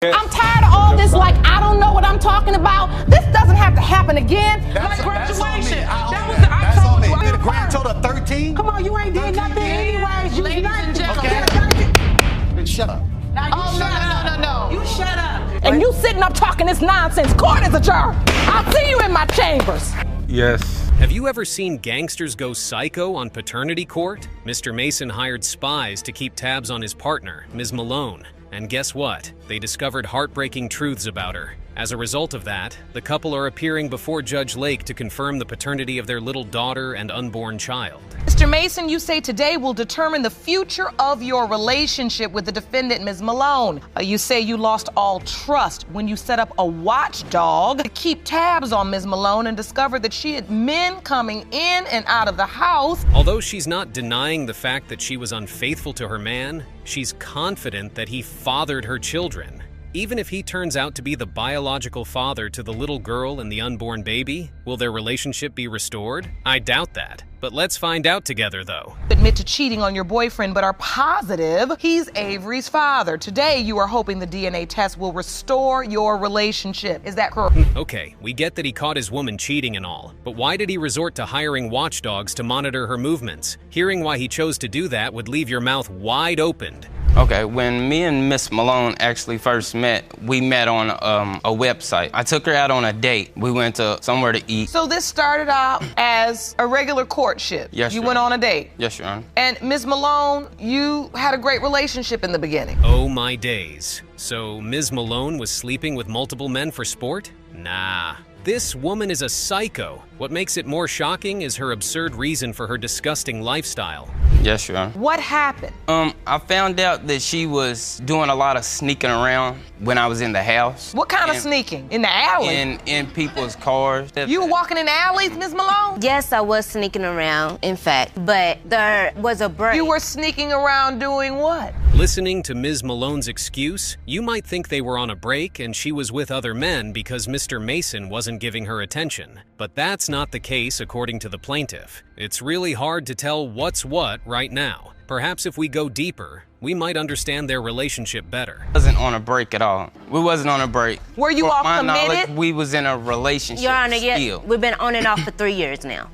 I'm tired of all this, like, I don't know what I'm talking about. This doesn't have to happen again. That's graduation. That was the I told you. Did a grand total of 13? Come on, you ain't did nothing anyways. You Ladies and gentlemen. Then shut up. Now you You shut up. And you sitting up talking this nonsense. Court is adjourned. I'll see you in my chambers. Yes. Have you ever seen gangsters go psycho on paternity court? Mr. Mason hired spies to keep tabs on his partner, Ms. Malone. And guess what? They discovered heartbreaking truths about her. As a result of that, the couple are appearing before Judge Lake to confirm the paternity of their little daughter and unborn child. Mr. Mason, you say today will determine the future of your relationship with the defendant, Ms. Malone. You say you lost all trust when you set up a watchdog to keep tabs on Ms. Malone and discovered that she had men coming in and out of the house. Although she's not denying the fact that she was unfaithful to her man, she's confident that he fathered her children. Even if he turns out to be the biological father to the little girl and the unborn baby, will their relationship be restored? I doubt that. But let's find out together, though. Admit to cheating on your boyfriend, but are positive he's Avery's father. Today, you are hoping the DNA test will restore your relationship. Is that correct? Okay, we get that he caught his woman cheating and all, but why did he resort to hiring watchdogs to monitor her movements? Hearing why he chose to do that would leave your mouth wide opened. Okay, when me and Miss Malone actually first met, we met on a website. I took her out on a date. We went to somewhere to eat. So this started out as a regular courtship. Yes, You Your went Honor. on a date. Yes, Your Honor. And Ms. Malone, you had a great relationship in the beginning. Oh my days. So Ms. Malone was sleeping with multiple men for sport? Nah. This woman is a psycho. What makes it more shocking is her absurd reason for her disgusting lifestyle. Yes, Your Honor. What happened? I found out that she was doing a lot of sneaking around when I was in the house. What kind of And- sneaking? In the alley? In people's cars. You were walking in alleys, Ms. Malone? Yes, I was sneaking around, in fact, but there was a break. You were sneaking around doing what? Listening to Ms. Malone's excuse, you might think they were on a break and she was with other men because Mr. Mason wasn't giving her attention. But that's not the case according to the plaintiff. It's really hard to tell what's what right now. Perhaps if we go deeper, we might understand their relationship better. Wasn't on a break at all. We wasn't on a break. Were you For all my committed? knowledge, we was in a relationship Your Honor, still. yeah, we've been on and off for 3 years now.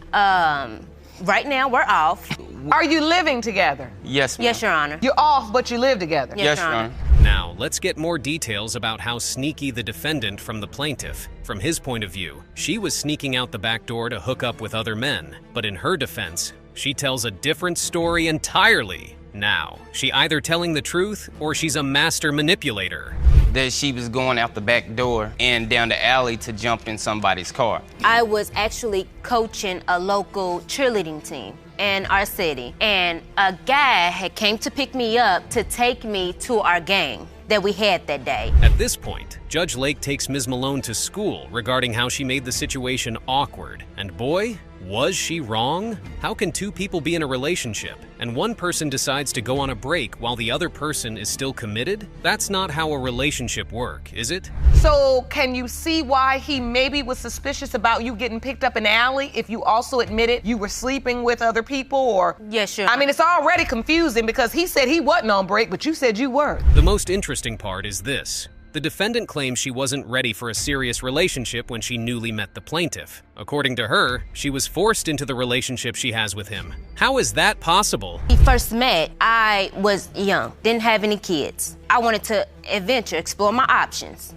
Right now, we're off. Are you living together? Yes, ma'am. Yes, Your Honor. You're off, but you live together. Yes, Yes, Your Your Honor. Honor. Now, let's get more details about how sneaky the defendant from the plaintiff. From his point of view, she was sneaking out the back door to hook up with other men. But in her defense, she tells a different story entirely. Now, she either telling the truth or she's a master manipulator. That she was going out the back door and down the alley to jump in somebody's car. I was actually coaching a local cheerleading team in our city, and a guy had came to pick me up to take me to our game that we had that day. At this point, Judge Lake takes Ms. Malone to school regarding how she made the situation awkward. And boy, was she wrong? How can two people be in a relationship and one person decides to go on a break while the other person is still committed? That's not how a relationship works, is it? So can you see why he maybe was suspicious about you getting picked up in the alley if you also admitted you were sleeping with other people? Or Yes, Your I mean, it's already confusing because he said he wasn't on break, but you said you were. The most interesting part is this. The defendant claims she wasn't ready for a serious relationship when she newly met the plaintiff. According to her, she was forced into the relationship she has with him. How is that possible? We first met, I was young, didn't have any kids. I wanted to adventure, explore my options.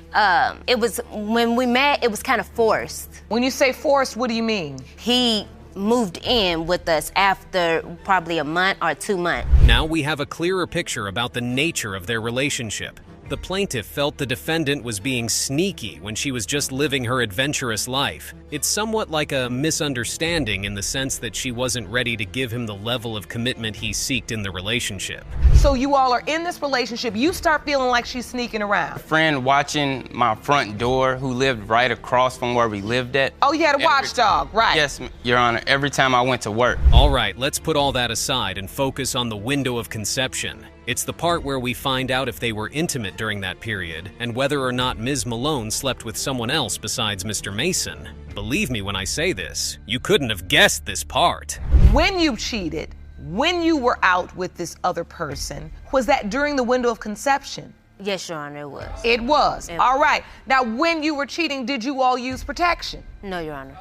It was, when we met, it was kind of forced. When you say forced, what do you mean? He moved in with us after probably a month or 2 months. Now we have a clearer picture about the nature of their relationship. The plaintiff felt the defendant was being sneaky when she was just living her adventurous life. It's somewhat like a misunderstanding in the sense that she wasn't ready to give him the level of commitment he seeked in the relationship. So you all are in this relationship, you start feeling like she's sneaking around. Friend watching my front door who lived right across from where we lived at. Oh, you had a watchdog, right? Yes, Your Honor, every time I went to work. All right, let's put all that aside and focus on the window of conception. It's the part where we find out if they were intimate during that period and whether or not Ms. Malone slept with someone else besides Mr. Mason. Believe me when I say this, you couldn't have guessed this part. When you cheated, when you were out with this other person, was that during the window of conception? Yes, Your Honor, it was. It was. Yeah. All right. Now, when you were cheating, did you all use protection? No, Your Honor.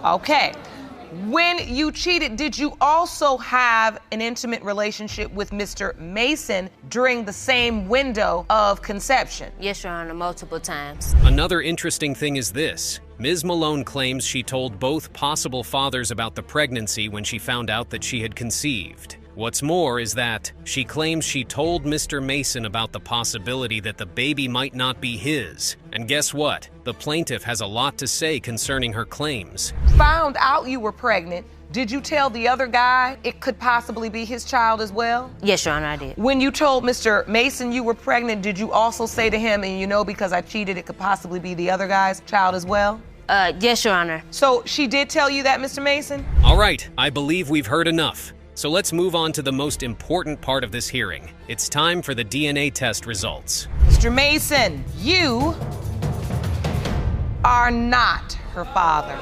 Okay. When you cheated, did you also have an intimate relationship with Mr. Mason during the same window of conception? Yes, Your Honor, multiple times. Another interesting thing is this. Ms. Malone claims she told both possible fathers about the pregnancy when she found out that she had conceived. What's more is that she claims she told Mr. Mason about the possibility that the baby might not be his. And guess what? The plaintiff has a lot to say concerning her claims. Found out you were pregnant, did you tell the other guy it could possibly be his child as well? Yes, Your Honor, I did. When you told Mr. Mason you were pregnant, did you also say to him, and you know because I cheated, it could possibly be the other guy's child as well? Yes, Your Honor. So she did tell you that, Mr. Mason? All right, I believe we've heard enough. So let's move on to the most important part of this hearing. It's time for the DNA test results. Mr. Mason, you are not her father.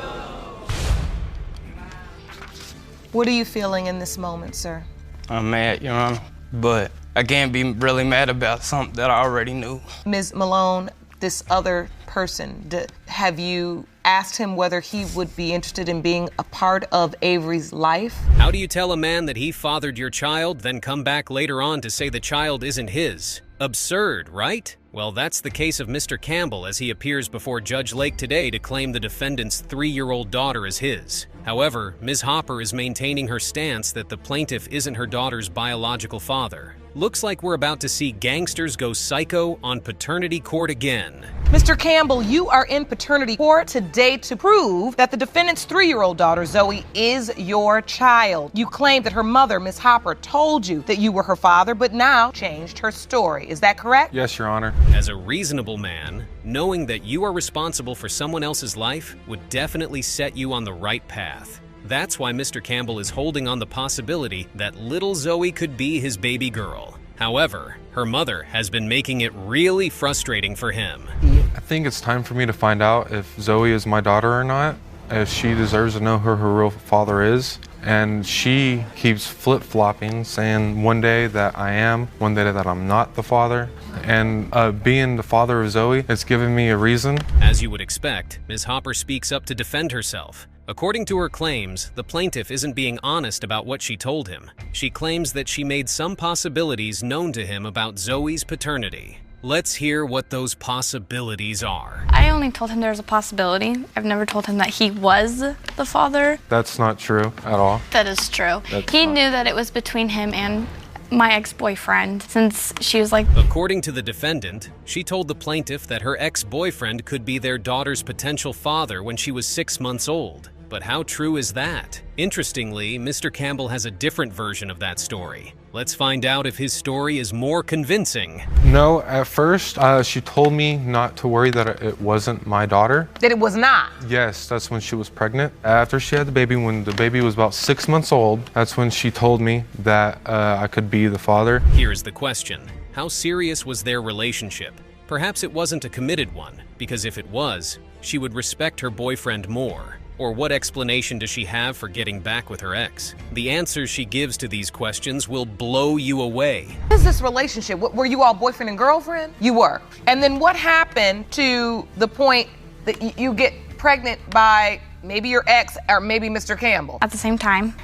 What are you feeling in this moment, sir? I'm mad, Your Honor, but I can't be really mad about something that I already knew. Ms. Malone, this other person, have you asked him whether he would be interested in being a part of Avery's life? How do you tell a man that he fathered your child, then come back later on to say the child isn't his? Absurd, right? Well, that's the case of Mr. Campbell as he appears before Judge Lake today to claim the defendant's 3-year-old daughter is his. However, Ms. Hopper is maintaining her stance that the plaintiff isn't her daughter's biological father. Looks like we're about to see gangsters go psycho on paternity court again. Mr. Campbell, you are in paternity court today to prove that the defendant's 3-year-old daughter, Zoe, is your child. You claim that her mother, Ms. Hopper, told you that you were her father, but now changed her story. Is that correct? Yes, Your Honor. As a reasonable man, knowing that you are responsible for someone else's life would definitely set you on the right path. That's why Mr. Campbell is holding on the possibility that little Zoe could be his baby girl. However, her mother has been making it really frustrating for him. I think it's time for me to find out if Zoe is my daughter or not, if she deserves to know who her real father is. And she keeps flip-flopping, saying one day that I am, one day that I'm not the father. And being the father of Zoe, it's given me a reason. As you would expect, Ms. Hopper speaks up to defend herself. According to her claims, the plaintiff isn't being honest about what she told him. She claims that she made some possibilities known to him about Zoe's paternity. Let's hear what those possibilities are. I only told him there was a possibility. I've never told him that he was the father. That's not true at all. That is true. He knew that it was between him and my ex-boyfriend, since she was like... According to the defendant, she told the plaintiff that her ex-boyfriend could be their daughter's potential father when she was 6 months old. But how true is that? Interestingly, Mr. Campbell has a different version of that story. Let's find out if his story is more convincing. No, at first, she told me not to worry that it wasn't my daughter. That it was not? Yes, that's when she was pregnant. After she had the baby, when the baby was about 6 months old, that's when she told me that I could be the father. Here's the question. How serious was their relationship? Perhaps it wasn't a committed one, because if it was, she would respect her boyfriend more. Or what explanation does she have for getting back with her ex? The answers she gives to these questions will blow you away. What is this relationship? Were you all boyfriend and girlfriend? You were. And then what happened to the point that you get pregnant by maybe your ex or maybe Mr. Campbell? At the same time.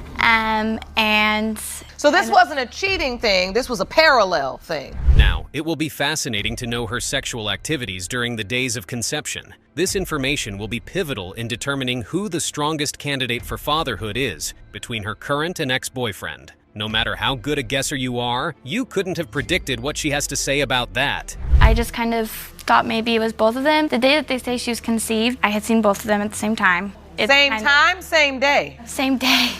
So this wasn't a cheating thing, this was a parallel thing. Now, it will be fascinating to know her sexual activities during the days of conception. This information will be pivotal in determining who the strongest candidate for fatherhood is between her current and ex-boyfriend. No matter how good a guesser you are, you couldn't have predicted what she has to say about that. I just kind of thought maybe it was both of them. The day that they say she was conceived, I had seen both of them at the same time. Same time, same day? Same day.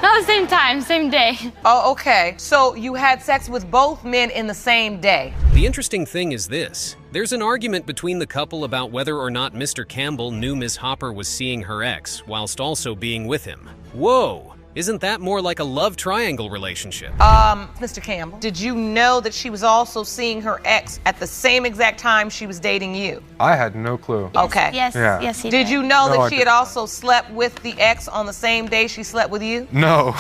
Not the same time, same day. Oh, okay. So you had sex with both men in the same day? The interesting thing is this. There's an argument between the couple about whether or not Mr. Campbell knew Ms. Hopper was seeing her ex, whilst also being with him. Whoa! Isn't that more like a love triangle relationship? Mr. Campbell, did you know that she was also seeing her ex at the same exact time she was dating you? I had no clue. Okay. Yes, Yeah. yes, he Did did. you know No, that I she had didn't. also slept with the ex on the same day she slept with you? No.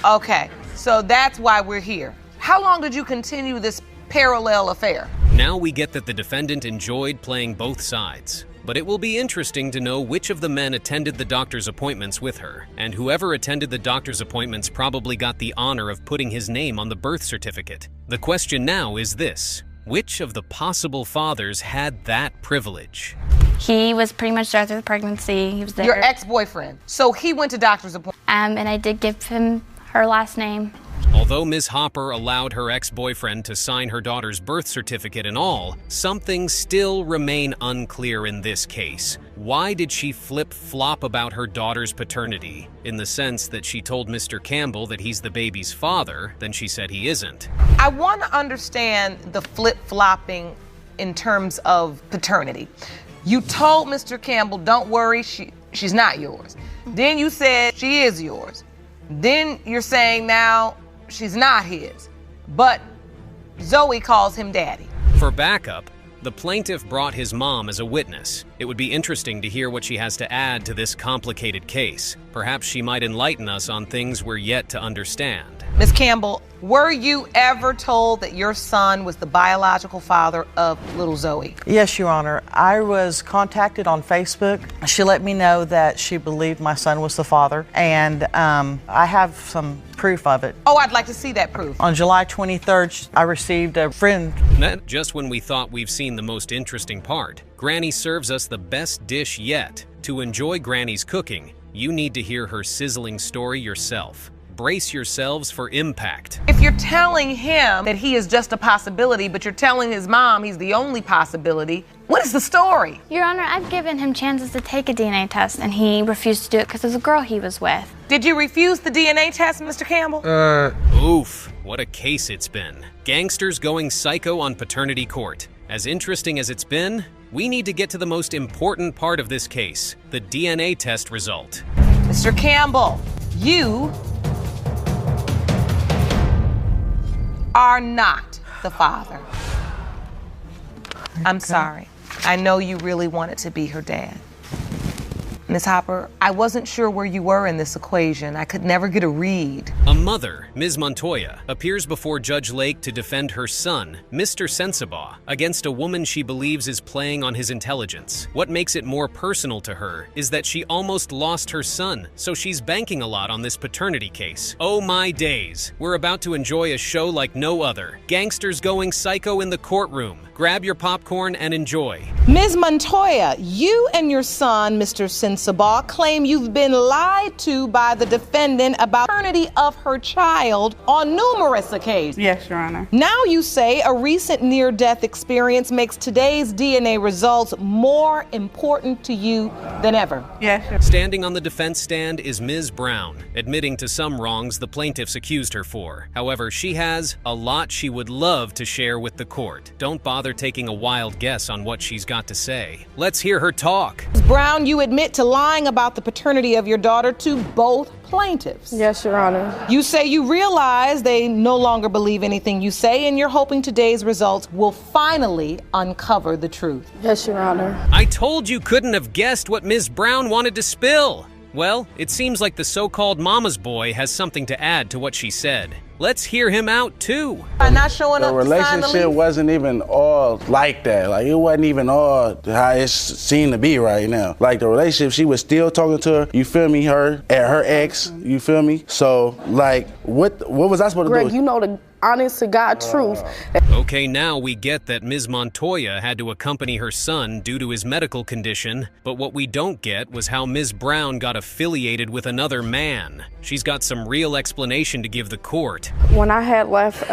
Okay, so that's why we're here. How long did you continue this parallel affair? Now we get that the defendant enjoyed playing both sides. But it will be interesting to know which of the men attended the doctor's appointments with her, and whoever attended the doctor's appointments probably got the honor of putting his name on the birth certificate. The question now is this: which of the possible fathers had that privilege? He was pretty much there through the pregnancy. He was there. Your ex-boyfriend. So he went to doctor's appointment. And I did give him her last name. Although Ms. Hopper allowed her ex-boyfriend to sign her daughter's birth certificate and all, some things still remain unclear in this case. Why did she flip-flop about her daughter's paternity? In the sense that she told Mr. Campbell that he's the baby's father, then she said he isn't. I want to understand the flip-flopping in terms of paternity. You told Mr. Campbell, don't worry, she's not yours. Then you said she is yours. Then you're saying now she's not his. But Zoe calls him daddy. For backup, the plaintiff brought his mom as a witness. It would be interesting to hear what she has to add to this complicated case. Perhaps she might enlighten us on things we're yet to understand. Ms. Campbell, were you ever told that your son was the biological father of little Zoe? Yes, Your Honor. I was contacted on Facebook. She let me know that she believed my son was the father, and I have some proof of it. Oh, I'd like to see that proof. On July 23rd, I received a friend. Just when we thought we've seen the most interesting part, Granny serves us the best dish yet. To enjoy Granny's cooking, you need to hear her sizzling story yourself. Brace yourselves for impact. If you're telling him that he is just a possibility, but you're telling his mom he's the only possibility, what is the story? Your Honor, I've given him chances to take a DNA test, and he refused to do it because it was a girl he was with. Did you refuse the DNA test, Mr. Campbell? Oof, what a case it's been. Gangsters going psycho on paternity court. As interesting as it's been, we need to get to the most important part of this case, the DNA test result. Mr. Campbell, you are not the father. I'm sorry. I know you really wanted to be her dad. Ms. Hopper, I wasn't sure where you were in this equation. I could never get a read. A mother, Ms. Montoya, appears before Judge Lake to defend her son, Mr. Sensabaugh, against a woman she believes is playing on his intelligence. What makes it more personal to her is that she almost lost her son, so she's banking a lot on this paternity case. Oh my days. We're about to enjoy a show like no other. Gangsters going psycho in the courtroom. Grab your popcorn and enjoy. Ms. Montoya, you and your son, Mr. Sensabaugh, claim you've been lied to by the defendant about the paternity of her child on numerous occasions. Yes, Your Honor. Now you say a recent near-death experience makes today's DNA results more important to you than ever. Yes, Your Standing on the defense stand is Ms. Brown, admitting to some wrongs the plaintiffs accused her for. However, she has a lot she would love to share with the court. Don't bother taking a wild guess on what she's got to say. Let's hear her talk. Ms. Brown, you admit to lying about the paternity of your daughter to both plaintiffs. Yes, Your Honor. You say you realize they no longer believe anything you say, and you're hoping today's results will finally uncover the truth. Yes, Your Honor. I told you couldn't have guessed what Ms. Brown wanted to spill. Well, it seems like the so-called mama's boy has something to add to what she said. Let's hear him out, too. I'm not showing The up to sign the relationship lease. wasn't even all like that. Like, it wasn't even all how it seemed to be right now. Like, the relationship, she was still talking to her, you feel me, her ex, you feel me? So, like, what was I supposed to Greg, do? you know the honest to God truth. Okay, now we get that Ms. Montoya had to accompany her son due to his medical condition, but what we don't get was how Ms. Brown got affiliated with another man. She's got some real explanation to give the court. When I had left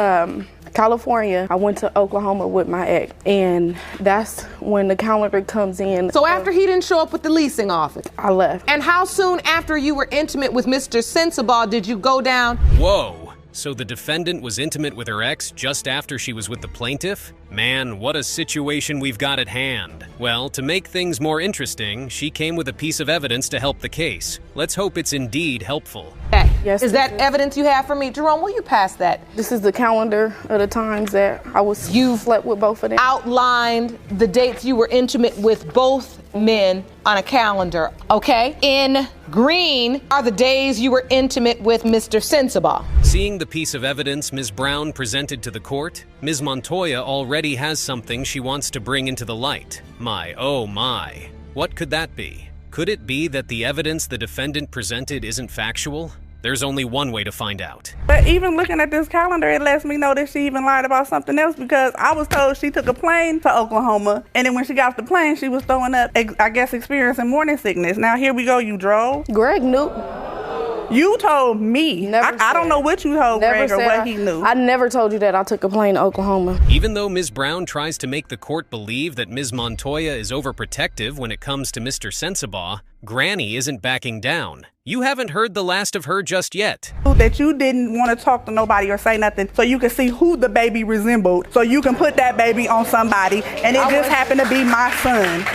California, I went to Oklahoma with my ex, and that's when the calendar comes in. So after he didn't show up with the leasing office? I left. And how soon after you were intimate with Mr. Sensabaugh did you go down? Whoa. So the defendant was intimate with her ex just after she was with the plaintiff? Man, what a situation we've got at hand. Well, to make things more interesting, she came with a piece of evidence to help the case. Let's hope it's indeed helpful. Okay. Yes. Is that evidence you have for me? Jerome, will you pass that? This is the calendar of the times that I was slept with both of them. Outlined the dates you were intimate with both men on a calendar, okay? In green are the days you were intimate with Mr. Sensabaugh. Seeing the piece of evidence Ms. Brown presented to the court, Ms. Montoya already has something she wants to bring into the light. My, oh my. What could that be? Could it be that the evidence the defendant presented isn't factual? There's only one way to find out. But even looking at this calendar, it lets me know that she even lied about something else, because I was told she took a plane to Oklahoma, and then when she got off the plane, she was throwing up, I guess, experiencing morning sickness. Now here we go, you drove? Greg knew. You told me. I don't know what you told Greg or what he knew. I never told you that I took a plane to Oklahoma. Even though Ms. Brown tries to make the court believe that Ms. Montoya is overprotective when it comes to Mr. Sensabaugh, Granny isn't backing down. You haven't heard the last of her just yet. That you didn't want to talk to nobody or say nothing so you could see who the baby resembled, so you can put that baby on somebody, and it just happened to be my son.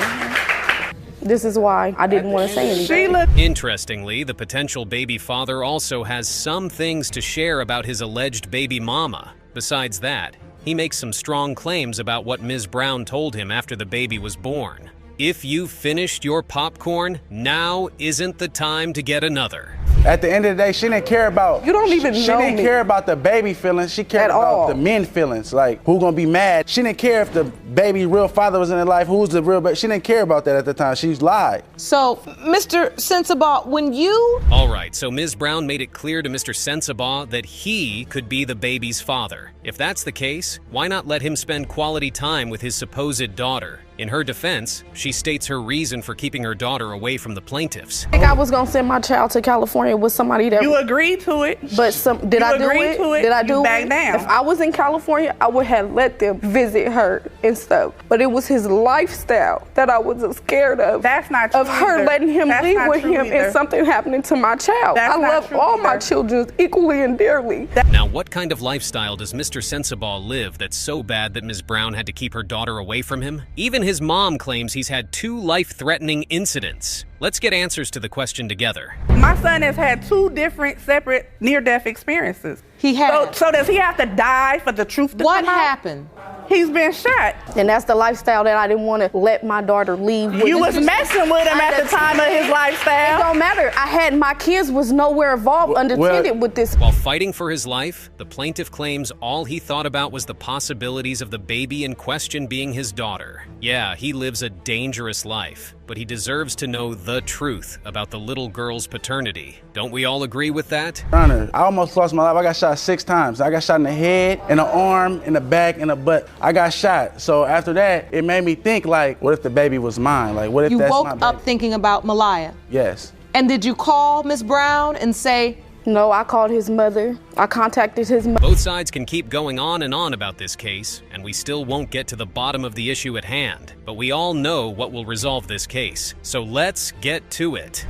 This is why I didn't want to say anything. Interestingly, the potential baby father also has some things to share about his alleged baby mama. Besides that, he makes some strong claims about what Ms. Brown told him after the baby was born. If you've finished your popcorn, now isn't the time to get another. At the end of the day, she didn't care about. You don't even know She didn't me. care about the baby feelings. She cared about the men feelings. Like, who gonna be mad? She didn't care if the baby real father was in her life. Who's the real baby? She didn't care about that at the time. She lied. So, Mr. Sensabaugh, when you... All right, so Ms. Brown made it clear to Mr. Sensabaugh that he could be the baby's father. If that's the case, why not let him spend quality time with his supposed daughter? In her defense, she states her reason for keeping her daughter away from the plaintiffs. I think I was gonna send my child to California with somebody that... You agreed to it. But did I do agreed it? to it. Did I do You it? backed down. If I was in California, I would have let them visit her and stuff. But it was his lifestyle that I was scared of. That's not true Of her either. letting him That's leave not with true him either. and something happening to my child. That's I not love true all my either. children equally and dearly. Now, what kind of lifestyle does Mr. Sensabaugh live that's so bad that Ms. Brown had to keep her daughter away from him? Even his mom claims he's had 2 life-threatening incidents. Let's get answers to the question together. My son has had 2 different separate near-death experiences. He had. So does he have to die for the truth to What come out? happened? He's been shot. And that's the lifestyle that I didn't want to let my daughter leave with. You was messing with him at the time of his It lifestyle. don't matter. I had my kids was nowhere involved, unattended with this. While fighting for his life, the plaintiff claims all he thought about was the possibilities of the baby in question being his daughter. Yeah, he lives a dangerous life, but he deserves to know the truth about the little girl's paternity. Don't we all agree with that? I almost lost my life. I got shot 6 times. I got shot in the head, in the arm, in the back, in the butt. I got shot. So after that, it made me think, like, what if the baby was mine? Like, what if You that's woke my baby? up thinking about Malaya. Yes. And did you call Ms. Brown and say... No, I called his mother. I contacted his mother. Both sides can keep going on and on about this case, and we still won't get to the bottom of the issue at hand. But we all know what will resolve this case. So let's get to it.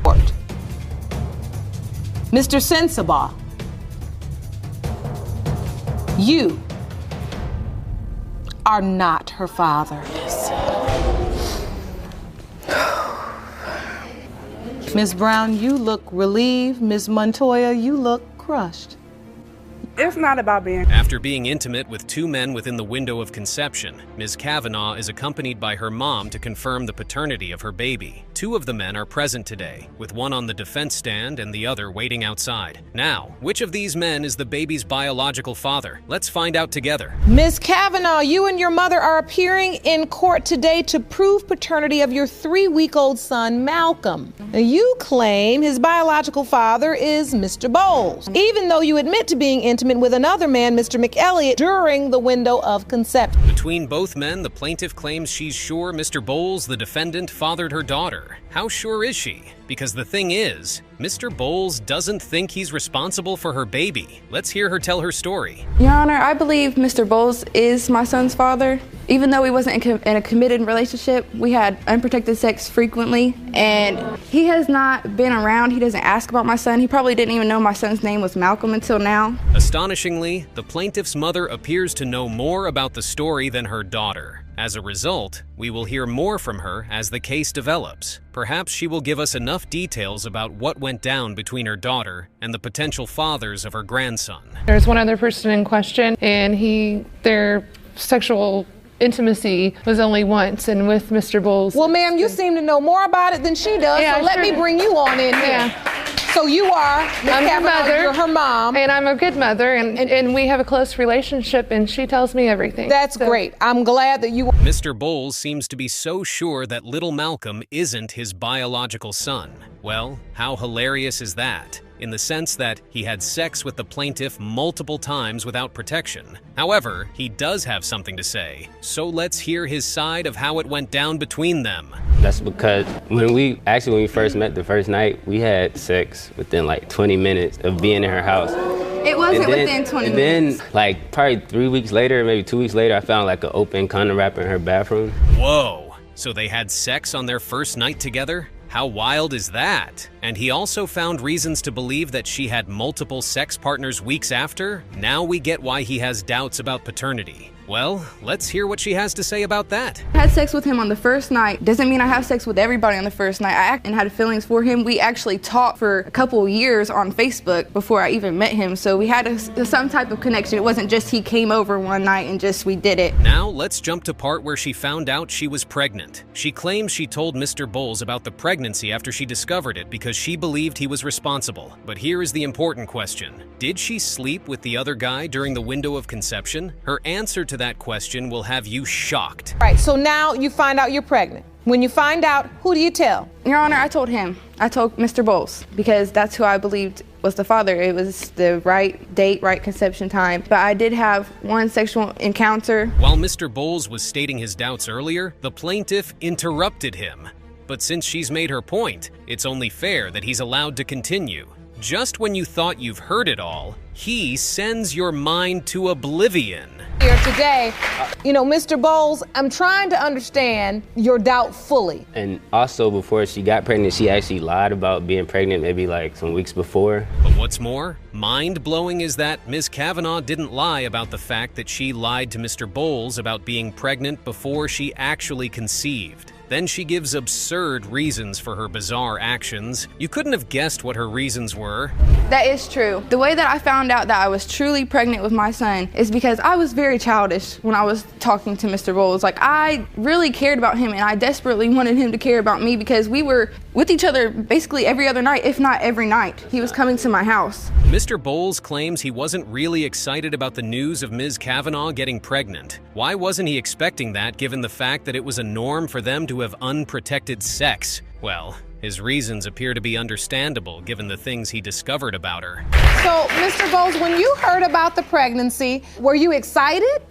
Mr. Sensabaugh, you are not her father. Ms. Brown, you look relieved. Ms. Montoya, you look crushed. It's not about being... After being intimate with 2 men within the window of conception, Ms. Kavanaugh is accompanied by her mom to confirm the paternity of her baby. 2 of the men are present today, with one on the defense stand and the other waiting outside. Now, which of these men is the baby's biological father? Let's find out together. Ms. Kavanaugh, you and your mother are appearing in court today to prove paternity of your 3-week-old son, Malcolm. Now, you claim his biological father is Mr. Bowles, even though you admit to being intimate with another man, Mr. McElliott, during the window of conception. Between both men, the plaintiff claims she's sure Mr. Bowles, the defendant, fathered her daughter. How sure is she? Because the thing is, Mr. Bowles doesn't think he's responsible for her baby. Let's hear her tell her story. Your Honor, I believe Mr. Bowles is my son's father. Even though we wasn't in a committed relationship, we had unprotected sex frequently, and he has not been around. He doesn't ask about my son. He probably didn't even know my son's name was Malcolm until now. Astonishingly, the plaintiff's mother appears to know more about the story than her daughter. As a result, we will hear more from her as the case develops. Perhaps she will give us enough details about what went down between her daughter and the potential fathers of her grandson. There's one other person in question, and their sexual intimacy was only once, and with Mr. Bowles. Well, ma'am, you seem to know more about it than she does, so let me bring you on in here. So you are Ms. Kavanaugh, you're her mom. And I'm a good mother, and we have a close relationship, and she tells me everything. That's great. I'm glad that you... Mr. Bowles seems to be so sure that little Malcolm isn't his biological son. Well, how hilarious is that? In the sense that he had sex with the plaintiff multiple times without protection. However, he does have something to say, so let's hear his side of how it went down between them. That's because when we first met the first night, we had sex within like 20 minutes of being in her house. It wasn't within 20 minutes. Then, like probably 3 weeks later, maybe 2 weeks later, I found like an open condom wrapper in her bathroom. Whoa, so they had sex on their first night together? How wild is that? And he also found reasons to believe that she had multiple sex partners weeks after? Now we get why he has doubts about paternity. Well, let's hear what she has to say about that. I had sex with him on the first night. Doesn't mean I have sex with everybody on the first night. I had feelings for him. We actually talked for a couple of years on Facebook before I even met him, so we had some type of connection. It wasn't just he came over one night and we did it. Now let's jump to part where she found out she was pregnant. She claims she told Mr. Bowles about the pregnancy after she discovered it because she believed he was responsible. But here is the important question. Did she sleep with the other guy during the window of conception? Her answer to that question will have you shocked. Right, so now you find out you're pregnant. When you find out, who do you tell? Your Honor, I told him. I told Mr. Bowles because that's who I believed was the father. It was the right date, right conception time. But I did have one sexual encounter. While Mr. Bowles was stating his doubts earlier, the plaintiff interrupted him. But since she's made her point, it's only fair that he's allowed to continue. Just when you thought you've heard it all, he sends your mind to oblivion. Here today, Mr. Bowles, I'm trying to understand your doubt fully. And also before she got pregnant, she actually lied about being pregnant maybe like some weeks before. But what's more, mind-blowing is that Ms. Kavanaugh didn't lie about the fact that she lied to Mr. Bowles about being pregnant before she actually conceived. Then she gives absurd reasons for her bizarre actions. You couldn't have guessed what her reasons were. That is true. The way that I found out that I was truly pregnant with my son is because I was very childish when I was talking to Mr. Bowles. Like, I really cared about him, and I desperately wanted him to care about me because we were with each other basically every other night, if not every night. He was coming to my house. Mr. Bowles claims he wasn't really excited about the news of Ms. Kavanaugh getting pregnant. Why wasn't he expecting that, given the fact that it was a norm for them to have unprotected sex? Well, his reasons appear to be understandable given the things he discovered about her. So, Mr. Bowles, when you heard about the pregnancy, were you excited?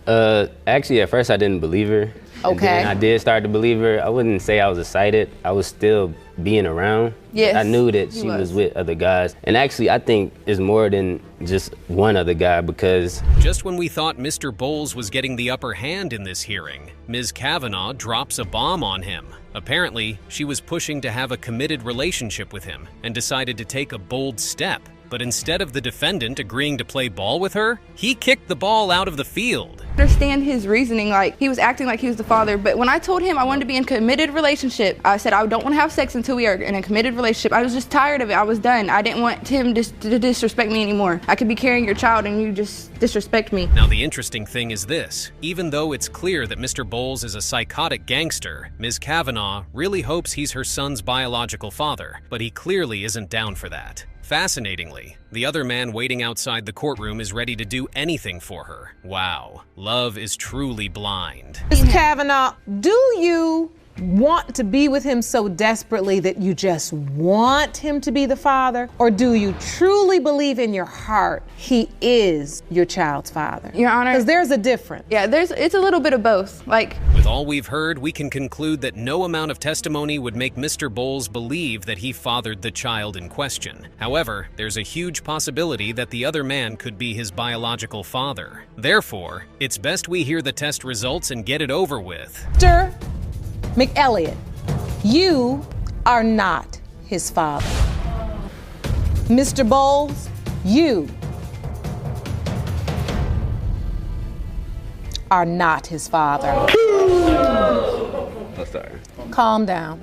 Actually, at first I didn't believe her. Okay. And then I did start to believe her. I wouldn't say I was excited. I was still being around. Yes, I knew that she was with other guys. And actually, I think it's more than just one other guy because... Just when we thought Mr. Bowles was getting the upper hand in this hearing, Ms. Kavanaugh drops a bomb on him. Apparently, she was pushing to have a committed relationship with him and decided to take a bold step. But instead of the defendant agreeing to play ball with her, he kicked the ball out of the field. I understand his reasoning, like he was acting like he was the father, but when I told him I wanted to be in a committed relationship, I said I don't want to have sex until we are in a committed relationship. I was just tired of it. I was done. I didn't want him to disrespect me anymore. I could be carrying your child and you just disrespect me. Now the interesting thing is this. Even though it's clear that Mr. Bowles is a psychotic gangster, Ms. Kavanaugh really hopes he's her son's biological father, but he clearly isn't down for that. Fascinatingly, the other man waiting outside the courtroom is ready to do anything for her. Wow, love is truly blind. Ms. Kavanaugh, do you want to be with him so desperately that you just want him to be the father? Or do you truly believe in your heart he is your child's father? Your Honor. Because there's a difference. Yeah, it's a little bit of both. With all we've heard, we can conclude that no amount of testimony would make Mr. Bowles believe that he fathered the child in question. However, there's a huge possibility that the other man could be his biological father. Therefore, it's best we hear the test results and get it over with. Mr. McElliott, you are not his father. Mr. Bowles, you are not his father. Oh, sorry. Calm down.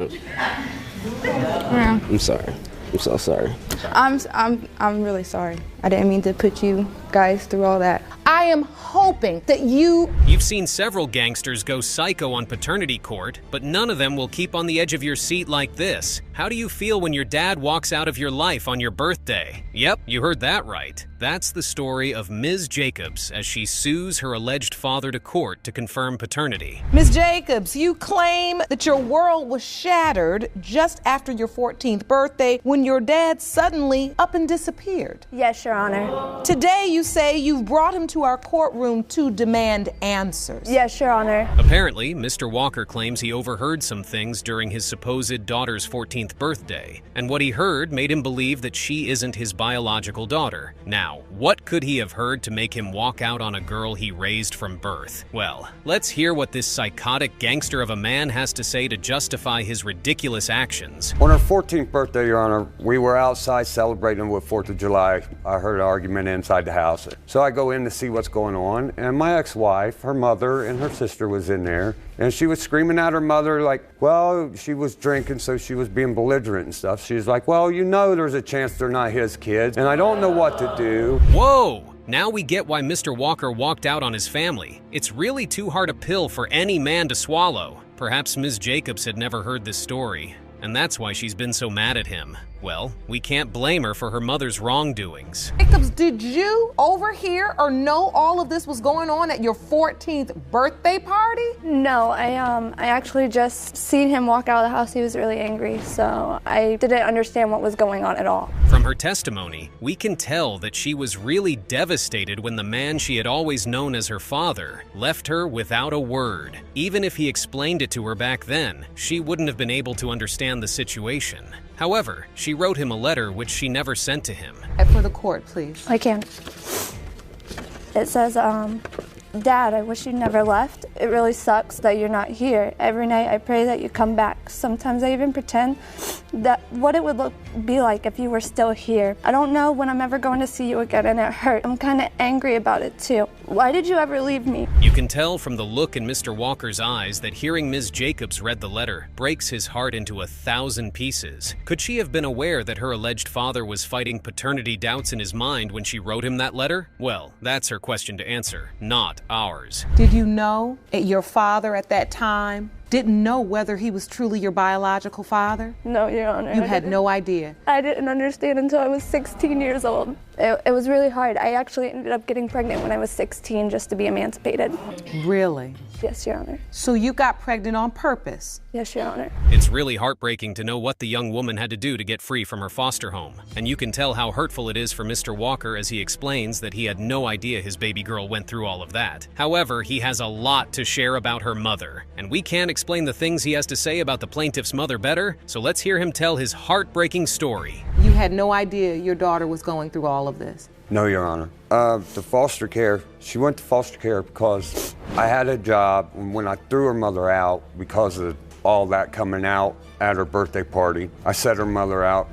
Yeah. I'm sorry. I'm so sorry. I'm really sorry. I didn't mean to put you guys through all that. I am hoping that You've seen several gangsters go psycho on paternity court, but none of them will keep on the edge of your seat like this. How do you feel when your dad walks out of your life on your birthday? Yep, you heard that right. That's the story of Ms. Jacobs as she sues her alleged father to court to confirm paternity. Ms. Jacobs, you claim that your world was shattered just after your 14th birthday when your dad suddenly up and disappeared. Yes, Your Honor. Today you say you've brought him to our courtroom to demand answers. Yes, Your Honor. Apparently, Mr. Walker claims he overheard some things during his supposed daughter's 14th birthday, and what he heard made him believe that she isn't his biological daughter. Now, what could he have heard to make him walk out on a girl he raised from birth? Well, let's hear what this psychotic gangster of a man has to say to justify his ridiculous actions. On her 14th birthday, Your Honor, we were outside celebrating with 4th of July. I heard an argument inside the house. So I go in to see what's going on, and my ex-wife, her mother, and her sister was in there, and she was screaming at her mother like, well, she was drinking, so she was being belligerent and stuff. She's like, well, you know there's a chance they're not his kids, and I don't know what to do. Whoa! Now we get why Mr. Walker walked out on his family. It's really too hard a pill for any man to swallow. Perhaps Ms. Jacobs had never heard this story, and that's why she's been so mad at him. Well, we can't blame her for her mother's wrongdoings. Jacobs, did you overhear or know all of this was going on at your 14th birthday party? No, I actually just seen him walk out of the house. He was really angry, so I didn't understand what was going on at all. From her testimony, we can tell that she was really devastated when the man she had always known as her father left her without a word. Even if he explained it to her back then, she wouldn't have been able to understand the situation. However, she wrote him a letter which she never sent to him. For the court, please. I can. It says, Dad, I wish you never left. It really sucks that you're not here. Every night I pray that you come back. Sometimes I even pretend that what it would be like if you were still here. I don't know when I'm ever going to see you again, and it hurt. I'm kind of angry about it too. Why did you ever leave me? You can tell from the look in Mr. Walker's eyes that hearing Ms. Jacobs read the letter breaks his heart into 1,000 pieces. Could she have been aware that her alleged father was fighting paternity doubts in his mind when she wrote him that letter? Well, that's her question to answer, not ours. Did you know that your father at that time didn't know whether he was truly your biological father? No, Your Honor. You had no idea? I didn't understand until I was 16 years old. It was really hard. I actually ended up getting pregnant when I was 16 just to be emancipated. Really? Yes, Your Honor. So you got pregnant on purpose? Yes, Your Honor. It's really heartbreaking to know what the young woman had to do to get free from her foster home. And you can tell how hurtful it is for Mr. Walker as he explains that he had no idea his baby girl went through all of that. However, he has a lot to share about her mother. And we can't explain the things he has to say about the plaintiff's mother better, so let's hear him tell his heartbreaking story. You had no idea your daughter was going through all of this? No, Your Honor. The foster care, she went to foster care because I had a job, and when I threw her mother out because of all that coming out at her birthday party, I set her mother out.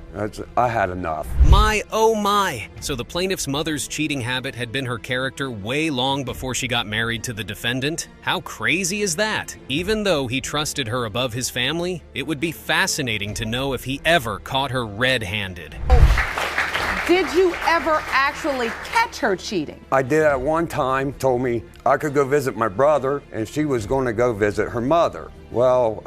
I had enough. My, oh my. So the plaintiff's mother's cheating habit had been her character way long before she got married to the defendant? How crazy is that? Even though he trusted her above his family, it would be fascinating to know if he ever caught her red-handed. Did you ever actually catch her cheating? I did at one time, told me I could go visit my brother, and she was going to go visit her mother. Well,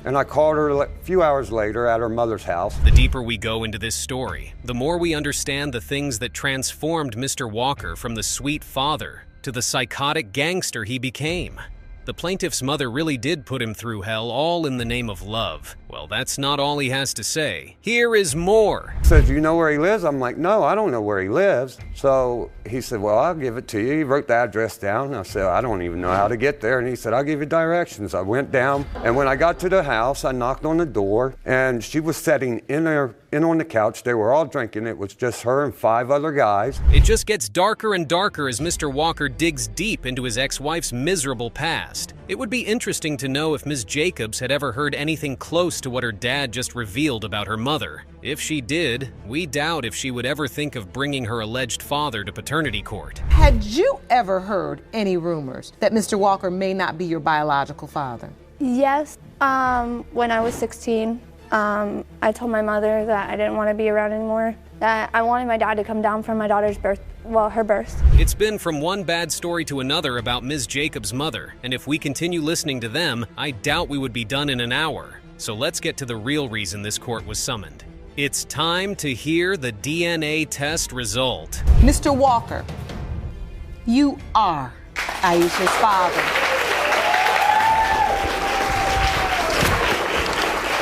and I called her a few hours later at her mother's house. The deeper we go into this story, the more we understand the things that transformed Mr. Walker from the sweet father to the psychotic gangster he became. The plaintiff's mother really did put him through hell, all in the name of love. Well, that's not all he has to say. Here is more. He said, "Do you know where he lives?" I'm like, "No, I don't know where he lives." So he said, "Well, I'll give it to you." He wrote the address down. I said, "I don't even know how to get there." And he said, "I'll give you directions." I went down, and when I got to the house, I knocked on the door, and she was sitting in her in on the couch. They were all drinking. It was just her and 5 other guys. It just gets darker and darker as Mr. Walker digs deep into his ex-wife's miserable past. It would be interesting to know if Ms. Jacobs had ever heard anything close to what her dad just revealed about her mother. If she did, we doubt if she would ever think of bringing her alleged father to paternity court. Had you ever heard any rumors that Mr. Walker may not be your biological father? Yes. When I was 16, I told my mother that I didn't want to be around anymore, that I wanted my dad to come down for my daughter's birth, her birth. It's been from one bad story to another about Ms. Jacobs' mother, and if we continue listening to them, I doubt we would be done in an hour. So let's get to the real reason this court was summoned. It's time to hear the DNA test result. Mr. Walker, you are Aisha's father.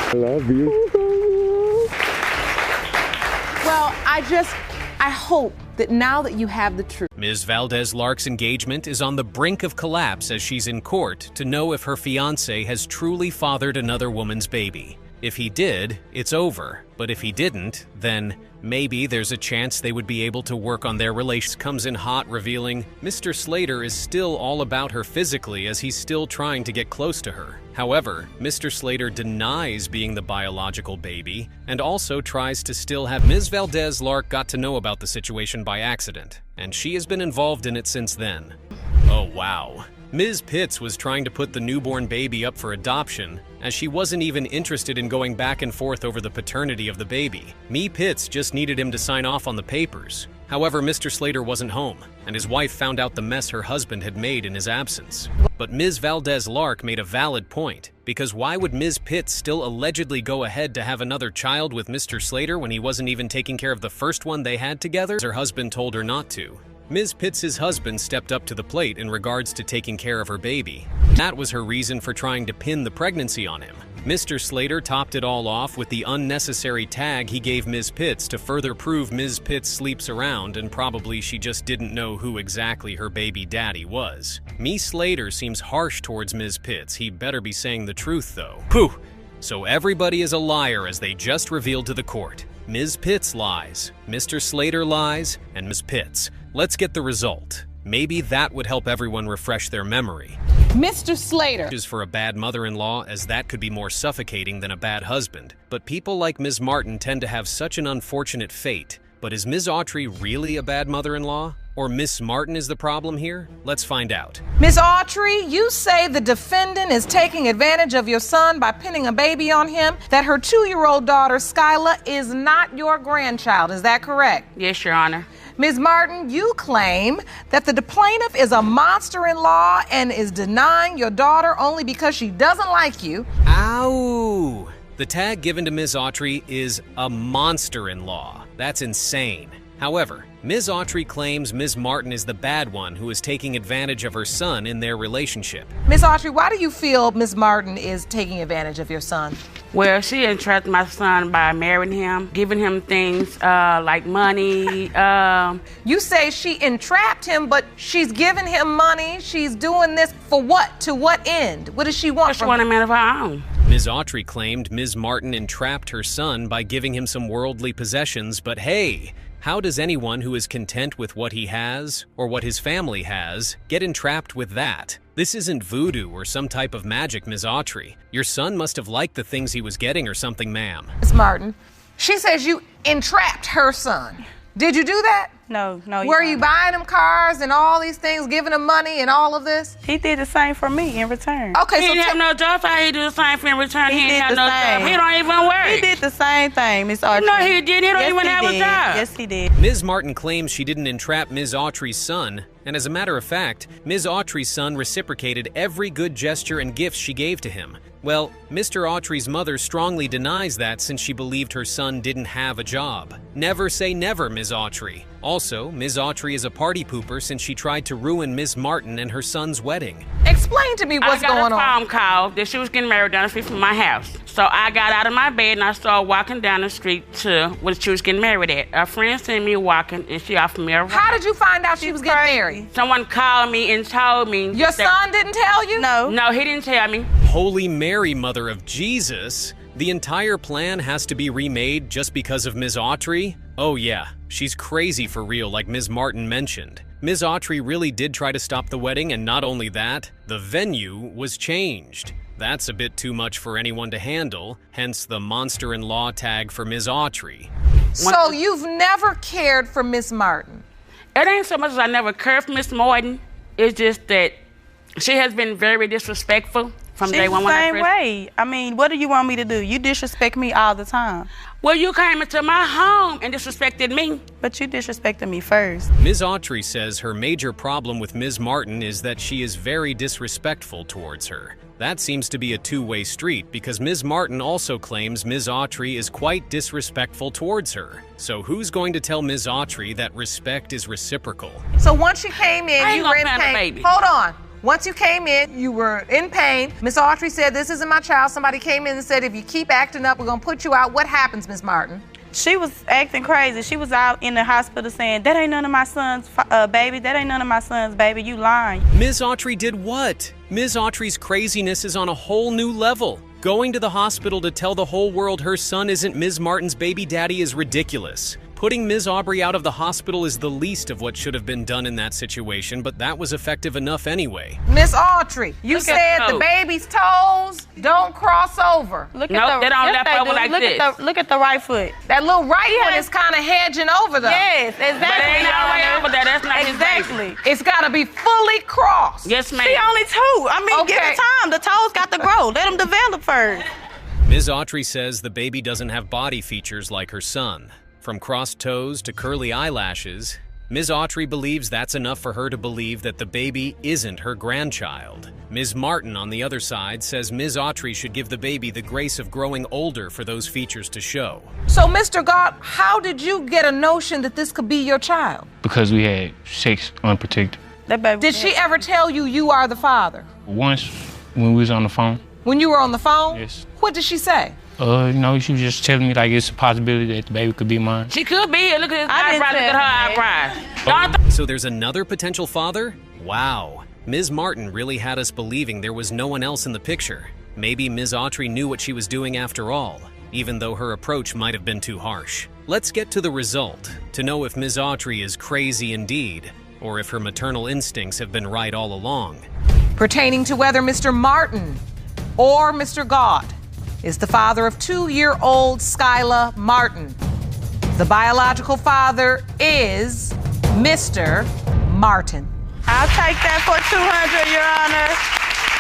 I love you. Well, I hope that now that you have the truth. Ms. Valdez-Lark's engagement is on the brink of collapse as she's in court to know if her fiancé has truly fathered another woman's baby. If he did, it's over. But if he didn't, then maybe there's a chance they would be able to work on their relationship. Comes in hot, revealing Mr. Slater is still all about her physically as he's still trying to get close to her. However, Mr. Slater denies being the biological baby and also tries to still have. Ms. Valdez-Lark got to know about the situation by accident, and she has been involved in it since then. Oh wow. Ms. Pitts was trying to put the newborn baby up for adoption, as she wasn't even interested in going back and forth over the paternity of the baby. Me Pitts just needed him to sign off on the papers. However, Mr. Slater wasn't home, and his wife found out the mess her husband had made in his absence. But Ms. Valdez-Lark made a valid point, because why would Ms. Pitts still allegedly go ahead to have another child with Mr. Slater when he wasn't even taking care of the first one they had together? Her husband told her not to. Ms. Pitts' husband stepped up to the plate in regards to taking care of her baby. That was her reason for trying to pin the pregnancy on him. Mr. Slater topped it all off with the unnecessary tag he gave Ms. Pitts to further prove Ms. Pitts sleeps around and probably she just didn't know who exactly her baby daddy was. Me Slater seems harsh towards Ms. Pitts. He better be saying the truth though. Phew! So everybody is a liar as they just revealed to the court. Ms. Pitts lies, Mr. Slater lies, and Ms. Pitts. Let's get the result. Maybe that would help everyone refresh their memory. Mr. Slater is for a bad mother-in-law, as that could be more suffocating than a bad husband. But people like Ms. Martin tend to have such an unfortunate fate. But is Ms. Autry really a bad mother-in-law? Or Miss Martin is the problem here? Let's find out. Ms. Autry, you say the defendant is taking advantage of your son by pinning a baby on him, that her 2-year-old daughter, Skyla, is not your grandchild. Is that correct? Yes, Your Honor. Ms. Martin, you claim that the plaintiff is a monster-in-law and is denying your daughter only because she doesn't like you. Ow! The tag given to Ms. Autry is a monster-in-law. That's insane. However, Ms. Autry claims Ms. Martin is the bad one who is taking advantage of her son in their relationship. Ms. Autry, why do you feel Ms. Martin is taking advantage of your son? Well, she entrapped my son by marrying him, giving him things like money. You say she entrapped him, but she's giving him money. She's doing this for what? To what end? What does she want from him? She wants a man of her own. Ms. Autry claimed Ms. Martin entrapped her son by giving him some worldly possessions, but hey, how does anyone who is content with what he has, or what his family has, get entrapped with that? This isn't voodoo or some type of magic, Ms. Autry. Your son must have liked the things he was getting or something, ma'am. Ms. Martin, she says you entrapped her son. Did you do that? No. Were you buying him cars and all these things, giving him money and all of this? He did the same for me in return. Okay, he so didn't have no job, so he did the same for in return. He didn't have no same. job. He don't even work. He did the same thing, Miss Autry. No, he didn't. He don't even have a job. Yes, he did. Ms. Martin claims she didn't entrap Ms. Autry's son, and as a matter of fact, Ms. Autry's son reciprocated every good gesture and gifts she gave to him. Well, Mr. Autry's mother strongly denies that since she believed her son didn't have a job. Never say never, Ms. Autry. Also, Ms. Autry is a party pooper since she tried to ruin Ms. Martin and her son's wedding. Explain to me what's going on. I got a phone call that she was getting married down the street from my house. So I got out of my bed and I started walking down the street to where she was getting married at. A friend seen me walking and she offered me a ride. How did you find out she was getting married? Someone called me and told me. Your son didn't tell you? No, he didn't tell me. Holy Mary, Mother of Jesus. The entire plan has to be remade just because of Ms. Autry? Oh yeah, she's crazy for real, like Ms. Martin mentioned. Ms. Autry really did try to stop the wedding, and not only that, the venue was changed. That's a bit too much for anyone to handle, hence the monster-in-law tag for Ms. Autry. So you've never cared for Miss Martin? It ain't so much as I never cared for Miss Martin. It's just that she has been very disrespectful from day one. She's the same way. I mean, what do you want me to do? You disrespect me all the time. Well, you came into my home and disrespected me. But you disrespected me first. Ms. Autry says her major problem with Ms. Martin is that she is very disrespectful towards her. That seems to be a two-way street because Ms. Martin also claims Ms. Autry is quite disrespectful towards her. So who's going to tell Ms. Autry that respect is reciprocal? So once you came in, you were in pain. Baby. Hold on. Once you came in, you were in pain. Miss Autry said, this isn't my child. Somebody came in and said, if you keep acting up, we're going to put you out. What happens, Miss Martin? She was acting crazy. She was out in the hospital saying, that ain't none of my son's baby. That ain't none of my son's baby. You lying. Ms. Autry did what? Ms. Autry's craziness is on a whole new level. Going to the hospital to tell the whole world her son isn't Ms. Martin's baby daddy is ridiculous. Putting Ms. Aubrey out of the hospital is the least of what should have been done in that situation, but that was effective enough anyway. Miss Autry, you said the baby's toes don't cross over. Look Nope, at they don't left over like this. Look at the right foot. That little right one is kind of hedging over though. Yes, exactly. But it ain't all the way over there. That's not his baby. It's got to be fully crossed. Yes, ma'am. She only 2. I mean, give it time. The toes got to grow. Let them develop first. Ms. Autry says the baby doesn't have body features like her son. From crossed toes to curly eyelashes, Ms. Autry believes that's enough for her to believe that the baby isn't her grandchild. Ms. Martin, on the other side, says Ms. Autry should give the baby the grace of growing older for those features to show. So, Mr. Gott, how did you get a notion that this could be your child? Because we had sex unprotected. Did she ever tell you you are the father? Once, when we was on the phone. When you were on the phone? Yes. What did she say? She was just telling me like it's a possibility that the baby could be mine. She could be. Look at his eyebrows. Look at her eyebrows. So there's another potential father? Wow. Ms. Martin really had us believing there was no one else in the picture. Maybe Ms. Autry knew what she was doing after all, even though her approach might have been too harsh. Let's get to the result, to know if Ms. Autry is crazy indeed, or if her maternal instincts have been right all along. Pertaining to whether Mr. Martin or Mr. Gott is the father of 2-year-old Skyla Martin. The biological father is Mr. Martin. I'll take that for 200, Your Honor.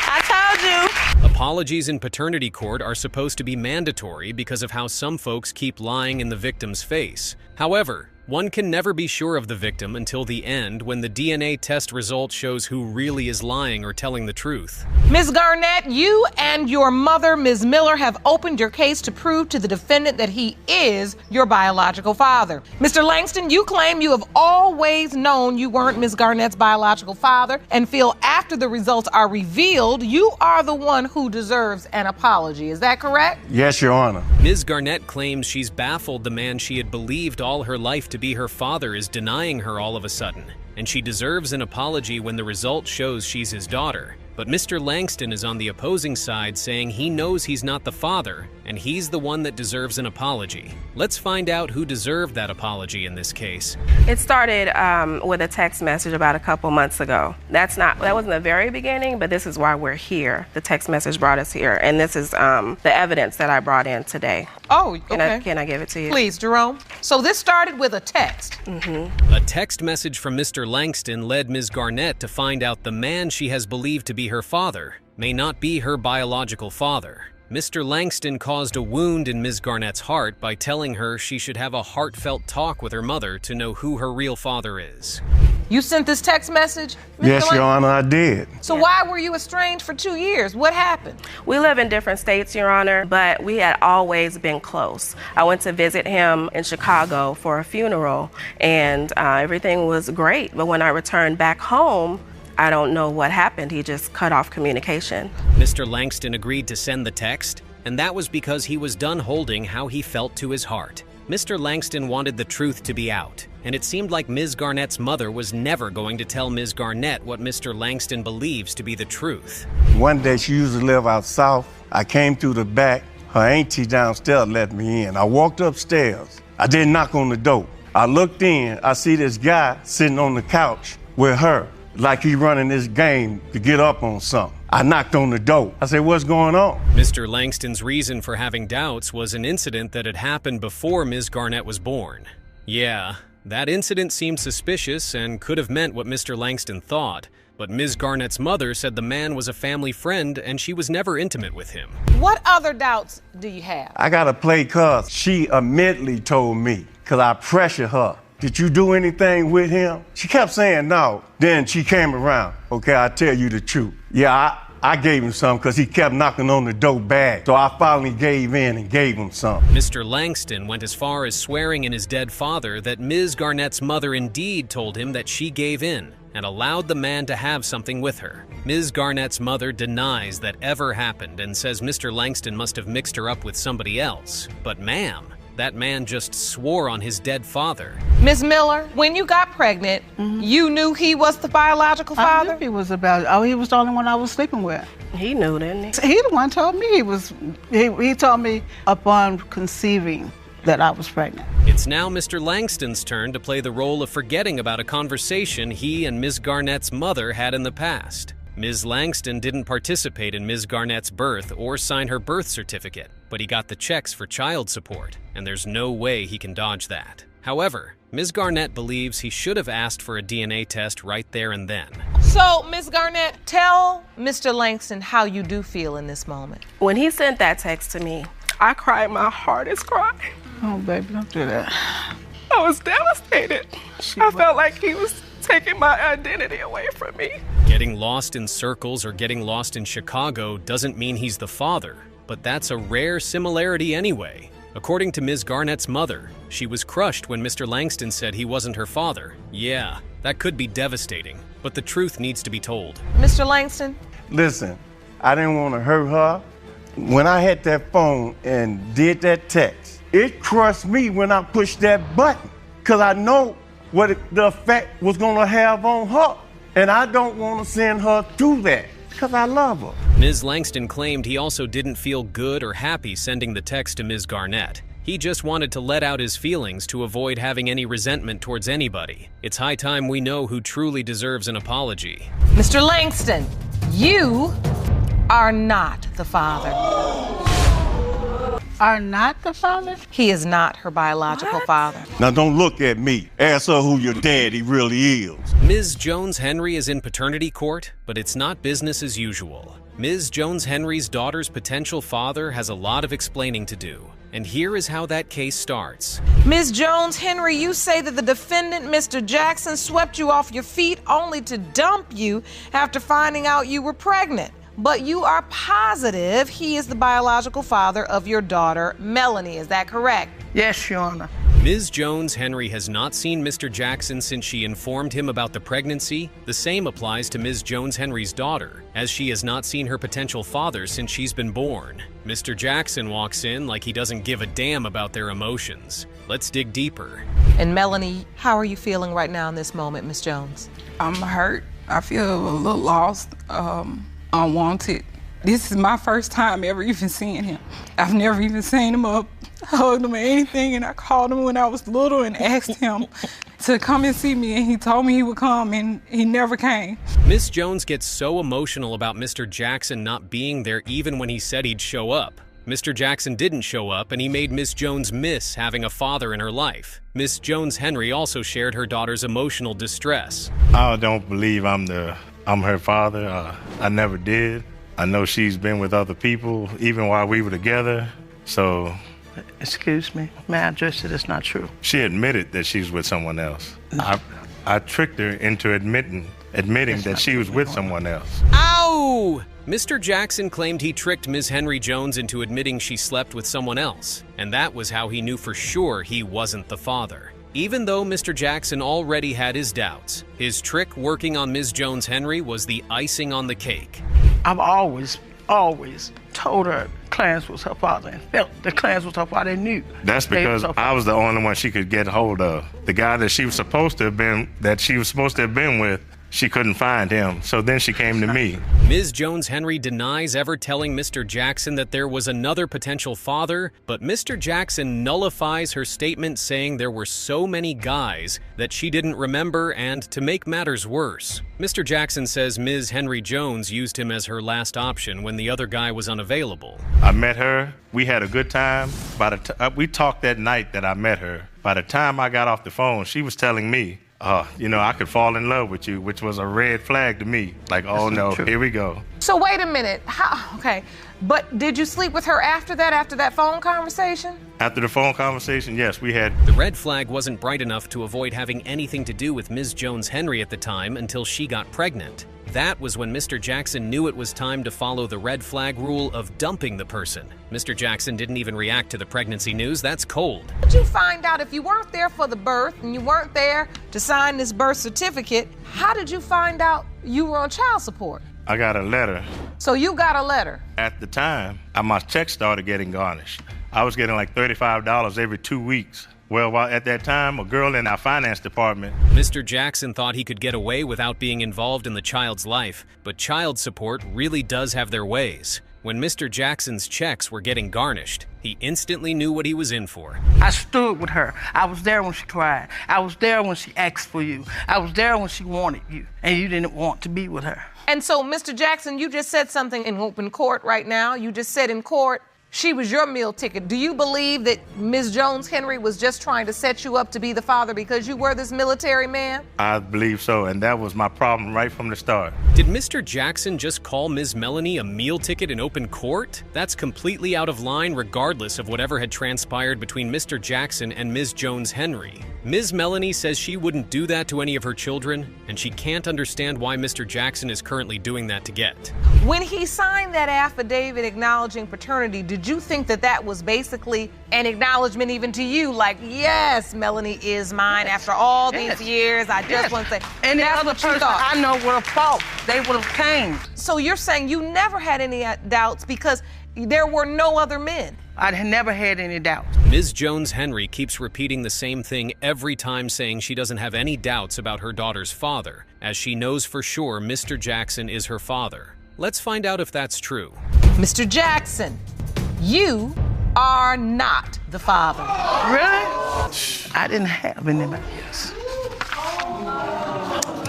I told you. Apologies in paternity court are supposed to be mandatory because of how some folks keep lying in the victim's face. However, one can never be sure of the victim until the end when the DNA test result shows who really is lying or telling the truth. Ms. Garnett, you and your mother, Ms. Miller, have opened your case to prove to the defendant that he is your biological father. Mr. Langston, you claim you have always known you weren't Ms. Garnett's biological father and feel after the results are revealed, you are the one who deserves an apology. Is that correct? Yes, Your Honor. Ms. Garnett claims she's baffled the man she had believed all her life to be her father is denying her all of a sudden, and she deserves an apology when the result shows she's his daughter. But Mr. Langston is on the opposing side saying he knows he's not the father, and he's the one that deserves an apology. Let's find out who deserved that apology in this case. It started with a text message about a couple months ago. That wasn't the very beginning, but this is why we're here. The text message brought us here, and this is the evidence that I brought in today. Oh, okay. Can I give it to you? Please, Jerome. So this started with a text. Mm-hmm. A text message from Mr. Langston led Ms. Garnett to find out the man she has believed to be her father may not be her biological father. Mr. Langston caused a wound in Ms. Garnett's heart by telling her she should have a heartfelt talk with her mother to know who her real father is. You sent this text message? Mr. Yes, Your Honor, I did. So why were you estranged for 2 years? What happened? We live in different states, Your Honor, but we had always been close. I went to visit him in Chicago for a funeral, and everything was great. But when I returned back home, I don't know what happened. He just cut off communication. Mr. Langston agreed to send the text, and that was because he was done holding how he felt to his heart. Mr. Langston wanted the truth to be out, and it seemed like Ms. Garnett's mother was never going to tell Ms. Garnett what Mr. Langston believes to be the truth. One day she used to live out south. I came through the back. Her auntie downstairs let me in. I walked upstairs. I didn't knock on the door. I looked in. I see this guy sitting on the couch with her, like he running this game to get up on something. I knocked on the door. I said, what's going on? Mr. Langston's reason for having doubts was an incident that had happened before Ms. Garnett was born. Yeah, that incident seemed suspicious and could have meant what Mr. Langston thought, but Ms. Garnett's mother said the man was a family friend and she was never intimate with him. What other doubts do you have? I gotta play cuz she immediately told me, cuz I pressured her. Did you do anything with him? She kept saying no. Then she came around. Okay, I'll tell you the truth. Yeah, I gave him some because he kept knocking on the door back. So I finally gave in and gave him some. Mr. Langston went as far as swearing in his dead father that Ms. Garnett's mother indeed told him that she gave in and allowed the man to have something with her. Ms. Garnett's mother denies that ever happened and says Mr. Langston must have mixed her up with somebody else. But ma'am, that man just swore on his dead father. Ms. Miller, when you got pregnant, you knew he was the biological father? I knew he was he was the only one I was sleeping with. He knew, didn't he? He the one told me he told me upon conceiving that I was pregnant. It's now Mr. Langston's turn to play the role of forgetting about a conversation he and Ms. Garnett's mother had in the past. Ms. Langston didn't participate in Ms. Garnett's birth or sign her birth certificate, but he got the checks for child support, and there's no way he can dodge that. However, Ms. Garnett believes he should have asked for a DNA test right there and then. So, Ms. Garnett, tell Mr. Langston how you do feel in this moment. When he sent that text to me, I cried my hardest cry. Oh, baby, don't do that. I was devastated. I felt like he was taking my identity away from me. Getting lost in circles or getting lost in Chicago doesn't mean he's the father, but that's a rare similarity anyway. According to Ms. Garnett's mother, she was crushed when Mr. Langston said he wasn't her father. Yeah, that could be devastating, but the truth needs to be told. Mr. Langston? Listen, I didn't want to hurt her. When I had that phone and did that text, it crushed me when I pushed that button, because I know what the effect was going to have on her. And I don't want to send her through that because I love her. Ms. Langston claimed he also didn't feel good or happy sending the text to Ms. Garnett. He just wanted to let out his feelings to avoid having any resentment towards anybody. It's high time we know who truly deserves an apology. Mr. Langston, you are not the father. Are not the father? He is not her biological father. Now don't look at me. Ask her who your daddy really is. Ms. Jones-Henry is in paternity court, but it's not business as usual. Ms. Jones-Henry's daughter's potential father has a lot of explaining to do. And here is how that case starts. Ms. Jones-Henry, you say that the defendant, Mr. Jackson, swept you off your feet only to dump you after finding out you were pregnant. But you are positive he is the biological father of your daughter, Melanie. Is that correct? Yes, Your Honor. Ms. Jones-Henry has not seen Mr. Jackson since she informed him about the pregnancy. The same applies to Ms. Jones-Henry's daughter, as she has not seen her potential father since she's been born. Mr. Jackson walks in like he doesn't give a damn about their emotions. Let's dig deeper. And Melanie, how are you feeling right now in this moment, Ms. Jones? I'm hurt. I feel a little lost, unwanted. This is my first time ever even seeing him. I've never even seen him up, hugged him or anything, and I called him when I was little and asked him to come and see me, and he told me he would come, and he never came. Miss Jones gets so emotional about Mr. Jackson not being there even when he said he'd show up. Mr. Jackson didn't show up, and he made Miss Jones miss having a father in her life. Miss Jones-Henry also shared her daughter's emotional distress. I don't believe I'm her father. I never did. I know she's been with other people even while we were together, so... Excuse me, may I address it? It's not true. She admitted that she's with someone else. I tricked her into admitting that she was with someone else. Ow! Mr. Jackson claimed he tricked Ms. Henry Jones into admitting she slept with someone else, and that was how he knew for sure he wasn't the father. Even though Mr. Jackson already had his doubts, his trick working on Ms. Jones-Henry was the icing on the cake. I've always told her Clarence was her father and felt that Clarence was her father and knew. That's because I was the only one she could get hold of. The guy that she was supposed to have been with, she couldn't find him. So then she came to me. Ms. Jones-Henry denies ever telling Mr. Jackson that there was another potential father, but Mr. Jackson nullifies her statement saying there were so many guys that she didn't remember, and to make matters worse, Mr. Jackson says Ms. Henry Jones used him as her last option when the other guy was unavailable. I met her. We had a good time. We talked that night that I met her. By the time I got off the phone, she was telling me, I could fall in love with you, which was a red flag to me. Like, oh no, here we go. So wait a minute. Okay, but did you sleep with her after that phone conversation? After the phone conversation, yes, we had. The red flag wasn't bright enough to avoid having anything to do with Ms. Jones-Henry at the time until she got pregnant. That was when Mr. Jackson knew it was time to follow the red flag rule of dumping the person. Mr. Jackson didn't even react to the pregnancy news. That's cold. How did you find out if you weren't there for the birth and you weren't there to sign this birth certificate? How did you find out you were on child support? I got a letter. So you got a letter? At the time, my check started getting garnished. I was getting like $35 every 2 weeks. Well, at that time, a girl in our finance department. Mr. Jackson thought he could get away without being involved in the child's life, but child support really does have their ways. When Mr. Jackson's checks were getting garnished, he instantly knew what he was in for. I stood with her. I was there when she cried. I was there when she asked for you. I was there when she wanted you, and you didn't want to be with her. And so, Mr. Jackson, you just said something in open court right now. You just said in court, she was your meal ticket. Do you believe that Ms. Jones-Henry was just trying to set you up to be the father because you were this military man? I believe so, and that was my problem right from the start. Did Mr. Jackson just call Ms. Melanie a meal ticket in open court? That's completely out of line regardless of whatever had transpired between Mr. Jackson and Ms. Jones-Henry. Ms. Melanie says she wouldn't do that to any of her children, and she can't understand why Mr. Jackson is currently doing that to Get. When he signed that affidavit acknowledging paternity, did you think that was basically an acknowledgement even to you? Like, yes, Melanie is mine after all these years. I just want to say. And the other person I know would have fought. They would have came. So you're saying you never had any doubts because there were no other men? I never had any doubts. Ms. Jones-Henry keeps repeating the same thing every time, saying she doesn't have any doubts about her daughter's father, as she knows for sure Mr. Jackson is her father. Let's find out if that's true. Mr. Jackson, you are not the father. Really? I didn't have anybody else.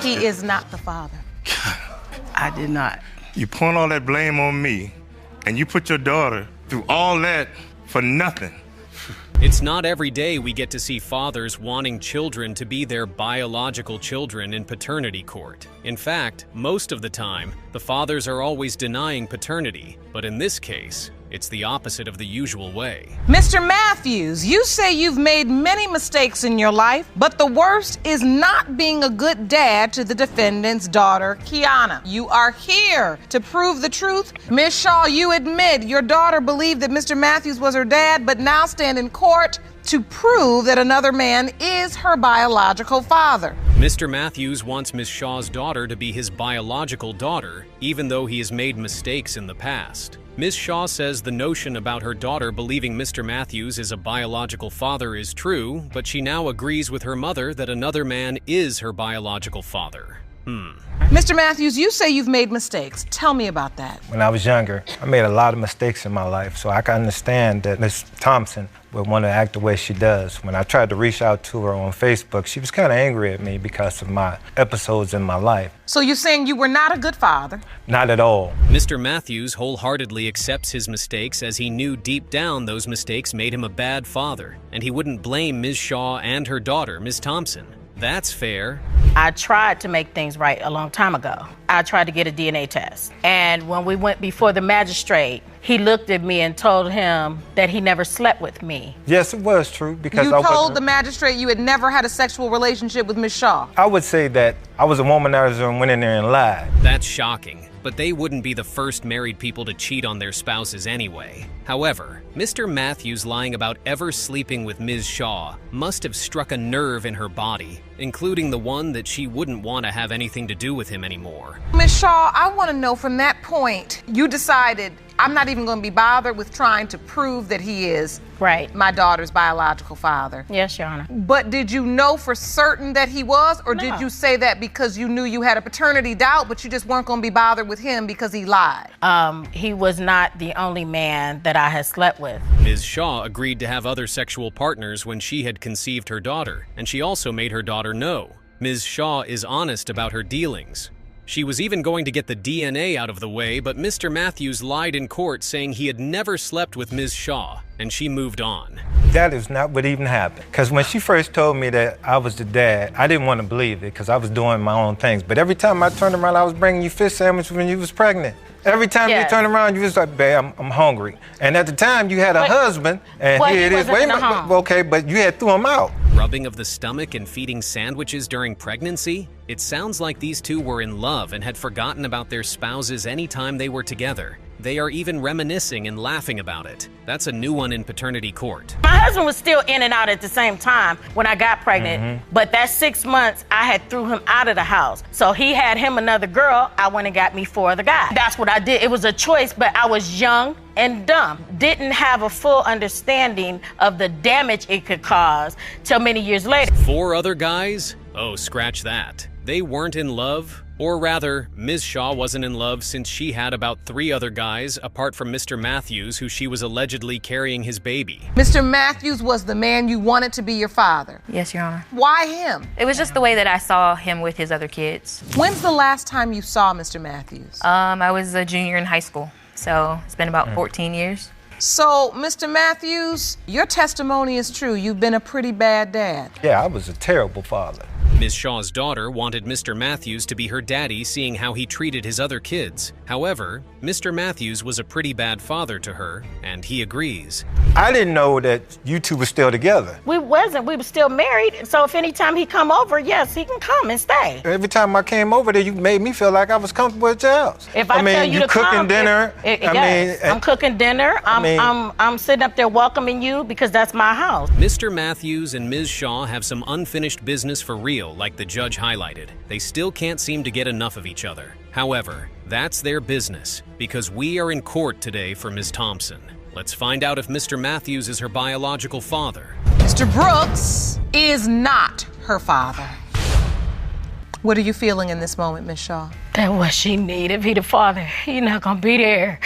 He is not the father. I did not. You point all that blame on me, and you put your daughter through all that for nothing. It's not every day we get to see fathers wanting children to be their biological children in paternity court. In fact, most of the time, the fathers are always denying paternity, but in this case, it's the opposite of the usual way. Mr. Matthews, you say you've made many mistakes in your life, but the worst is not being a good dad to the defendant's daughter, Kiana. You are here to prove the truth. Ms. Shaw, you admit your daughter believed that Mr. Matthews was her dad, but now stand in court to prove that another man is her biological father. Mr. Matthews wants Ms. Shaw's daughter to be his biological daughter, even though he has made mistakes in the past. Ms. Shaw says the notion about her daughter believing Mr. Matthews is a biological father is true, but she now agrees with her mother that another man is her biological father. Mr. Matthews, you say you've made mistakes. Tell me about that. When I was younger, I made a lot of mistakes in my life, so I can understand that Ms. Thompson would want to act the way she does. When I tried to reach out to her on Facebook, she was kind of angry at me because of my episodes in my life. So you're saying you were not a good father? Not at all. Mr. Matthews wholeheartedly accepts his mistakes, as he knew deep down those mistakes made him a bad father, and he wouldn't blame Ms. Shaw and her daughter, Ms. Thompson. That's fair. I tried to make things right a long time ago. I tried to get a DNA test. And when we went before the magistrate, he looked at me and told him that he never slept with me. Yes, it was true because you told the magistrate you had never had a sexual relationship with Ms. Shaw. I would say that I was a womanizer and went in there and lied. That's shocking, but they wouldn't be the first married people to cheat on their spouses anyway. However, Mr. Matthews lying about ever sleeping with Ms. Shaw must have struck a nerve in her body, including the one that she wouldn't want to have anything to do with him anymore. Ms. Shaw, I want to know from that point, you decided I'm not even going to be bothered with trying to prove that he is my daughter's biological father. Yes, Your Honor. But did you know for certain that he was, or did you say that because you knew you had a paternity doubt, but you just weren't going to be bothered with him because he lied? He was not the only man that I had slept with. Ms. Shaw agreed to have other sexual partners when she had conceived her daughter, and she also made her daughter know. Ms. Shaw is honest about her dealings. She was even going to get the DNA out of the way, but Mr. Matthews lied in court saying he had never slept with Ms. Shaw, and she moved on. That is not what even happened. Because when she first told me that I was the dad, I didn't want to believe it because I was doing my own things. But every time I turned around, I was bringing you fish sandwiches when you was pregnant. Every time you turn around, you was like, babe, I'm hungry. And at the time, you had a husband, and here it is. Wait a minute. Okay, but you had threw him out. Rubbing of the stomach and feeding sandwiches during pregnancy? It sounds like these two were in love and had forgotten about their spouses anytime they were together. They are even reminiscing and laughing about it. That's a new one in paternity court. My husband was still in and out at the same time when I got pregnant, but that 6 months, I had threw him out of the house. So he had him another girl, I went and got me 4 other guys. That's what I did. It was a choice, but I was young and dumb. Didn't have a full understanding of the damage it could cause till many years later. 4 other guys? Oh, scratch that. They weren't in love. Or rather, Ms. Shaw wasn't in love since she had about 3 other guys, apart from Mr. Matthews, who she was allegedly carrying his baby. Mr. Matthews was the man you wanted to be your father? Yes, Your Honor. Why him? It was just the way that I saw him with his other kids. When's the last time you saw Mr. Matthews? I was a junior in high school, so it's been about 14 years. So, Mr. Matthews, your testimony is true. You've been a pretty bad dad. Yeah, I was a terrible father. Ms. Shaw's daughter wanted Mr. Matthews to be her daddy, seeing how he treated his other kids. However, Mr. Matthews was a pretty bad father to her, and he agrees. I didn't know that you two were still together. We wasn't. We were still married. So if anytime he come over, yes, he can come and stay. Every time I came over there, you made me feel like I was comfortable at your house. If I tell you to cooking come, dinner. I'm cooking dinner. I'm sitting up there welcoming you because that's my house. Mr. Matthews and Ms. Shaw have some unfinished business for real, like the judge highlighted. They still can't seem to get enough of each other. However, that's their business, because we are in court today for Ms. Thompson. Let's find out if Mr. Matthews is her biological father. Mr. Brooks is not her father. What are you feeling in this moment, Ms. Shaw? That what she need. If he the father, he not gonna be there.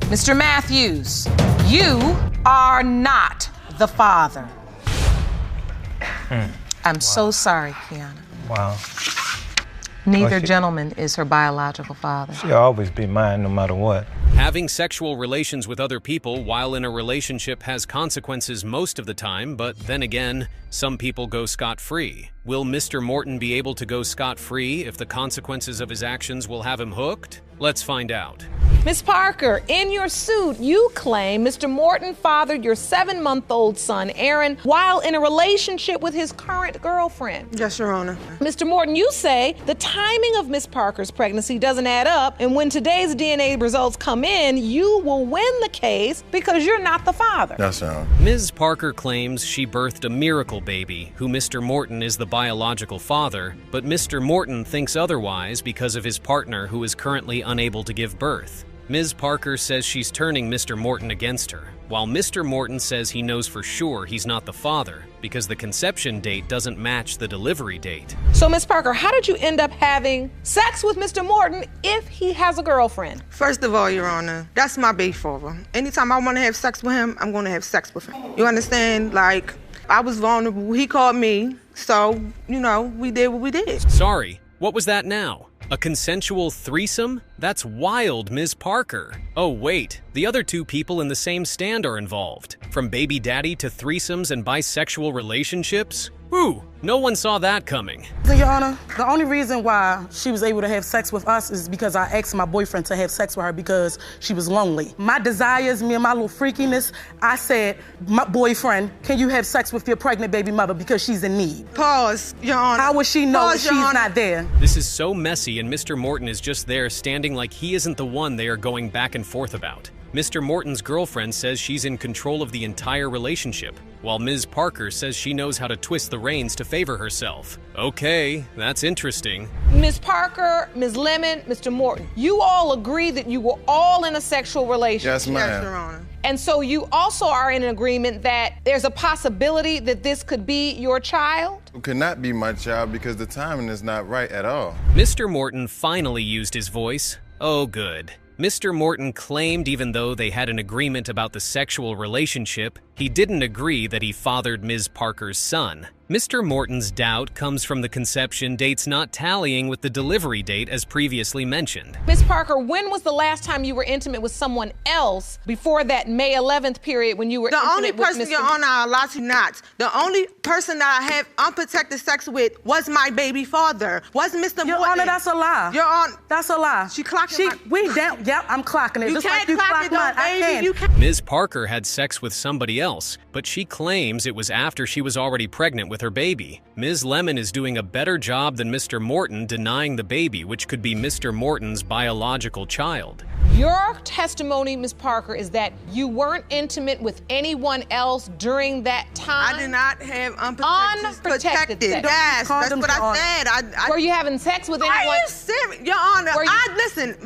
Mr. Matthews, you are not the father. I'm so sorry, Kiana. Wow. Neither gentleman is her biological father. She'll always be mine no matter what. Having sexual relations with other people while in a relationship has consequences most of the time, but then again, some people go scot-free. Will Mr. Morton be able to go scot-free if the consequences of his actions will have him hooked? Let's find out. Ms. Parker, in your suit, you claim Mr. Morton fathered your 7-month-old son, Aaron, while in a relationship with his current girlfriend. Yes, Your Honor. Mr. Morton, you say the timing of Ms. Parker's pregnancy doesn't add up, and when today's DNA results come in, you will win the case because you're not the father. Yes, Your Honor. Ms. Parker claims she birthed a miracle baby, who Mr. Morton is the biological father, but Mr. Morton thinks otherwise because of his partner who is currently unable to give birth. Ms. Parker says she's turning Mr. Morton against her, while Mr. Morton says he knows for sure he's not the father because the conception date doesn't match the delivery date. So, Ms. Parker, how did you end up having sex with Mr. Morton if he has a girlfriend? First of all, Your Honor, that's my baby father. Anytime I want to have sex with him, I'm going to have sex with him. You understand? Like, I was vulnerable. He called me, so, you know, we did what we did. Sorry, what was that now? A consensual threesome? That's wild, Ms. Parker. Oh wait, the other 2 people in the same stand are involved. From baby daddy to threesomes and bisexual relationships? Ooh, no one saw that coming. Your Honor, the only reason why she was able to have sex with us is because I asked my boyfriend to have sex with her because she was lonely. My desires, me and my little freakiness, I said, my boyfriend, can you have sex with your pregnant baby mother because she's in need? Pause, Your Honor. How would she know if she's not there? This is so messy, and Mr. Morton is just there standing like he isn't the one they are going back and forth about. Mr. Morton's girlfriend says she's in control of the entire relationship. while Ms. Parker says she knows how to twist the reins to favor herself. Okay, that's interesting. Ms. Parker, Ms. Lemon, Mr. Morton, you all agree that you were all in a sexual relationship. Yes, ma'am. Yes, Your Honor. And so you also are in an agreement that there's a possibility that this could be your child? It could not be my child because the timing is not right at all. Mr. Morton finally used his voice. Oh, good. Mr. Morton claimed even though they had an agreement about the sexual relationship, he didn't agree that he fathered Ms. Parker's son. Mr. Morton's doubt comes from the conception dates not tallying with the delivery date as previously mentioned. Ms. Parker, when was the last time you were intimate with someone else before that May 11th period when you were The only intimate with person, Mr. Your Honor, I allow you not. The only person that I have unprotected sex with was my baby father. Was Mr. Your Morton. Honor, that's a lie. Your Honor. That's a lie. She clocking Yep, I'm clocking it. You Just can't like you clock clock it, mine. though, I baby. can. You can't. Ms. Parker had sex with somebody else, but she claims it was after she was already pregnant with her baby. Ms. Lemon is doing a better job than Mr. Morton denying the baby, which could be Mr. Morton's biological child. Your testimony, Ms. Parker, is that you weren't intimate with anyone else during that time? I did not have unprotected sex. Yes, that's what I said. Were you having sex with anyone? Are you serious? Your Honor, listen,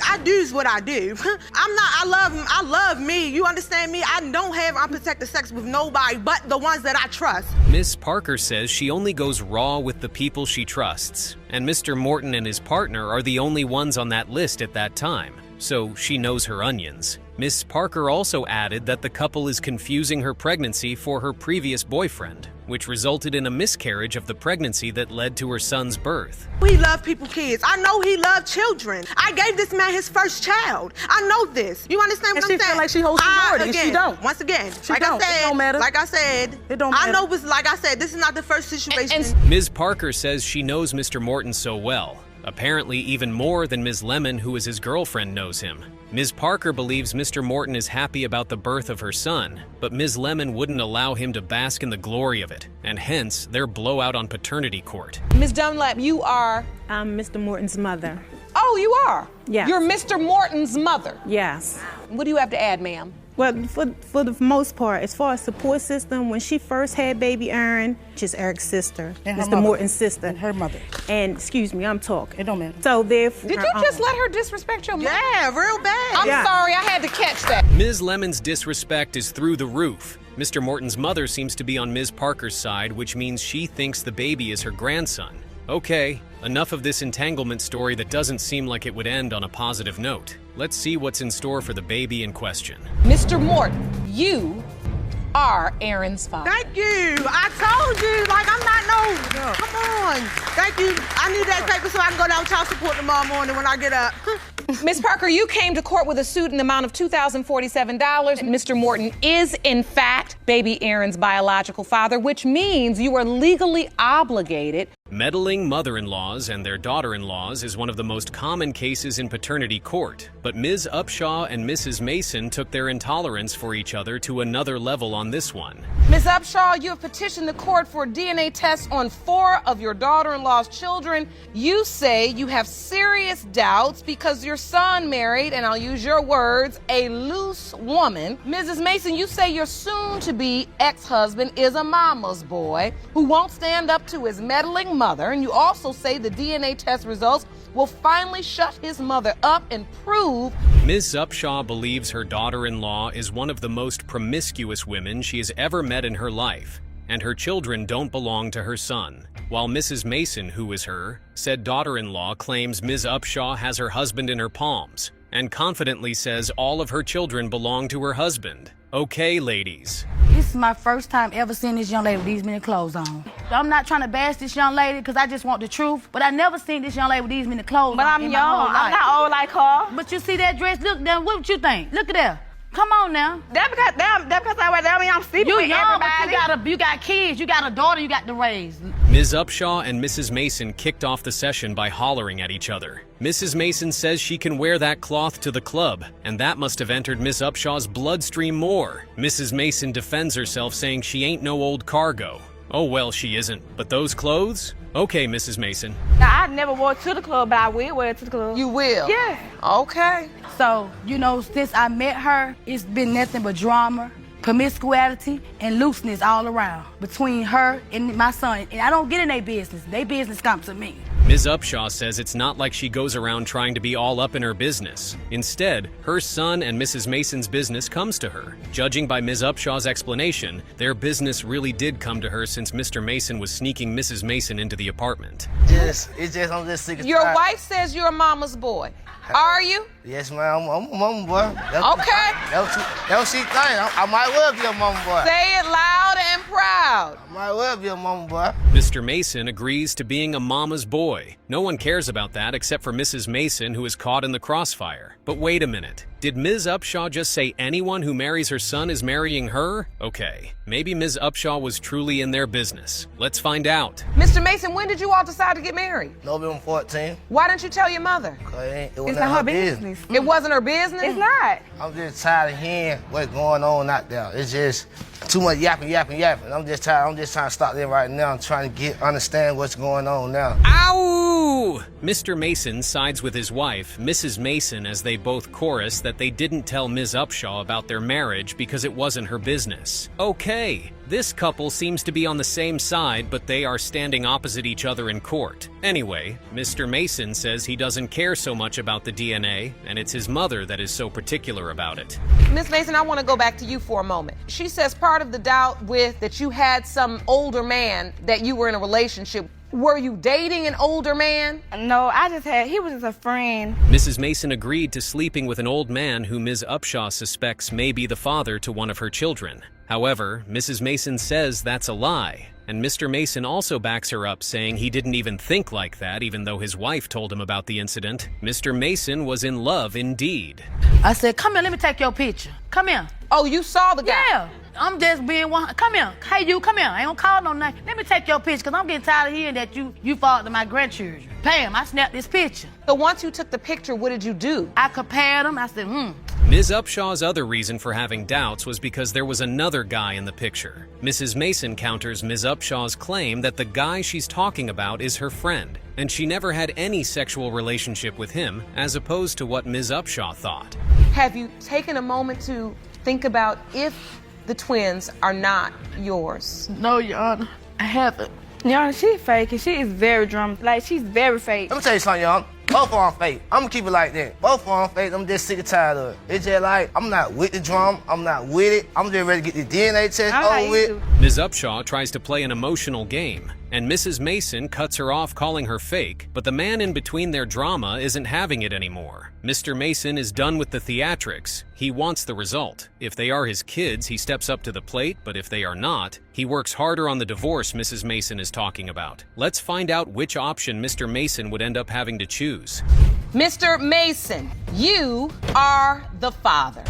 I do what I do. I love me. You understand me? I don't have unprotected sex with nobody but the ones that I trust. Ms. Parker says she only goes raw with the people she trusts, and Mr. Morton and his partner are the only ones on that list at that time, so she knows her onions. Ms. Parker also added that the couple is confusing her pregnancy for her previous boyfriend, which resulted in a miscarriage of the pregnancy that led to her son's birth. He loved people's kids. I know he loved children. I gave this man his first child. I know this. You understand what I'm saying? She feel like she holds seniority. She don't. Once again, She don't. It don't matter. Like I said, It don't matter. I know, but like I said, this is not the first situation. Ms. Parker says she knows Mr. Morton so well, apparently even more than Ms. Lemon, who is his girlfriend, knows him. Ms. Parker believes Mr. Morton is happy about the birth of her son, but Ms. Lemon wouldn't allow him to bask in the glory of it, and hence their blowout on paternity court. Ms. Dunlap, you are? I'm Mr. Morton's mother. Oh, you are? Yes. You're Mr. Morton's mother? Yes. What do you have to add, ma'am? Well, for the most part, as far as support system, when she first had baby Aaron, she's Eric's sister, And her Mr. mother. Morton's sister. And her mother. And, excuse me, I'm talking. It don't matter. So therefore... Did you just let her disrespect your mother? Yeah, real bad. I'm sorry, I had to catch that. Ms. Lemon's disrespect is through the roof. Mr. Morton's mother seems to be on Ms. Parker's side, which means she thinks the baby is her grandson. Okay, enough of this entanglement story that doesn't seem like it would end on a positive note. Let's see what's in store for the baby in question. Mr. Morton, you are Aaron's father. Thank you. I told you, like I'm not no. Come on. Thank you. I need that paper so I can go down child support tomorrow morning when I get up. Ms. Parker, you came to court with a suit in the amount of $2,047. Mr. Morton is, in fact, baby Aaron's biological father, which means you are legally obligated. Meddling mother-in-laws and their daughter-in-laws is one of the most common cases in paternity court, but Ms. Upshaw and Mrs. Mason took their intolerance for each other to another level on this one. Ms. Upshaw, you have petitioned the court for DNA tests on 4 of your daughter-in-law's children. You say you have serious doubts because your son married, and I'll use your words, a loose woman. Mrs. Mason, you say your soon-to-be ex-husband is a mama's boy who won't stand up to his meddling mother, and you also say the DNA test results will finally shut his mother up and prove. Ms. Upshaw believes her daughter-in-law is one of the most promiscuous women she has ever met in her life, and her children don't belong to her son. While Mrs. Mason, who is her, said daughter-in-law claims Ms. Upshaw has her husband in her palms, and confidently says all of her children belong to her husband. Okay, ladies. This is my first time ever seeing this young lady with these many clothes on. I'm not trying to bash this young lady because I just want the truth, but I never seen this young lady with these many clothes But on. I'm in young. my whole I'm life. not old like her. But you see that dress? Look, now, what would you think? Look at that. Come on now. That because I wear that, I mean I'm sleeping You with young, everybody. but you got kids, you got a daughter, you got to raise. Ms. Upshaw and Mrs. Mason kicked off the session by hollering at each other. Mrs. Mason says she can wear that cloth to the club, and that must have entered Ms. Upshaw's bloodstream more. Mrs. Mason defends herself, saying she ain't no old cargo. Oh well, she isn't, but those clothes? Okay, Mrs. Mason. Now, I never wore it to the club, but I will wear it to the club. You will? Yeah. Okay. So, you know, since I met her, it's been nothing but drama, promiscuity and looseness all around between her and my son. And I don't get in their business. Their business comes to me. Ms. Upshaw says it's not like she goes around trying to be all up in her business. Instead, her son and Mrs. Mason's business comes to her. Judging by Ms. Upshaw's explanation, their business really did come to her since Mr. Mason was sneaking Mrs. Mason into the apartment. I'm just sick of Your wife says you're a mama's boy. Are you? Yes, ma'am. I'm a mama boy. Okay. That's what she think. I might well be a mama boy. Say it loud and proud. I might well be a mama boy. Mr. Mason agrees to being a mama's boy. No one cares about that except for Mrs. Mason, who is caught in the crossfire. But wait a minute. Did Ms. Upshaw just say anyone who marries her son is marrying her? Okay, maybe Ms. Upshaw was truly in their business. Let's find out. Mr. Mason, when did you all decide to get married? November 14. Why didn't you tell your mother? It wasn't her business. It wasn't her business? It's not. I'm just tired of hearing what's going on out there. It's just too much yapping. I'm just tired. I'm just trying to stop there right now. I'm trying to understand what's going on now. Ow! Mr. Mason sides with his wife, Mrs. Mason, as they both chorus that they didn't tell Ms. Upshaw about their marriage because it wasn't her business. Okay, this couple seems to be on the same side, but they are standing opposite each other in court. Anyway, Mr. Mason says he doesn't care so much about the DNA, and it's his mother that is so particular about it. Miss Mason, I want to go back to you for a moment. She says part of the doubt with that you had some older man that you were in a relationship. Were you dating an older man? No, he was just a friend. Mrs. Mason agreed to sleeping with an old man who Ms. Upshaw suspects may be the father to one of her children. However, Mrs. Mason says that's a lie, and Mr. Mason also backs her up, saying he didn't even think like that, even though his wife told him about the incident. Mr. Mason was in love indeed. I said, come here, let me take your picture. Come here. Oh, you saw the guy? Yeah. I'm just being one. Come here. Hey, you, come here. I ain't gonna call no name. Let me take your picture, because I'm getting tired of hearing that you fathered my grandchildren. Bam, I snapped this picture. So once you took the picture, what did you do? I compared them. I said, Ms. Upshaw's other reason for having doubts was because there was another guy in the picture. Mrs. Mason counters Ms. Upshaw's claim that the guy she's talking about is her friend, and she never had any sexual relationship with him, as opposed to what Ms. Upshaw thought. Have you taken a moment to think about if the twins are not yours? No, Your Honor, I haven't. Your Honor, she's fake, and she is very dramatic. Like, she's very fake. Let me tell you something, y'all. Both of them fake. I'm gonna keep it like that. Both of them fake. I'm just sick and tired of it. It's just like, I'm not with the drama. I'm not with it. I'm just ready to get the DNA test over with. Ms. Upshaw tries to play an emotional game, and Mrs. Mason cuts her off, calling her fake, but the man in between their drama isn't having it anymore. Mr. Mason is done with the theatrics. He wants the result. If they are his kids, he steps up to the plate, but if they are not, he works harder on the divorce Mrs. Mason is talking about. Let's find out which option Mr. Mason would end up having to choose. Mr. Mason, you are the father.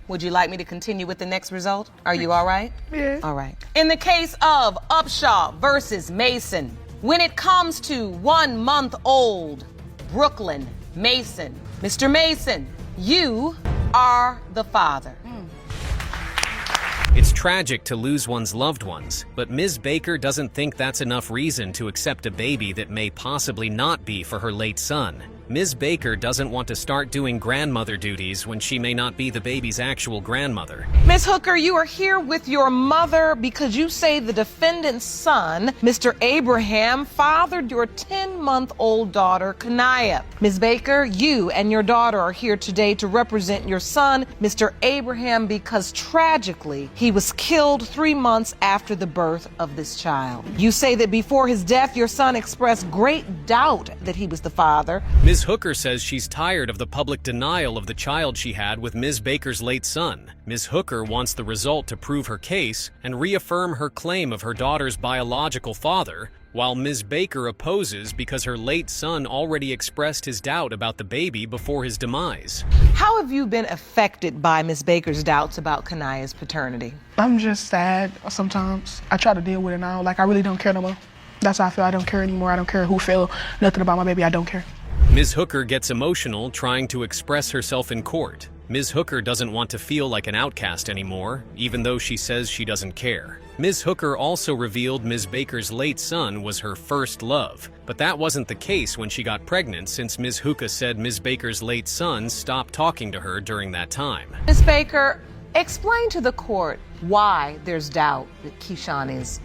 Would you like me to continue with the next result? Are you all right? Yeah. All right. In the case of Upshaw versus Mason, when it comes to 1 month old Brooklyn Mason, Mr. Mason, you are the father. It's tragic to lose one's loved ones, but Ms. Baker doesn't think that's enough reason to accept a baby that may possibly not be for her late son. Ms. Baker doesn't want to start doing grandmother duties when she may not be the baby's actual grandmother. Ms. Hooker, you are here with your mother because you say the defendant's son, Mr. Abraham, fathered your 10-month-old daughter, Kanaya. Ms. Baker, you and your daughter are here today to represent your son, Mr. Abraham, because tragically, he was killed 3 months after the birth of this child. You say that before his death, your son expressed great doubt that he was the father. Ms. Hooker says she's tired of the public denial of the child she had with Ms. Baker's late son. Ms. Hooker wants the result to prove her case and reaffirm her claim of her daughter's biological father, while Ms. Baker opposes because her late son already expressed his doubt about the baby before his demise. How have you been affected by Ms. Baker's doubts about Kanaya's paternity? I'm just sad sometimes. I try to deal with it now. Like, I really don't care no more. That's how I feel. I don't care anymore. I don't care who feel nothing about my baby. I don't care. Ms. Hooker gets emotional trying to express herself in court. Ms. Hooker doesn't want to feel like an outcast anymore, even though she says she doesn't care. Ms. Hooker also revealed Ms. Baker's late son was her first love, but that wasn't the case when she got pregnant, since Ms. Hooker said Ms. Baker's late son stopped talking to her during that time. Ms. Baker, Explain to the court why there's doubt that Keyshawn is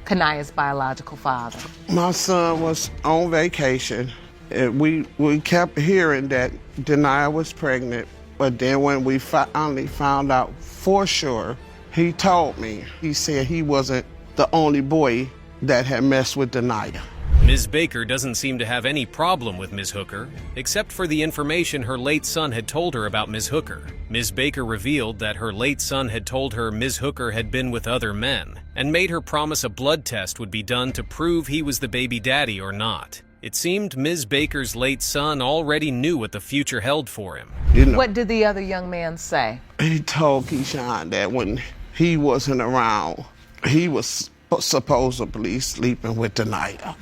Kania's biological father. My son was on vacation, and we kept hearing that Denia was pregnant, but then when we finally found out for sure, he told me. He said he wasn't the only boy that had messed with Denia. Ms. Baker doesn't seem to have any problem with Ms. Hooker, except for the information her late son had told her about Ms. Hooker. Ms. Baker revealed that her late son had told her Ms. Hooker had been with other men, and made her promise a blood test would be done to prove he was the baby daddy or not. It seemed Ms. Baker's late son already knew what the future held for him. What did the other young man say? He told Keyshawn that when he wasn't around, he was supposedly sleeping with Denia.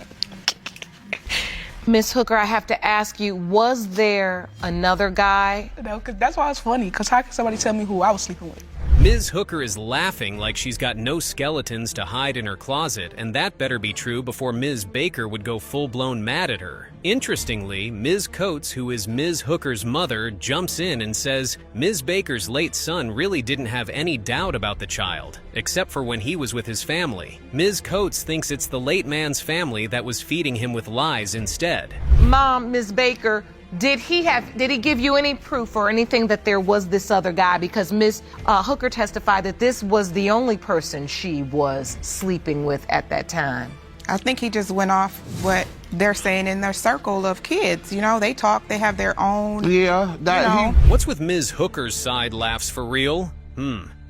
Miss Hooker, I have to ask you, was there another guy? No, 'cause that's why it's funny, because how can somebody tell me who I was sleeping with? Ms. Hooker is laughing like she's got no skeletons to hide in her closet, and that better be true before Ms. Baker would go full-blown mad at her. Interestingly, Ms. Coates, who is Ms. Hooker's mother, jumps in and says Ms. Baker's late son really didn't have any doubt about the child, except for when he was with his family. Ms. Coates thinks it's the late man's family that was feeding him with lies instead. Mom, Ms. Baker, did he give you any proof or anything that there was this other guy? Because Ms. Hooker testified that this was the only person she was sleeping with at that time. I think he just went off what they're saying in their circle of kids. You know, they talk, they have their own. Yeah, What's with Ms. Hooker's side laughs for real?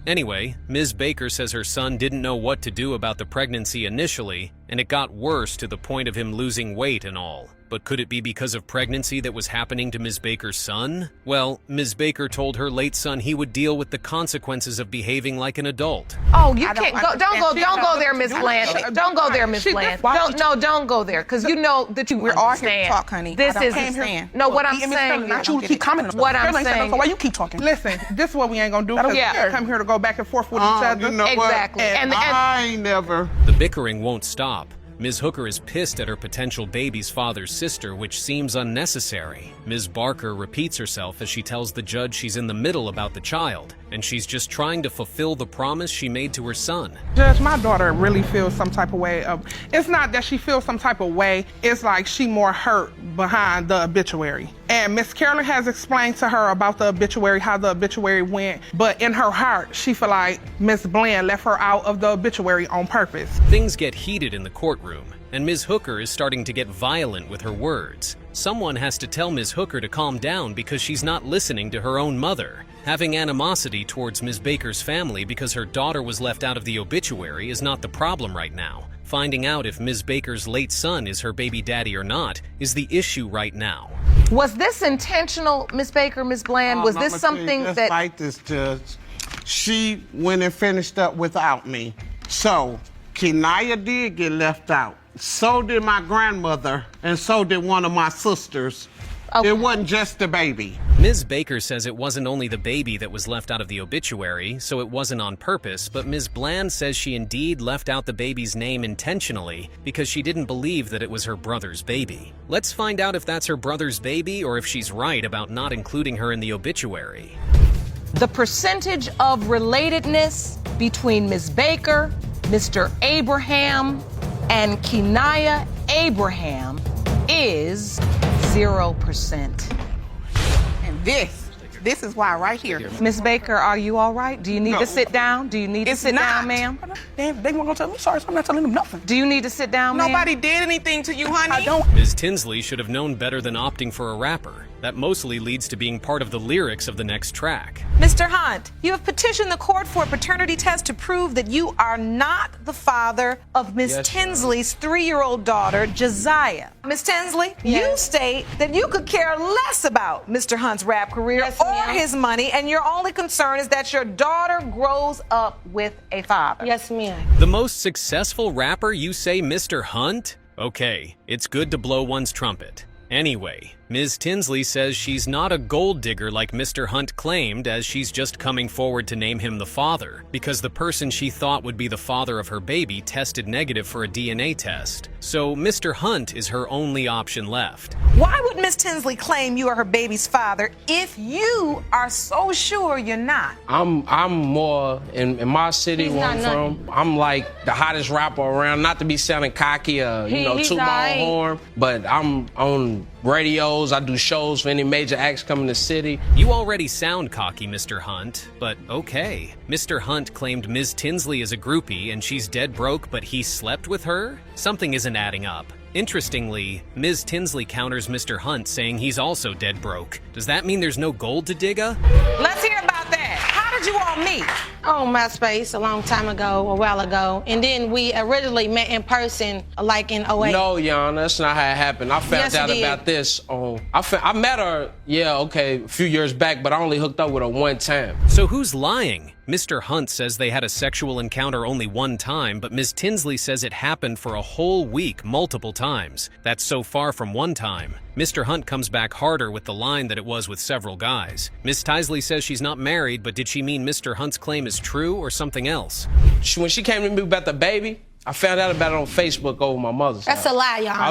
Anyway, Ms. Baker says her son didn't know what to do about the pregnancy initially, and it got worse to the point of him losing weight and all. But could it be because of pregnancy that was happening to Ms. Baker's son? Well, Ms. Baker told her late son he would deal with the consequences of behaving like an adult. Oh, you can't go. Don't go there, Miss Bland. Don't go there, Miss Bland. Don't go there, because you know that you. We're all here to talk, honey. This is no. What I'm saying. Not you keep commenting. What I'm saying. So why you keep talking? Listen, this is what we ain't gonna do. We come here to go back and forth with each other. You know exactly. And I ain't never. The bickering won't stop. Ms. Hooker is pissed at her potential baby's father's sister, which seems unnecessary. Ms. Barker repeats herself as she tells the judge she's in the middle about the child, and she's just trying to fulfill the promise she made to her son. Judge, my daughter really feels some type of way. It's not that she feels some type of way, it's like she more hurt behind the obituary. And Miss Carolyn has explained to her about the obituary, how the obituary went, but in her heart, she feel like Miss Bland left her out of the obituary on purpose. Things get heated in the courtroom, and Ms. Hooker is starting to get violent with her words. Someone has to tell Ms. Hooker to calm down because she's not listening to her own mother. Having animosity towards Ms. Baker's family because her daughter was left out of the obituary is not the problem right now. Finding out if Ms. Baker's late son is her baby daddy or not is the issue right now. Was this intentional, Ms. Baker, Ms. Bland? Was this something that... Like this, Judge. She went and finished up without me. So, Kenia did get left out. So did my grandmother, and so did one of my sisters. Okay. It wasn't just the baby. Ms. Baker says it wasn't only the baby that was left out of the obituary, so it wasn't on purpose, but Ms. Bland says she indeed left out the baby's name intentionally because she didn't believe that it was her brother's baby. Let's find out if that's her brother's baby or if she's right about not including her in the obituary. The percentage of relatedness between Ms. Baker, Mr. Abraham, and Kenia Abraham is 0%. And this is why right here. Ms. Baker, are you all right? Do you need to sit down? Do you need to sit down, ma'am? They weren't gonna tell me. Sorry, so I'm not telling them nothing. Do you need to sit down, ma'am? Nobody did anything to you, honey. I don't. Ms. Tinsley should have known better than opting for a rapper. That mostly leads to being part of the lyrics of the next track. Mr. Hunt, you have petitioned the court for a paternity test to prove that you are not the father of Ms. Tinsley's 3-year-old daughter, Josiah. Ms. Tinsley, you state that you could care less about Mr. Hunt's rap career or his money, and your only concern is that your daughter grows up with a father. Yes, ma'am. The most successful rapper, you say, Mr. Hunt? Okay, it's good to blow one's trumpet. Anyway, Ms. Tinsley says she's not a gold digger like Mr. Hunt claimed, as she's just coming forward to name him the father, because the person she thought would be the father of her baby tested negative for a DNA test. So Mr. Hunt is her only option left. Why would Ms. Tinsley claim you are her baby's father if you are so sure you're not? I'm more in my city where I'm from. I'm like the hottest rapper around. Not to be sounding cocky or toot my own horn, but I'm on radios. I do shows for any major acts coming to the city. You already sound cocky, Mr. Hunt, but okay. Mr. Hunt claimed Ms. Tinsley is a groupie and she's dead broke, but he slept with her? Something isn't adding up. Interestingly, Ms. Tinsley counters Mr. Hunt, saying he's also dead broke. Does that mean there's no gold to dig up? Let's hear about that. How did you all meet? On MySpace a long time ago, a while ago. And then we originally met in person like in 08. No, Yana, that's not how it happened. I found out about this I met her, a few years back, but I only hooked up with her one time. So who's lying? Mr. Hunt says they had a sexual encounter only one time, but Ms. Tinsley says it happened for a whole week multiple times. That's so far from one time. Mr. Hunt comes back harder with the line that it was with several guys. Ms. Tinsley says she's not married, but did she mean Mr. Hunt's claim is true or something else? When she came to me about the baby, I found out about it on Facebook over my mother's house. That's a lie, y'all. I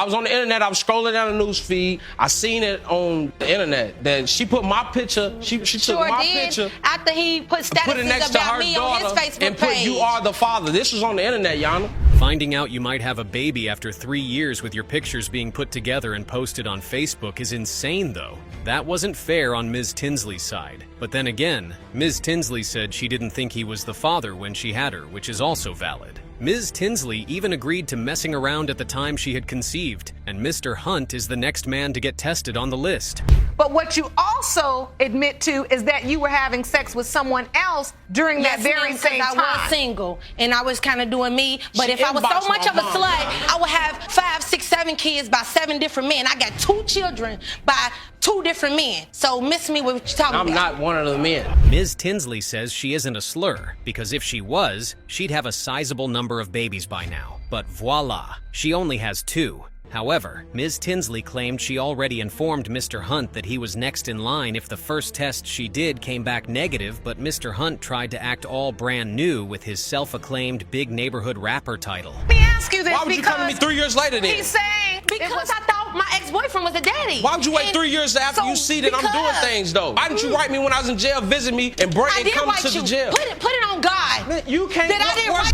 was on the internet. I was scrolling down the news feed. I seen it on the internet that she put my picture. She took my picture. After he put statuses about me on his Facebook and put page. "You are the father." This was on the internet, Yana. Finding out you might have a baby after 3 years with your pictures being put together and posted on Facebook is insane, though. That wasn't fair on Ms. Tinsley's side. But then again, Ms. Tinsley said she didn't think he was the father when she had her, which is also valid. Ms. Tinsley even agreed to messing around at the time she had conceived, and Mr. Hunt is the next man to get tested on the list. But what you also admit to is that you were having sex with someone else during that very same time. I was single and I was kind of doing me. But if I was so much of a slut, I would have 5, 6, 7 kids by 7 different men. I got 2 children by 2 different men. So miss me with what you're talking about. I'm not one of the men. Ms. Tinsley says she isn't a slur, because if she was, she'd have a sizable number of babies by now. But voila, she only has 2. However, Ms. Tinsley claimed she already informed Mr. Hunt that he was next in line if the first test she did came back negative, but Mr. Hunt tried to act all brand new with his self-acclaimed big neighborhood rapper title. Let me ask you this. Why would you come to me 3 years later then? He's saying because I thought my ex-boyfriend was a daddy. Why would you wait 3 years after you see that I'm doing things, though? Why didn't you write me when I was in jail, visit me, and come to the jail? Put it on God. You can't.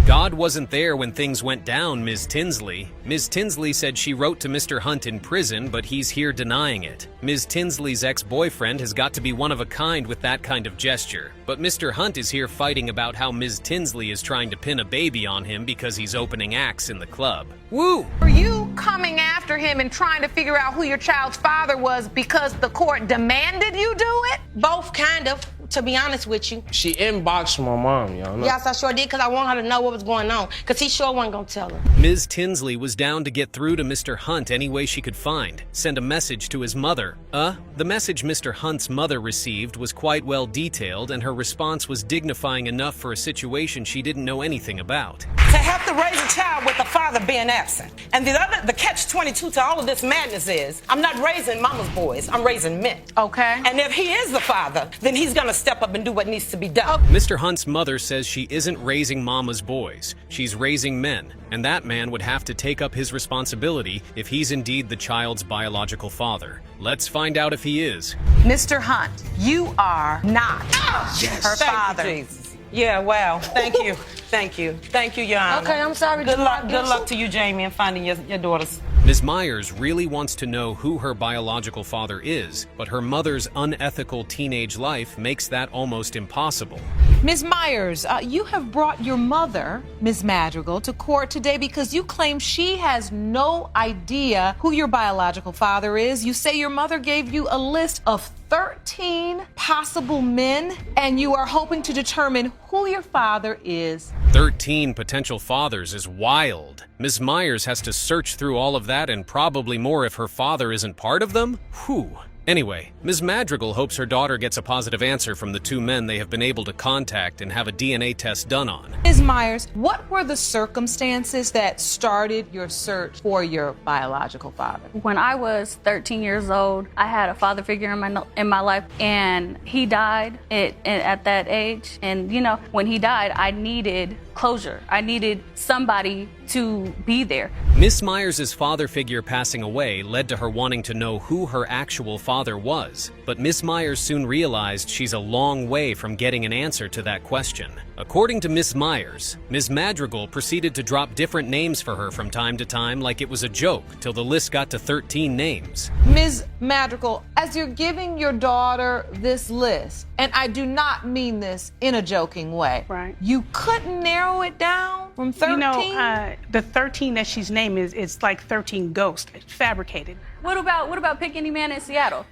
God wasn't there when things went down, Ms. Tinsley. Ms. Tinsley said she wrote to Mr. Hunt in prison, but he's here denying it. Ms. Tinsley's ex-boyfriend has got to be one of a kind with that kind of gesture. But Mr. Hunt is here fighting about how Ms. Tinsley is trying to pin a baby on him because he's opening acts in the club. Woo! Were you coming after him and trying to figure out who your child's father was because the court demanded you do it? Both kind of, to be honest with you. She inboxed my mom, y'all. Yes, I sure did, because I want her to know what was going on, because he sure wasn't going to tell her. Ms. Tinsley was down to get through to Mr. Hunt any way she could find, send a message to his mother. The message Mr. Hunt's mother received was quite well detailed, and her response was dignifying enough for a situation she didn't know anything about. To have to raise a child with the father being absent. And the catch-22 to all of this madness is, I'm not raising mama's boys, I'm raising men. Okay. And if he is the father, then he's going to step up and do what needs to be done. Mr. Hunt's mother says she isn't raising mama's boys, she's raising men, and that man would have to take up his responsibility if he's indeed the child's biological father. Let's find out if he is. Mr. Hunt, you are not her father. You, Jesus. Yeah, wow. Thank you. Thank you. Thank you, Your Honor. Okay, I'm sorry. Good luck to you, Jamie, in finding your daughters. Ms. Myers really wants to know who her biological father is, but her mother's unethical teenage life makes that almost impossible. Ms. Myers, you have brought your mother, Ms. Madrigal, to court today because you claim she has no idea who your biological father is. You say your mother gave you a list of 13 possible men, and you are hoping to determine who your father is. 13 potential fathers is wild. Ms. Myers has to search through all of that and probably more if her father isn't part of them? Whew. Anyway, Ms. Madrigal hopes her daughter gets a positive answer from the two men they have been able to contact and have a DNA test done on. Ms. Myers, what were the circumstances that started your search for your biological father? When I was 13 years old, I had a father figure in my life, and he died at that age. And, you know, when he died, I needed closure. I needed somebody to be there. Miss Myers' father figure passing away led to her wanting to know who her actual father was. But Miss Myers soon realized she's a long way from getting an answer to that question. According to Miss Myers, Ms. Madrigal proceeded to drop different names for her from time to time like it was a joke, till the list got to 13 names. Ms. Madrigal, as you're giving your daughter this list, and I do not mean this in a joking way, right? You couldn't narrow it down from 13? You know, the 13 that she's named it's like 13 ghosts, fabricated. What about Pick Any Man in Seattle?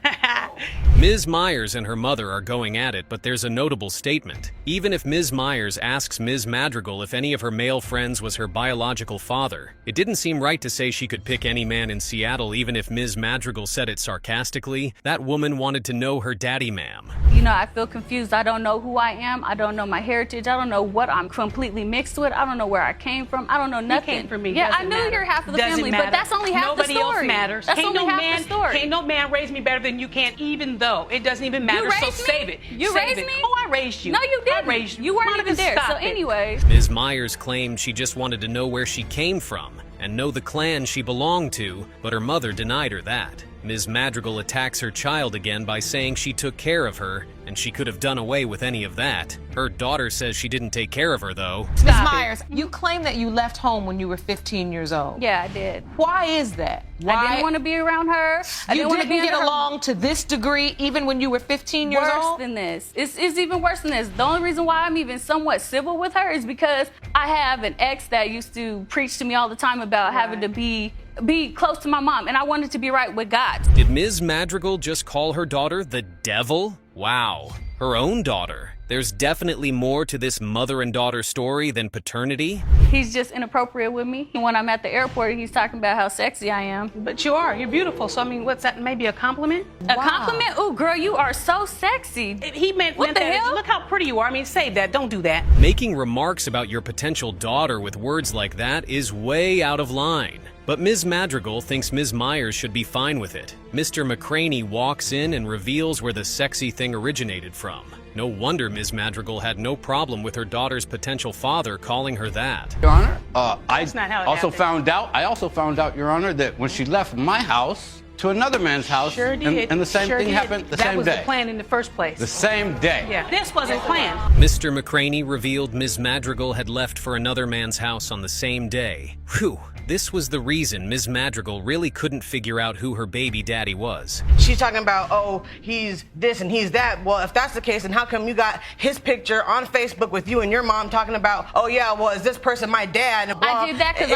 Ms. Myers and her mother are going at it, but there's a notable statement. Even if Ms. Myers asks Ms. Madrigal if any of her male friends was her biological father, it didn't seem right to say she could pick any man in Seattle even if Ms. Madrigal said it sarcastically. That woman wanted to know her daddy, ma'am. You know, I feel confused. I don't know who I am. I don't know my heritage. I don't know what I'm completely mixed with. I don't know where I came from. I don't know nothing. You came from me. Yeah, Doesn't I knew matter. you're half of the Doesn't family, matter. but that's only half Nobody the story. else matters. That's Can't only no half man, the story. Can't no man raise me better than you can, even though it doesn't even matter. You So raised me? save it. You Save raised it. me? Oh, I raised you. No, you didn't. I raised you. You weren't Monica, even there. stop So it. anyway. Ms. Myers claimed she just wanted to know where she came from and know the clan she belonged to, but her mother denied her that. Ms. Madrigal attacks her child again by saying she took care of her, and she could have done away with any of that. Her daughter says she didn't take care of her, though. Ms. Myers, you claim that you left home when you were 15 years old. Yeah, I did. Why is that? Why? I didn't want to be around her. You didn't get along to this degree even when you were 15 years old? Worse than this. It's even worse than this. The only reason why I'm even somewhat civil with her is because I have an ex that used to preach to me all the time about having to be close to my mom, and I wanted to be right with God. Did Ms. Madrigal just call her daughter the devil? Wow. Her own daughter. There's definitely more to this mother and daughter story than paternity. He's just inappropriate with me. And when I'm at the airport, he's talking about how sexy I am. But you are. You're beautiful. So, I mean, what's that? Maybe a compliment? A compliment? Ooh, girl, you are so sexy. He meant What the that. hell? Look how pretty you are. I mean, save that. Don't do that. Making remarks about your potential daughter with words like that is way out of line. But Ms. Madrigal thinks Ms. Myers should be fine with it. Mr. McCraney walks in and reveals where the sexy thing originated from. No wonder Ms. Madrigal had no problem with her daughter's potential father calling her that. Your Honor, I not how it also happened. I also found out, Your Honor, that when she left my house to another man's house, Sure did. and the same Sure thing did. happened the same day. That was the plan in the first place. The same day. Yeah, this wasn't planned. Mr. McCraney revealed Ms. Madrigal had left for another man's house on the same day. Whew. This was the reason Ms. Madrigal really couldn't figure out who her baby daddy was. She's talking about, oh, he's this and he's that. Well, if that's the case, then how come you got his picture on Facebook with you and your mom talking about, oh, yeah, well, is this person my dad? And blah. I did that because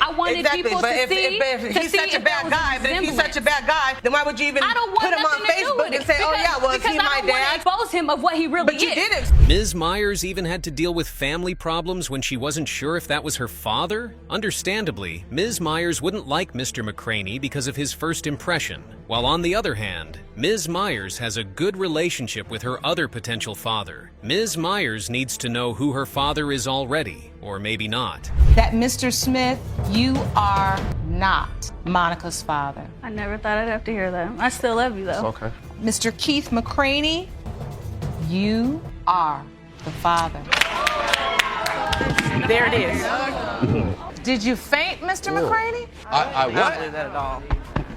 I wanted people but to see. If he's such a bad guy, then why would you even put him on Facebook and say, oh, yeah, well, is he my dad? I don't want to expose him of what he really But is. you did it. Ms. Myers even had to deal with family problems when she wasn't sure if that was her father? Understandably, Ms. Myers wouldn't like Mr. McCraney because of his first impression, while on the other hand, Ms. Myers has a good relationship with her other potential father. Ms. Myers needs to know who her father is already, or maybe not. That Mr. Smith, you are not Monica's father. I never thought I'd have to hear that. I still love you, though. Okay. Mr. Keith McCraney, you are the father. There it is. Did you faint, Mr. McCraney? I I don't what? believe that at all.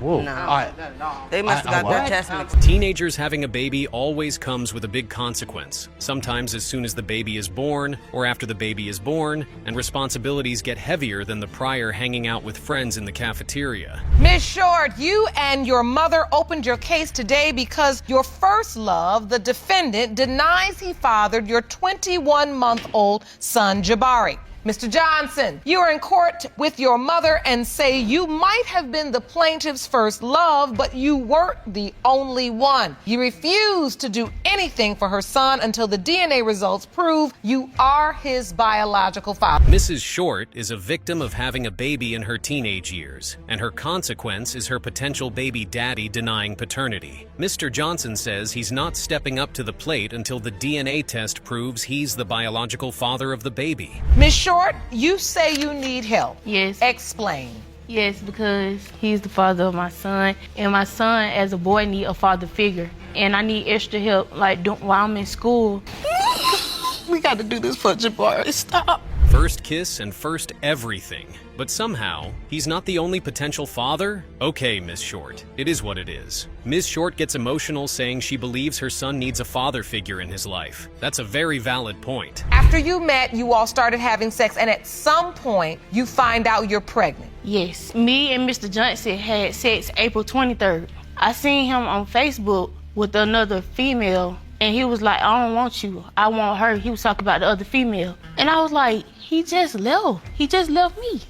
Whoa. No. They must have got what? their test mixed. Teenagers having a baby always comes with a big consequence, sometimes as soon as the baby is born or after the baby is born, and responsibilities get heavier than the prior hanging out with friends in the cafeteria. Ms. Short, you and your mother opened your case today because your first love, the defendant, denies he fathered your 21-month-old son, Jabari. Mr. Johnson, you are in court with your mother and say you might have been the plaintiff's first love, but you weren't the only one. You refused to do anything for her son until the DNA results prove you are his biological father. Mrs. Short is a victim of having a baby in her teenage years, and her consequence is her potential baby daddy denying paternity. Mr. Johnson says he's not stepping up to the plate until the DNA test proves he's the biological father of the baby. Ms. Short, you say you need help. Yes. Explain. Yes, because he's the father of my son, and my son, as a boy, need a father figure, and I need extra help, like while I'm in school. We got to do this for Jabari. Stop. First kiss and first everything. But somehow, he's not the only potential father? Okay, Ms. Short, it is what it is. Ms. Short gets emotional saying she believes her son needs a father figure in his life. That's a very valid point. After you met, you all started having sex, and at some point, you find out you're pregnant. Yes, me and Mr. Johnson had sex April 23rd. I seen him on Facebook with another female, and he was like, I don't want you, I want her. He was talking about the other female. And I was like, he just left. He just left me.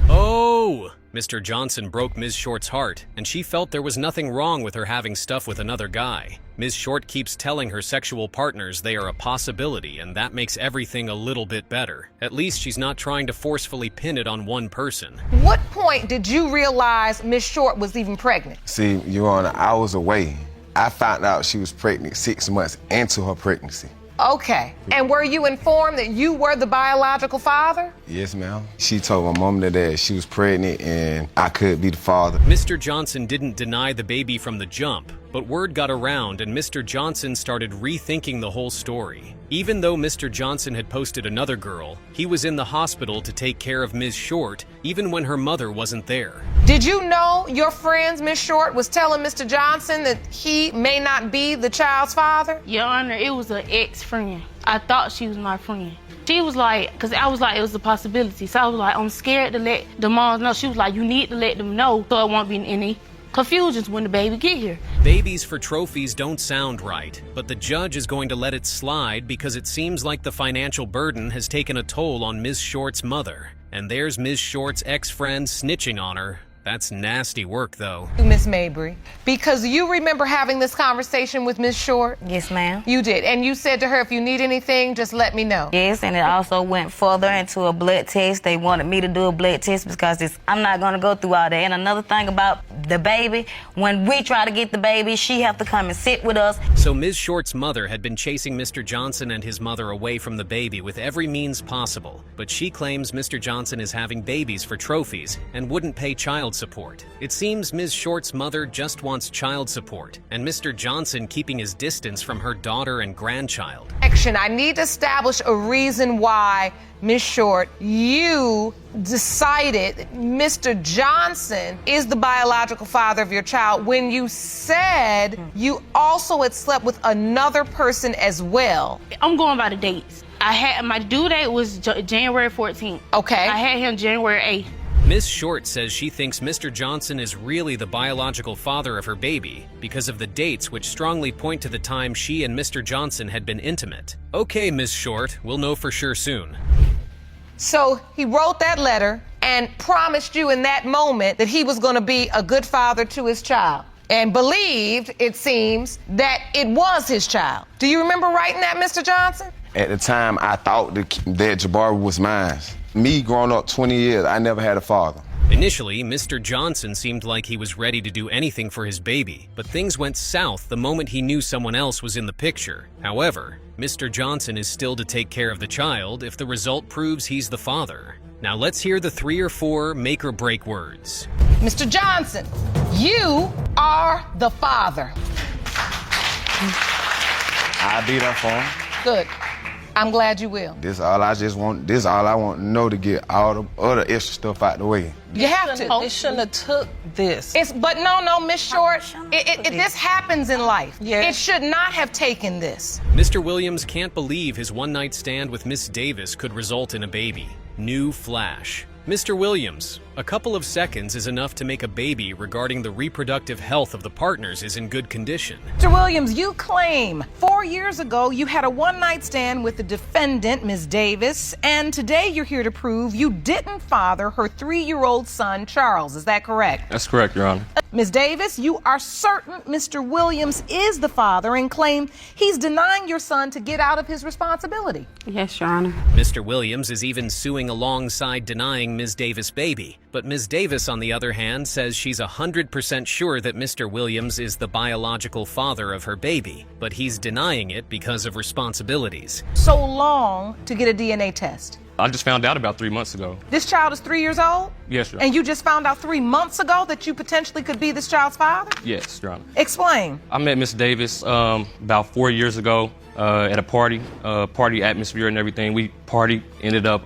Oh! Mr. Johnson broke Ms. Short's heart, and she felt there was nothing wrong with her having stuff with another guy. Ms. Short keeps telling her sexual partners they are a possibility, and that makes everything a little bit better. At least she's not trying to forcefully pin it on one person. What point did you realize Ms. Short was even pregnant? See, Your Honor, I was away. I found out she was pregnant 6 months into her pregnancy. Okay. And were you informed that you were the biological father? Yes, ma'am. She told my mom and dad she was pregnant and I could be the father. Mr. Johnson didn't deny the baby from the jump, but word got around and Mr. Johnson started rethinking the whole story. Even though Mr. Johnson had posted another girl, he was in the hospital to take care of Ms. Short, even when her mother wasn't there. Did you know your friend, Ms. Short, was telling Mr. Johnson that he may not be the child's father? Your Honor, it was an ex-friend. I thought she was my friend. She was like, because I was like, it was a possibility. So I was like, I'm scared to let the moms know. She was like, you need to let them know so it won't be any confusions when the baby get here. Babies for trophies don't sound right, but the judge is going to let it slide because it seems like the financial burden has taken a toll on Ms. Short's mother. And there's Ms. Short's ex-friend snitching on her. That's nasty work, though. Miss Mabry, because you remember having this conversation with Ms. Short? Yes, ma'am. You did, and you said to her, if you need anything, just let me know. Yes, and it also went further into a blood test. They wanted me to do a blood test because I'm not going to go through all that. And another thing about the baby, when we try to get the baby, she have to come and sit with us. So Ms. Short's mother had been chasing Mr. Johnson and his mother away from the baby with every means possible, but she claims Mr. Johnson is having babies for trophies and wouldn't pay child support. It seems Ms. Short's mother just wants child support, and Mr. Johnson keeping his distance from her daughter and grandchild. I need to establish a reason why, Ms. Short, you decided that Mr. Johnson is the biological father of your child when you said you also had slept with another person as well. I'm going by the dates. I had my due date was January 14th. Okay. I had him January 8th. Ms. Short says she thinks Mr. Johnson is really the biological father of her baby because of the dates which strongly point to the time she and Mr. Johnson had been intimate. Okay, Ms. Short, we'll know for sure soon. So he wrote that letter and promised you in that moment that he was going to be a good father to his child and believed, it seems, that it was his child. Do you remember writing that, Mr. Johnson? At the time, I thought that Jabari was mine. Me growing up 20 years, I never had a father. Initially, Mr. Johnson seemed like he was ready to do anything for his baby, but things went south the moment he knew someone else was in the picture. However, Mr. Johnson is still to take care of the child if the result proves he's the father. Now let's hear the 3 or 4 make or break words. Mr. Johnson, you are the father. I'll be there for him. Good. I'm glad you will. This all I want to know to get all the other extra stuff out the way. You have to. They shouldn't have took this. But no, Miss Short, this happens in life. Yes. It should not have taken this. Mr. Williams can't believe his one-night stand with Miss Davis could result in a baby. New flash. Mr. Williams, a couple of seconds is enough to make a baby regarding the reproductive health of the partners is in good condition. Mr. Williams, you claim 4 years ago you had a one-night stand with the defendant, Ms. Davis, and today you're here to prove you didn't father her 3-year-old son, Charles. Is that correct? That's correct, Your Honor. Ms. Davis, you are certain Mr. Williams is the father and claim he's denying your son to get out of his responsibility. Yes, Your Honor. Mr. Williams is even suing alongside denying Ms. Davis' baby. But Ms. Davis, on the other hand, says she's 100% sure that Mr. Williams is the biological father of her baby, but he's denying it because of responsibilities. So long to get a DNA test. I just found out about 3 months ago. This child is 3 years old? Yes, Your Honor. And you just found out 3 months ago that you potentially could be this child's father? Yes, Your Honor. Explain. I met Miss Davis about 4 years ago at a party atmosphere and everything. We partied, ended up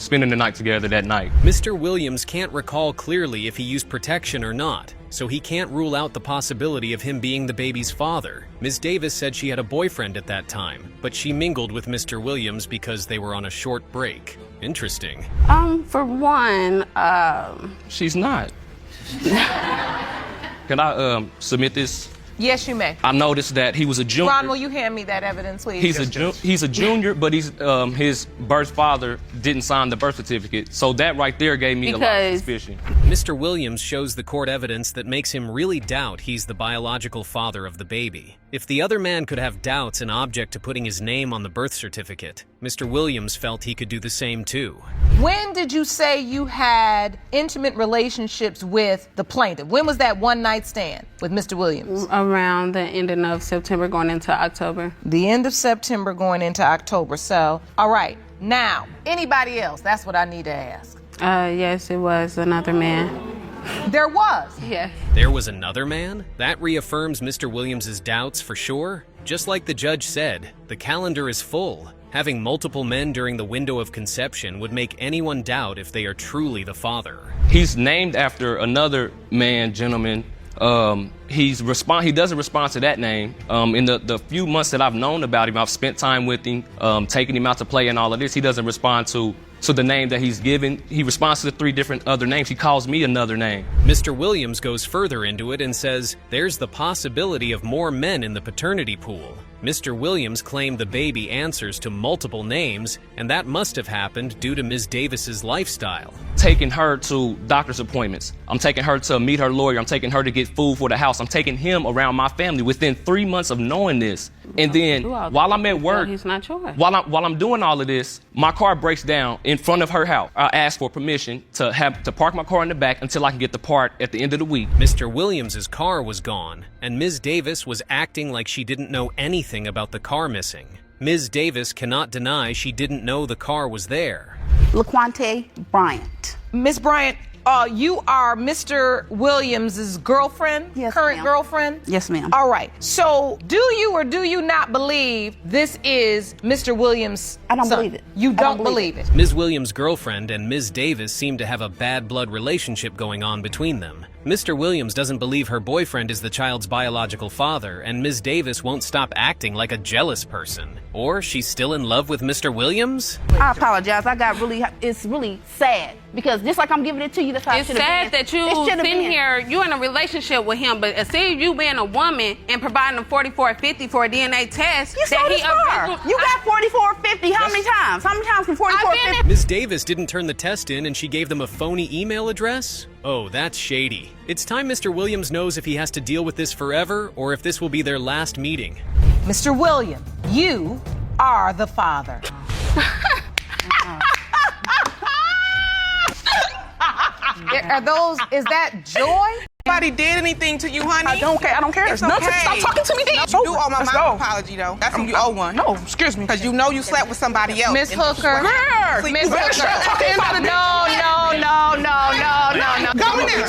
spending the night together that night. Mr. Williams can't recall clearly if he used protection or not, so he can't rule out the possibility of him being the baby's father. Ms. Davis said she had a boyfriend at that time, but she mingled with Mr. Williams because they were on a short break. Interesting. For one, She's not. Can I submit this? Yes, you may. I noticed that he was a junior. Ron, will you hand me that evidence, please? He's a junior, but his birth father didn't sign the birth certificate. So that right there gave me a lot of suspicion. Mr. Williams shows the court evidence that makes him really doubt he's the biological father of the baby. If the other man could have doubts and object to putting his name on the birth certificate, Mr. Williams felt he could do the same too. When did you say you had intimate relationships with the plaintiff? When was that one-night stand with Mr. Williams? Around the ending of September going into October. The end of September going into October. So, all right. Now, anybody else? That's what I need to ask. Yes, it was another man. There was? Yes. There was another man? That reaffirms Mr. Williams' doubts for sure. Just like the judge said, the calendar is full. Having multiple men during the window of conception would make anyone doubt if they are truly the father. He's named after another gentleman. He doesn't respond to that name. In the few months that I've known about him, I've spent time with him, taking him out to play and all of this. He doesn't respond to the name that he's given. He responds to the 3 different other names. He calls me another name. Mr. Williams goes further into it and says there's the possibility of more men in the paternity pool. Mr. Williams claimed the baby answers to multiple names, and that must have happened due to Ms. Davis's lifestyle. Taking her to doctor's appointments. I'm taking her to meet her lawyer. I'm taking her to get food for the house. I'm taking him around my family within 3 months of knowing this. And then while I'm at work, he's not yours. While I'm doing all of this, my car breaks down in front of her house. I asked for permission to park my car in the back until I can get the part at the end of the week. Mr. Williams's car was gone, and Ms. Davis was acting like she didn't know anything about the car missing. Ms. Davis cannot deny she didn't know the car was there. LaQuante Bryant. Miss Bryant, you are Mr. Williams' girlfriend? Yes, current girlfriend? Yes, ma'am. All right. So, do you or do you not believe this is Mr. Williams' I don't son? believe it. You don't believe it. Ms. Williams' girlfriend and Ms. Davis seem to have a bad blood relationship going on between them. Mr. Williams doesn't believe her boyfriend is the child's biological father, and Ms. Davis won't stop acting like a jealous person. Or she's still in love with Mr. Williams? I apologize. It's really sad because just like I'm giving it to you, that's how It's sad that you sitting here, you're in a relationship with him, but instead of you being a woman and providing him $44.50 for a DNA test, you sold his car. You got $44.50 how many times? How many times from $44.50? Ms. Davis didn't turn the test in and she gave them a phony email address? Oh, that's shady. It's time Mr. Williams knows if he has to deal with this forever or if this will be their last meeting. Mr. Williams, you are the father. Is that joy? Nobody did anything to you, honey. I don't care. It's Stop okay. talking to me. You do owe my mom an apology, though. That's when you owe one. No, excuse me. Because you know you slept with somebody else. Miss Hooker. Miss Hooker. No. Go in there.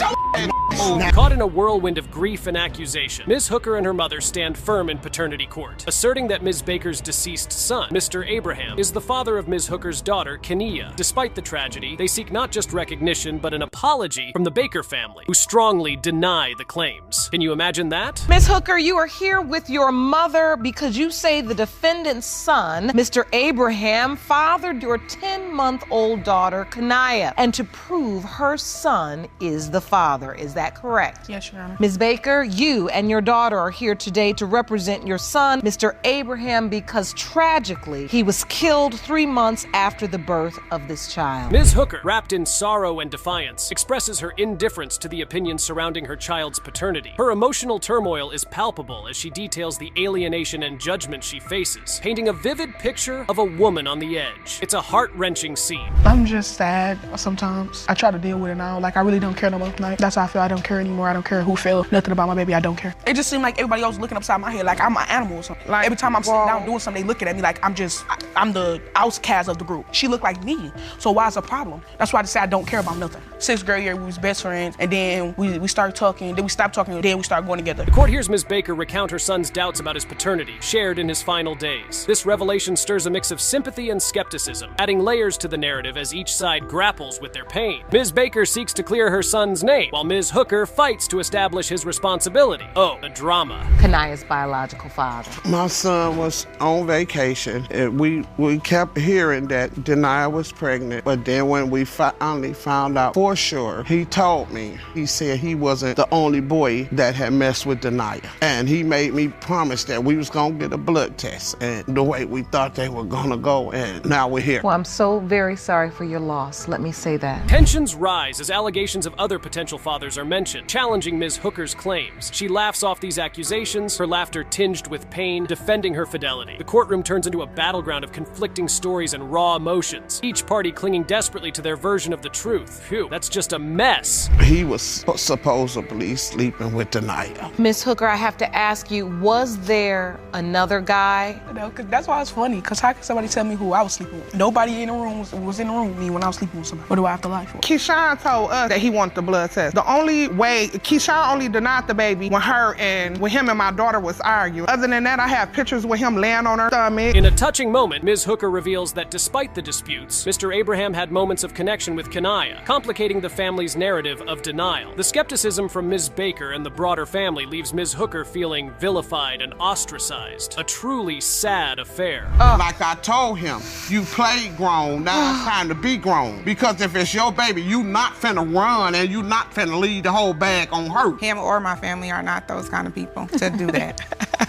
Caught in a whirlwind of grief and accusation, Ms. Hooker and her mother stand firm in paternity court, asserting that Ms. Baker's deceased son, Mr. Abraham, is the father of Ms. Hooker's daughter, Kenia. Despite the tragedy, they seek not just recognition, but an apology from the Baker family, who strongly deny the claims. Can you imagine that? Ms. Hooker, you are here with your mother because you say the defendant's son, Mr. Abraham, fathered your 10-month-old daughter, Kenia, and to prove her son is the father. Is that correct? Yes, Your Honor. Ms. Baker, you and your daughter are here today to represent your son, Mr. Abraham, because tragically, he was killed 3 months after the birth of this child. Ms. Hooker, wrapped in sorrow and defiance, expresses her indifference to the opinions surrounding her child's paternity. Her emotional turmoil is palpable as she details the alienation and judgment she faces, painting a vivid picture of a woman on the edge. It's a heart-wrenching scene. I'm just sad sometimes. I try to deal with it now. Like, I really don't care no more. Like, that's how I feel. I don't care anymore. I don't care who fell. Nothing about my baby. I don't care. It just seemed like everybody else looking upside my head like I'm an animal or something. Like, every time I'm sitting down doing something, they looking at me like I'm the outcast of the group. She looked like me. So why is a problem? That's why I decided I don't care about nothing. 6th grade year, we was best friends, and then we started talking, then we stopped talking, and then we started going together. The court hears Ms. Baker recount her son's doubts about his paternity, shared in his final days. This revelation stirs a mix of sympathy and skepticism, adding layers to the narrative as each side grapples with their pain. Ms. Baker seeks to clear her son's name, while Ms. Hooker fights to establish his responsibility. Oh, the drama. Kenia's biological father. My son was on vacation, and we kept hearing that Denia was pregnant, but then when we finally found out for sure, he told me, he said he wasn't the only boy that had messed with Denia. And he made me promise that we was gonna get a blood test, and the way we thought they were gonna go, and now we're here. Well, I'm so very sorry for your loss. Let me say that. Tensions rise as allegations of other potential fathers are mentioned, challenging Ms. Hooker's claims. She laughs off these accusations, her laughter tinged with pain, defending her fidelity. The courtroom turns into a battleground of conflicting stories and raw emotions, each party clinging desperately to their version of the truth. Phew, that's just a mess. He was supposedly sleeping with Denia. Ms. Hooker, I have to ask you, was there another guy? No, cause that's why it's funny, because how can somebody tell me who I was sleeping with? Nobody in the room was in the room with me when I was sleeping with somebody. What do I have to lie for? Keyshawn told us that he wanted the blood test. The only way, Keyshawn only denied the baby when him and my daughter was arguing. Other than that, I have pictures with him laying on her stomach. In a touching moment, Ms. Hooker reveals that despite the disputes, Mr. Abraham had moments of connection with Kenia, complicating the family's narrative of denial. The skepticism from Ms. Baker and the broader family leaves Ms. Hooker feeling vilified and ostracized. A truly sad affair. Like I told him, you played grown, now it's time to be grown. Because if it's your baby, you not finna run and you not finna leave the whole bag on her. Him or my family are not those kind of people to do that.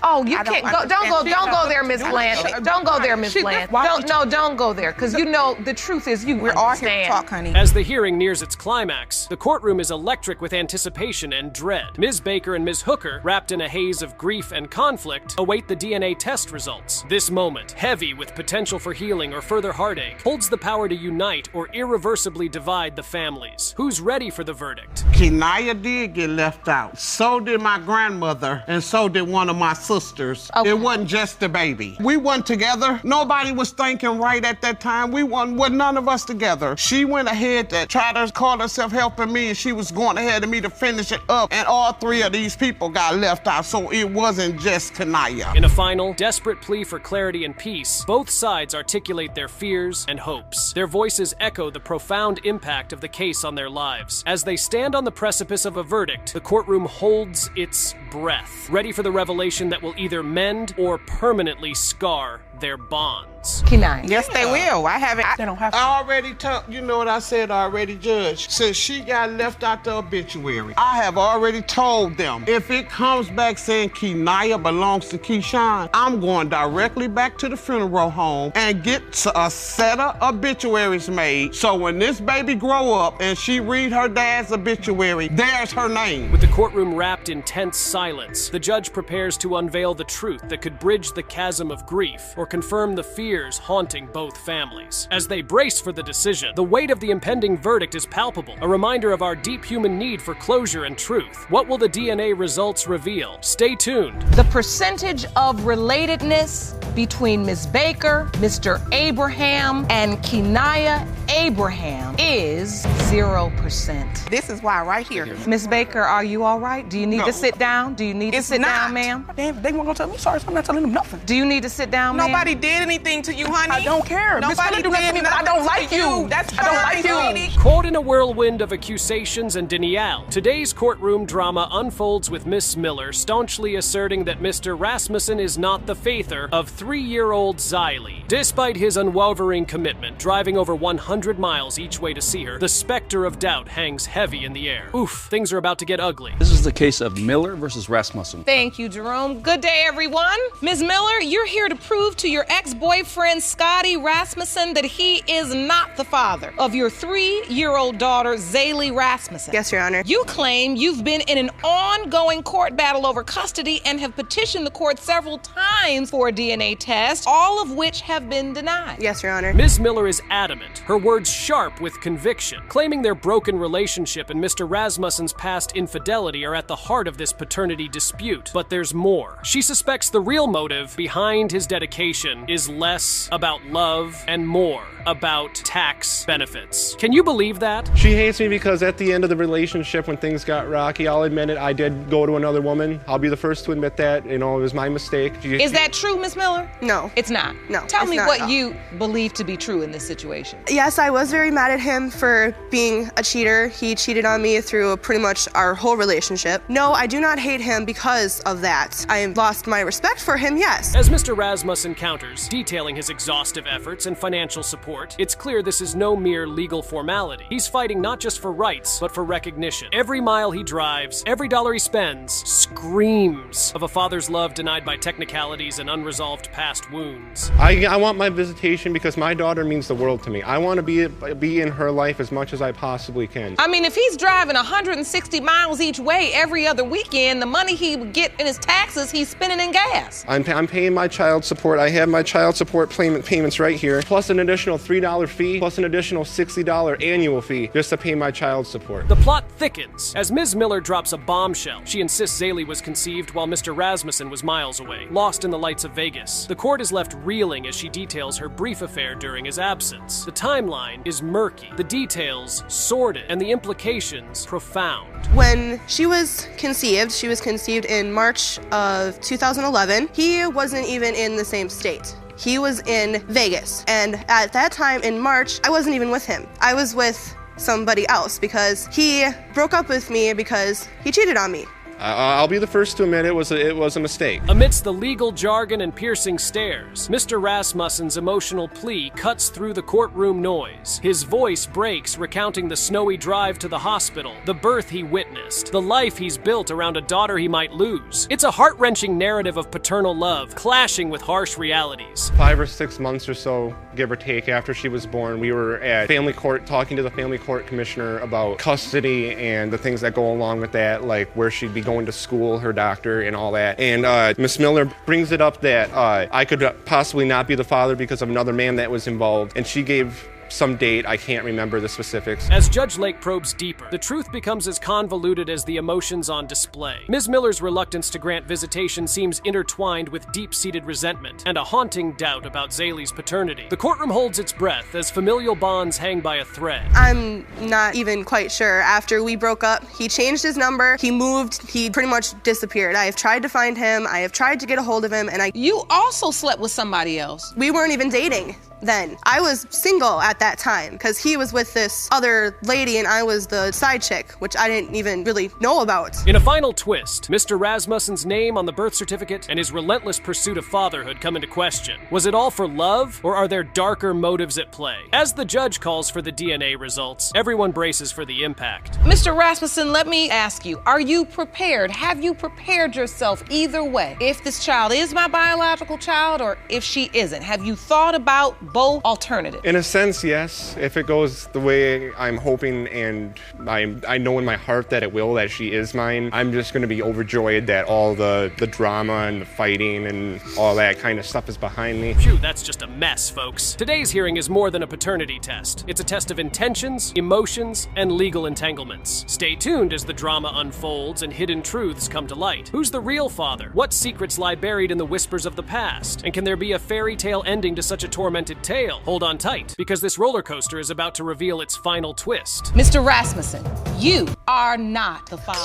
Oh, you can't go. Don't go there, Miss Blanche. Don't go there, Miss Blanche. Don't go there, because you know the truth is we're all here to talk, honey. As the hearing nears its climax, the courtroom is electric with anticipation and dread. Ms. Baker and Ms. Hooker, wrapped in a haze of grief and conflict, await the DNA test results. This moment, heavy with potential for healing or further heartache, holds the power to unite or irreversibly divide the families. Who's ready for the verdict? Kenia did get left out. So did my grandmother, and so did one of my sisters. Okay. It wasn't just the baby. We weren't together. Nobody was thinking right at that time. We weren't with none of us together. She went ahead to try to call herself helping me, and she was going ahead of me to finish it up, and all three of these people got left out, so it wasn't just Kenia. In a final, desperate plea for clarity and peace, both sides articulate their fears and hopes. Their voices echo the profound impact of the case on their lives. As they stand on the precipice of a verdict, the courtroom holds its breath, ready for the revelation that will either mend or permanently scar their bonds. Kenia. Yes, they will. They don't have to. I already you know what I said already, Judge. Since she got left out the obituary, I have already told them, if it comes back saying Kenia belongs to Keyshawn, I'm going directly back to the funeral home and get a set of obituaries made. So when this baby grow up and she read her dad's obituary, there's her name. With the courtroom wrapped in tense silence, the judge prepares to unveil the truth that could bridge the chasm of grief or confirm the fears haunting both families. As they brace for the decision, the weight of the impending verdict is palpable, a reminder of our deep human need for closure and truth. What will the DNA results reveal? Stay tuned. The percentage of relatedness between Ms. Baker, Mr. Abraham, and Kenia Abraham is 0%. This is why right here. Miss Baker, are you all right? Do you need to sit down? Do you need to sit down, ma'am? They weren't gonna tell me sorry, so I'm not telling them nothing. Do you need to sit down, ma'am? Nobody did anything to you, honey. I don't care. Nobody do nothing to me, but I don't like you. That's I don't like you. Caught in a whirlwind of accusations and denial, today's courtroom drama unfolds with Miss Miller staunchly asserting that Mr. Rasmussen is not the father of 3-year-old Xylee. Despite his unwavering commitment, driving over 100 miles each way to see her, the specter of doubt hangs heavy in the air. Oof, things are about to get ugly. This is the case of Miller versus Rasmussen. Thank you, Jerome. Good day, everyone. Ms. Miller, you're here to prove to your ex-boyfriend, Scotty Rasmussen, that he is not the father of your 3-year-old daughter, Xylee Rasmussen. Yes, Your Honor. You claim you've been in an ongoing court battle over custody and have petitioned the court several times for a DNA test, all of which have been denied. Yes, Your Honor. Ms. Miller is adamant, her words sharp with conviction, claiming their broken relationship and Mr. Rasmussen's past infidelity are at the heart of this paternity dispute. But there's more. She suspects the real motive behind his dedication is less about love and more about tax benefits. Can you believe that? She hates me because at the end of the relationship, when things got rocky, I'll admit it, I did go to another woman. I'll be the first to admit that. You know, it was my mistake. Is that true, Ms. Miller? No. It's not? No. Tell me what you believe to be true in this situation. Yes, I was very mad at him for being a cheater. He cheated on me through pretty much our whole relationship. No, I do not hate him because of that. I lost my respect for him, yes. As Mr. Rasmussen counters, detailing his exhaustive efforts and financial support, it's clear this is no mere legal formality. He's fighting not just for rights, but for recognition. Every mile he drives, every dollar he spends, screams of a father's love denied by technicalities and unresolved past wounds. I want my visitation because my daughter means the world to me. I want to be in her life as much as I possibly can. I mean, if he's driving 160 miles each way every other weekend, the money he would get in his taxes, he's spending in gas. I'm paying my child support. I have my child support payments right here, plus an additional $3 fee, plus an additional $60 annual fee just to pay my child support. The plot thickens as Ms. Miller drops a bombshell. She insists Xylee was conceived while Mr. Rasmussen was miles away, lost in the lights of Vegas. The court is left reeling as she details her brief affair during his absence. The timeline is murky, the details sordid, and the implications profound. When she was conceived in March of 2011. He wasn't even in the same state. He was in Vegas. And at that time in March, I wasn't even with him. I was with somebody else because he broke up with me because he cheated on me. I'll be the first to admit it was a mistake. Amidst the legal jargon and piercing stares, Mr. Rasmussen's emotional plea cuts through the courtroom noise. His voice breaks, recounting the snowy drive to the hospital, the birth he witnessed, the life he's built around a daughter he might lose. It's a heart-wrenching narrative of paternal love, clashing with harsh realities. 5 or 6 months or so, give or take, after she was born, we were at family court talking to the family court commissioner about custody and the things that go along with that, like where she'd be going to school, her doctor, and all that. And Miss Miller brings it up that I could possibly not be the father because of another man that was involved, and she gave some date. I can't remember the specifics. As Judge Lake probes deeper, the truth becomes as convoluted as the emotions on display. Ms. Miller's reluctance to grant visitation seems intertwined with deep-seated resentment and a haunting doubt about Xylee's paternity. The courtroom holds its breath as familial bonds hang by a thread. I'm not even quite sure. After we broke up, he changed his number, he moved, he pretty much disappeared. I have tried to find him, I have tried to get a hold of him, and You also slept with somebody else. We weren't even dating then. I was single at that time because he was with this other lady and I was the side chick, which I didn't even really know about. In a final twist, Mr. Rasmussen's name on the birth certificate and his relentless pursuit of fatherhood come into question. Was it all for love, or are there darker motives at play? As the judge calls for the DNA results, everyone braces for the impact. Mr. Rasmussen, let me ask you, are you prepared? Have you prepared yourself either way? If this child is my biological child or if she isn't, have you thought about both alternatives? In a sense, yes. If it goes the way I'm hoping, and I know in my heart that it will, that she is mine, I'm just going to be overjoyed that all the drama and the fighting and all that kind of stuff is behind me. Phew, that's just a mess, folks. Today's hearing is more than a paternity test. It's a test of intentions, emotions, and legal entanglements. Stay tuned as the drama unfolds and hidden truths come to light. Who's the real father? What secrets lie buried in the whispers of the past? And can there be a fairy tale ending to such a tormented big tail. Hold on tight, because this roller coaster is about to reveal its final twist. Mr. Rasmussen, you are not the father.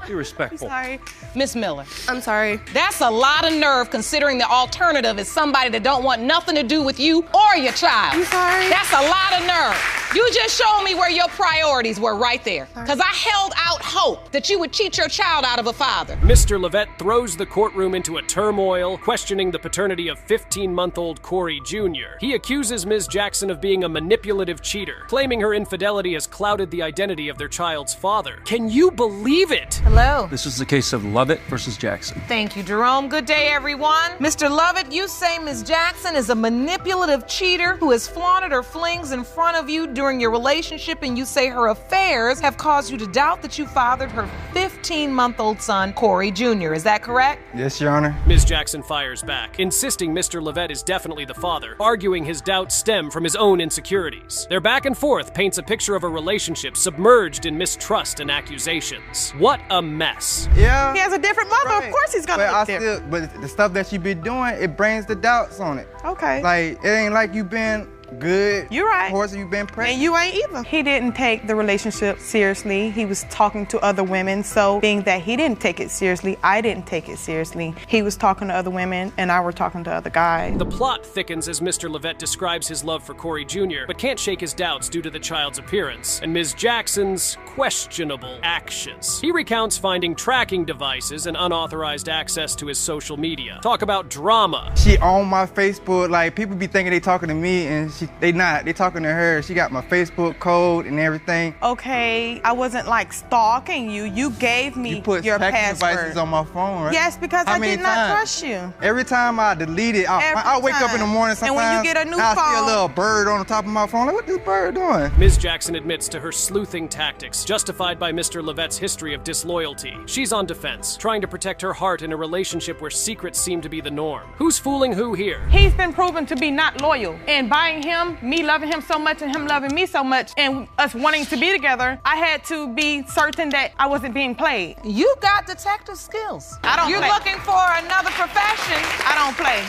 Be respectful. Sorry. Miss Miller. I'm sorry. That's a lot of nerve considering the alternative is somebody that don't want nothing to do with you or your child. I'm sorry. That's a lot of nerve. You just showed me where your priorities were right there. Because I held out hope that you would cheat your child out of a father. Mr. Levette throws the courtroom into a turmoil, questioning the paternity of 15-month-old Corey Jr. He accuses Ms. Jackson of being a manipulative cheater, claiming her infidelity has clouded the identity of their child's father. Can you believe it? Hello. This is the case of Lovett versus Jackson. Thank you, Jerome. Good day, everyone. Mr. Lovett, you say Ms. Jackson is a manipulative cheater who has flaunted her flings in front of you during your relationship, and you say her affairs have caused you to doubt that you fathered her 15-month-old son, Corey Jr. Is that correct? Yes, Your Honor. Ms. Jackson fires back, insisting Mr. Levette is definitely the father, arguing his doubts stem from his own insecurities. Their back and forth paints a picture of a relationship submerged in mistrust and accusations. What a mess. Yeah. He has a different mother. Right. Of course he's gonna look different. But the stuff that you been doing, it brings the doubts on it. Okay. Like, it ain't like you been good. You're right. Of course, you've been pregnant. And you ain't either. He didn't take the relationship seriously. He was talking to other women. So being that he didn't take it seriously, I didn't take it seriously. He was talking to other women and I were talking to other guys. The plot thickens as Mr. Levette describes his love for Corey Jr., but can't shake his doubts due to the child's appearance and Ms. Jackson's questionable actions. He recounts finding tracking devices and unauthorized access to his social media. Talk about drama. She on my Facebook. Like, people be thinking they talking to me and they not. They talking to her. She got my Facebook code and everything. Okay, I wasn't like stalking you. You gave me your tracking password. devices on my phone, right? Yes, because How I many did not times? trust you. Every time I delete it, I'll wake up in the morning sometimes. And when you get a new I see a phone- little bird on the top of my phone. Like, what this bird doing? Ms. Jackson admits to her sleuthing tactics, justified by Mr. Levette's history of disloyalty. She's on defense, trying to protect her heart in a relationship where secrets seem to be the norm. Who's fooling who here? He's been proven to be not loyal. And buying him, me loving him so much and him loving me so much and us wanting to be together, I had to be certain that I wasn't being played. You got detective skills. I don't You're play. looking for another profession. I don't play.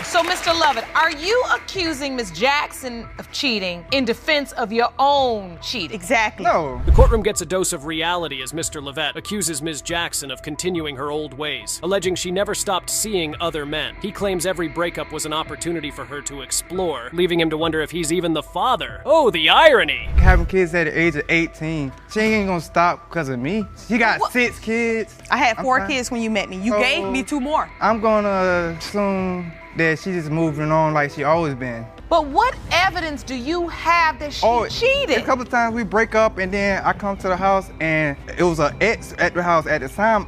So, Mr. Lovett, are you accusing Ms. Jackson of cheating in defense of your own cheating? Exactly. No. The courtroom gets a dose of reality as Mr. Levette accuses Ms. Jackson of continuing her old ways, alleging she never stopped seeing other men. He claims every breakup was an opportunity for her to explore, leaving him to wonder if he's even the father. Oh, the irony! Having kids at the age of 18, she ain't gonna stop because of me. She got 6 kids. I had 4 fine. kids when you met me. You So, gave me 2 more. I'm gonna assume that she just moving on like she always been. But what evidence do you have that she cheated? A couple of times we break up and then I come to the house and it was an ex at the house at the time.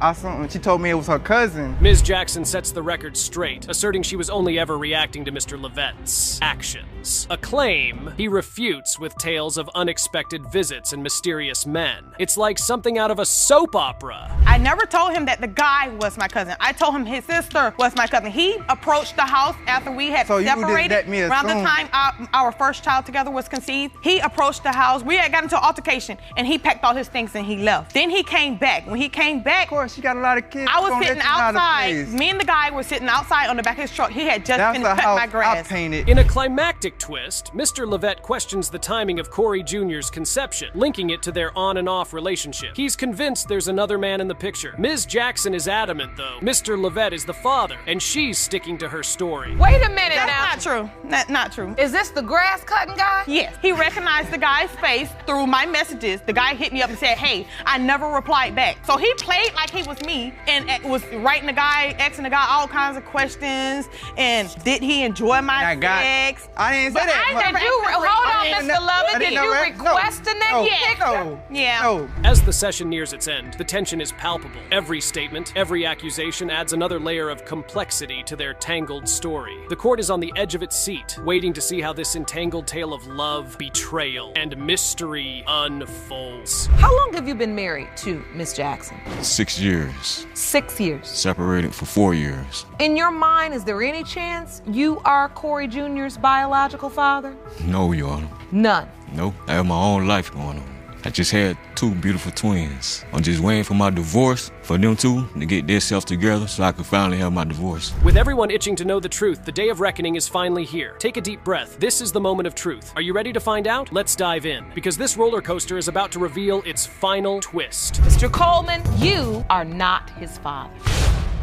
She told me it was her cousin. Ms. Jackson sets the record straight, asserting she was only ever reacting to Mr. Levette's actions. A claim he refutes with tales of unexpected visits and mysterious men. It's like something out of a soap opera. I never told him that the guy was my cousin. I told him his sister was my cousin. He approached the house after we had So you just separated. let me Around the assume. time our first child together was conceived, he approached the house. We had got into an altercation, and he packed all his things and he left. Then he came back. When he came back, of course, she got a lot of kids. I was Gonna sitting let you out of outside. place. Me and the guy were sitting outside on the back of his truck. He had just That's finished the cutting house my grass. I painted. In a climactic twist, Mr. Levette questions the timing of Corey Jr.'s conception, linking it to their on and off relationship. He's convinced there's another man in the picture. Ms. Jackson is adamant, though. Mr. Levette is the father, and she's sticking to her story. Wait a minute That's now. not true. Not true. Is this the grass cutting guy? Yes. He recognized the guy's face through my messages. The guy hit me up and said, hey, I never replied back. So he played like he was me and was writing the guy, asking the guy all kinds of questions. And did he enjoy my sex? I didn't say But that. I never Hold on, I didn't Mr. know- Lovett. I Did didn't know you that. request a No. naked picture? No. Yeah. No. As the session nears its end, the tension is palpable. Every statement, every accusation adds another layer of complexity to their tangled story. The court is on the edge of its seat, waiting to see how this entangled tale of love, betrayal, and mystery unfolds. How long have you been married to Miss Jackson? 6 years. 6 years. Separated for 4 years. In your mind, is there any chance you are Corey Jr.'s biological father? No, Your Honor. None. Nope. I have my own life going on. I just had 2 beautiful twins. I'm just waiting for my divorce for them 2 to get themselves together so I could finally have my divorce. With everyone itching to know the truth, the day of reckoning is finally here. Take a deep breath. This is the moment of truth. Are you ready to find out? Let's dive in, because this roller coaster is about to reveal its final twist. Mr. Coleman, you are not his father.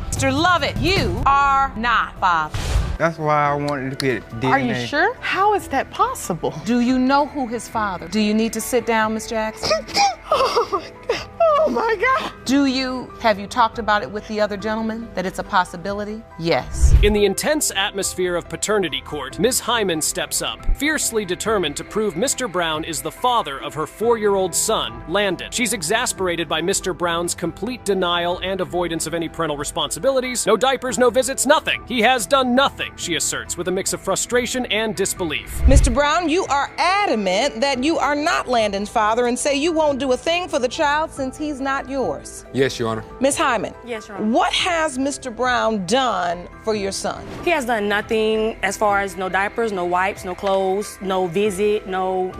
Mr. Lovett, you are not father. That's why I wanted to get DNA. Are you sure? How is that possible? Do you know who his father? Do you need to sit down, Miss Jackson? Oh my God. Oh my God. Have you talked about it with the other gentleman, that it's a possibility? Yes. In the intense atmosphere of paternity court, Ms. Hyman steps up, fiercely determined to prove Mr. Brown is the father of her 4-year-old son, Landon. She's exasperated by Mr. Brown's complete denial and avoidance of any parental responsibilities. No diapers, no visits, nothing. He has done nothing, she asserts, with a mix of frustration and disbelief. Mr. Brown, you are adamant that you are not Landon's father and say you won't do a thing for the child since he's not yours. Yes, Your Honor. Ms. Hyman. Yes, Your Honor. What has Mr. Brown done for your son? He has done nothing as far as no diapers, no wipes, no clothes, no visit, no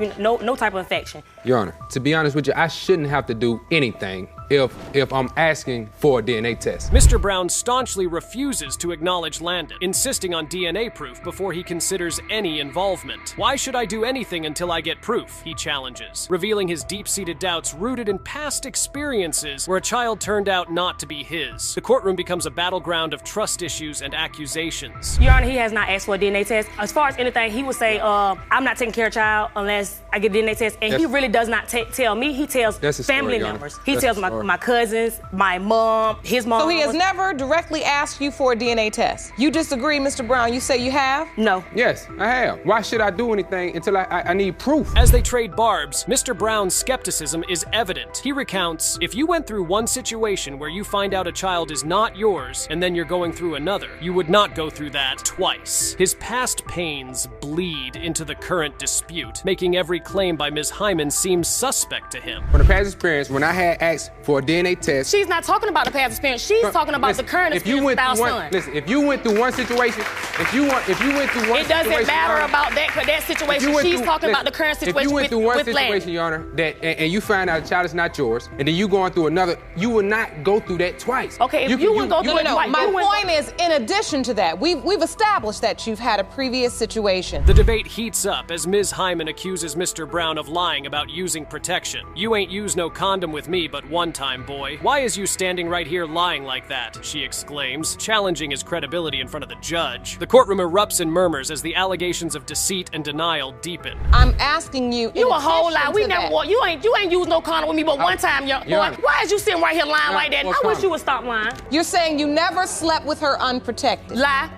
type of affection. Your Honor, to be honest with you, I shouldn't have to do anything if I'm asking for a DNA test. Mr. Brown staunchly refuses to acknowledge Landon, insisting on DNA proof before he considers any involvement. Why should I do anything until I get proof? He challenges, revealing his deep-seated doubts rooted in past experiences where a child turned out not to be his. The courtroom becomes a battleground of trust issues and accusations. Your Honor, he has not asked for a DNA test. As far as anything, he would say, I'm not taking care of child unless I get a DNA test. And he really does not tell me. He tells family members. He tells my cousins, my mom, his mom. So he has never directly asked you for a DNA test? You disagree, Mr. Brown? You say you have? No. Yes, I have. Why should I do anything until I need proof? As they trade barbs, Mr. Brown's skepticism is evident. He recounts, if you went through one situation where you find out a child is not yours and then you're going through another, you would not go through that twice. His past pains bleed into the current dispute, making every claim by Ms. Hyman seem suspect to him. From the past experience, when I had asked for a DNA test. She's not talking about the past experience. She's talking about the current experience with our son. Listen, if you went through one situation, it doesn't matter about that situation. She's talking about the current situation if you went through one with situation, Landon. Your Honor, and you find out a child is not yours, and then you going through another, you will not go through that twice. Okay, if you would go through it twice. My point is, in addition to that, we've established that you've had a previous situation. The debate heats up as Ms. Hyman accuses Mr. Brown of lying about using protection. You ain't used no condom with me but one time, boy. Why is you standing right here lying like that? She exclaims, challenging his credibility in front of the judge. The courtroom erupts in murmurs as the allegations of deceit and denial deepen. I'm asking you. You a whole lie. We never walked. You ain't used no condom with me, but one time, why is you sitting right here lying like that? I wish you would stop lying. You're saying you never slept with her unprotected. Lie.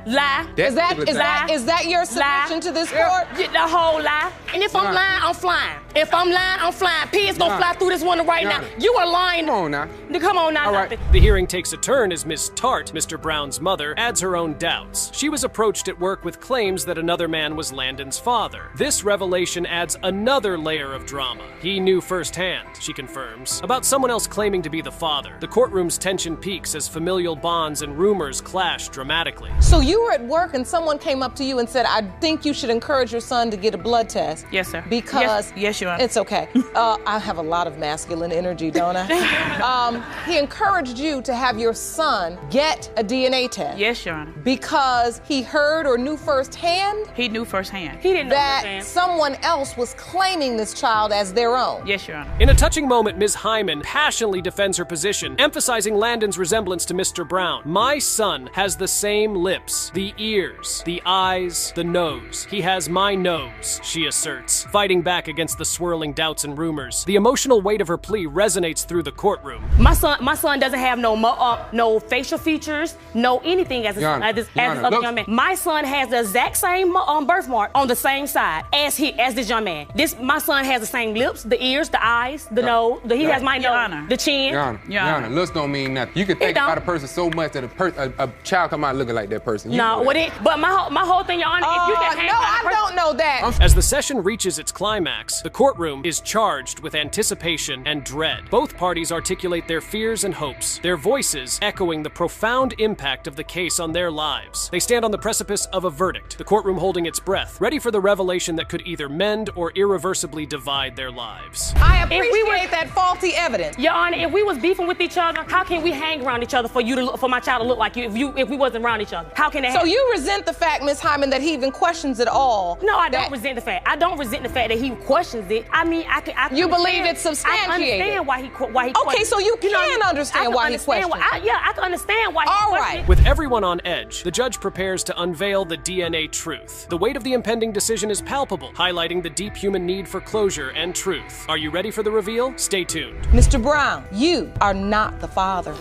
Is that your submission to this court? The whole lie. And if I'm lying, I'm flying. If I'm lying, I'm flying. Pigs gonna fly through this window right now. You are lying. Come on now. Come on now. All right. The hearing takes a turn as Miss Tart, Mr. Brown's mother, adds her own doubts. She was approached at work with claims that another man was Landon's father. This revelation adds another layer of drama. He knew firsthand, she confirms, about someone else claiming to be the father. The courtroom's tension peaks as familial bonds and rumors clash dramatically. So you were at work and someone came up to you and said, I think you should encourage your son to get a blood test. Yes, sir. Because yes, you are. It's okay. I have a lot of masculine energy, don't I? He encouraged you to have your son get a DNA test. Yes, Your Honor. Because he heard or knew firsthand? He knew firsthand. He didn't know that someone else was claiming this child as their own. Yes, Your Honor. In a touching moment, Ms. Hyman passionately defends her position, emphasizing Landon's resemblance to Mr. Brown. My son has the same lips, the ears, the eyes, the nose. He has my nose, she asserts, fighting back against the swirling doubts and rumors. The emotional weight of her plea resonates through the courtroom. My son doesn't have no facial features, no anything as this other young man. My son has the exact same birthmark on the same side as this young man. My son has the same lips, the ears, the eyes, the nose. He has my nose, the chin. Your Honor, looks don't mean nothing. You can think about a person so much that a child come out looking like that person. But my whole thing, Your Honor, if you can no, I don't know that. As the session reaches its climax, the courtroom is charged with anticipation and dread. Both parties witnesses articulate their fears and hopes, their voices echoing the profound impact of the case on their lives. They stand on the precipice of a verdict, the courtroom holding its breath, ready for the revelation that could either mend or irreversibly divide their lives. I appreciate that faulty evidence. Your Honor, if we was beefing with each other, how can we hang around each other for my child to look like you if we wasn't around each other? How can that So you resent the fact, Ms. Hyman, that he even questions it all? No, I don't resent the fact. I don't resent the fact that he questions it. I mean, I can You believe it's substantiated? I understand why he Okay, so you can understand why he questions. I can understand why he questions. With everyone on edge, the judge prepares to unveil the DNA truth. The weight of the impending decision is palpable, highlighting the deep human need for closure and truth. Are you ready for the reveal? Stay tuned. Mr. Brown, you are not the father.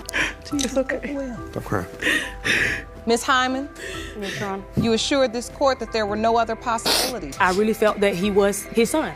It's okay. Okay. Ms. Hyman, you assured this court that there were no other possibilities. I really felt that he was his son.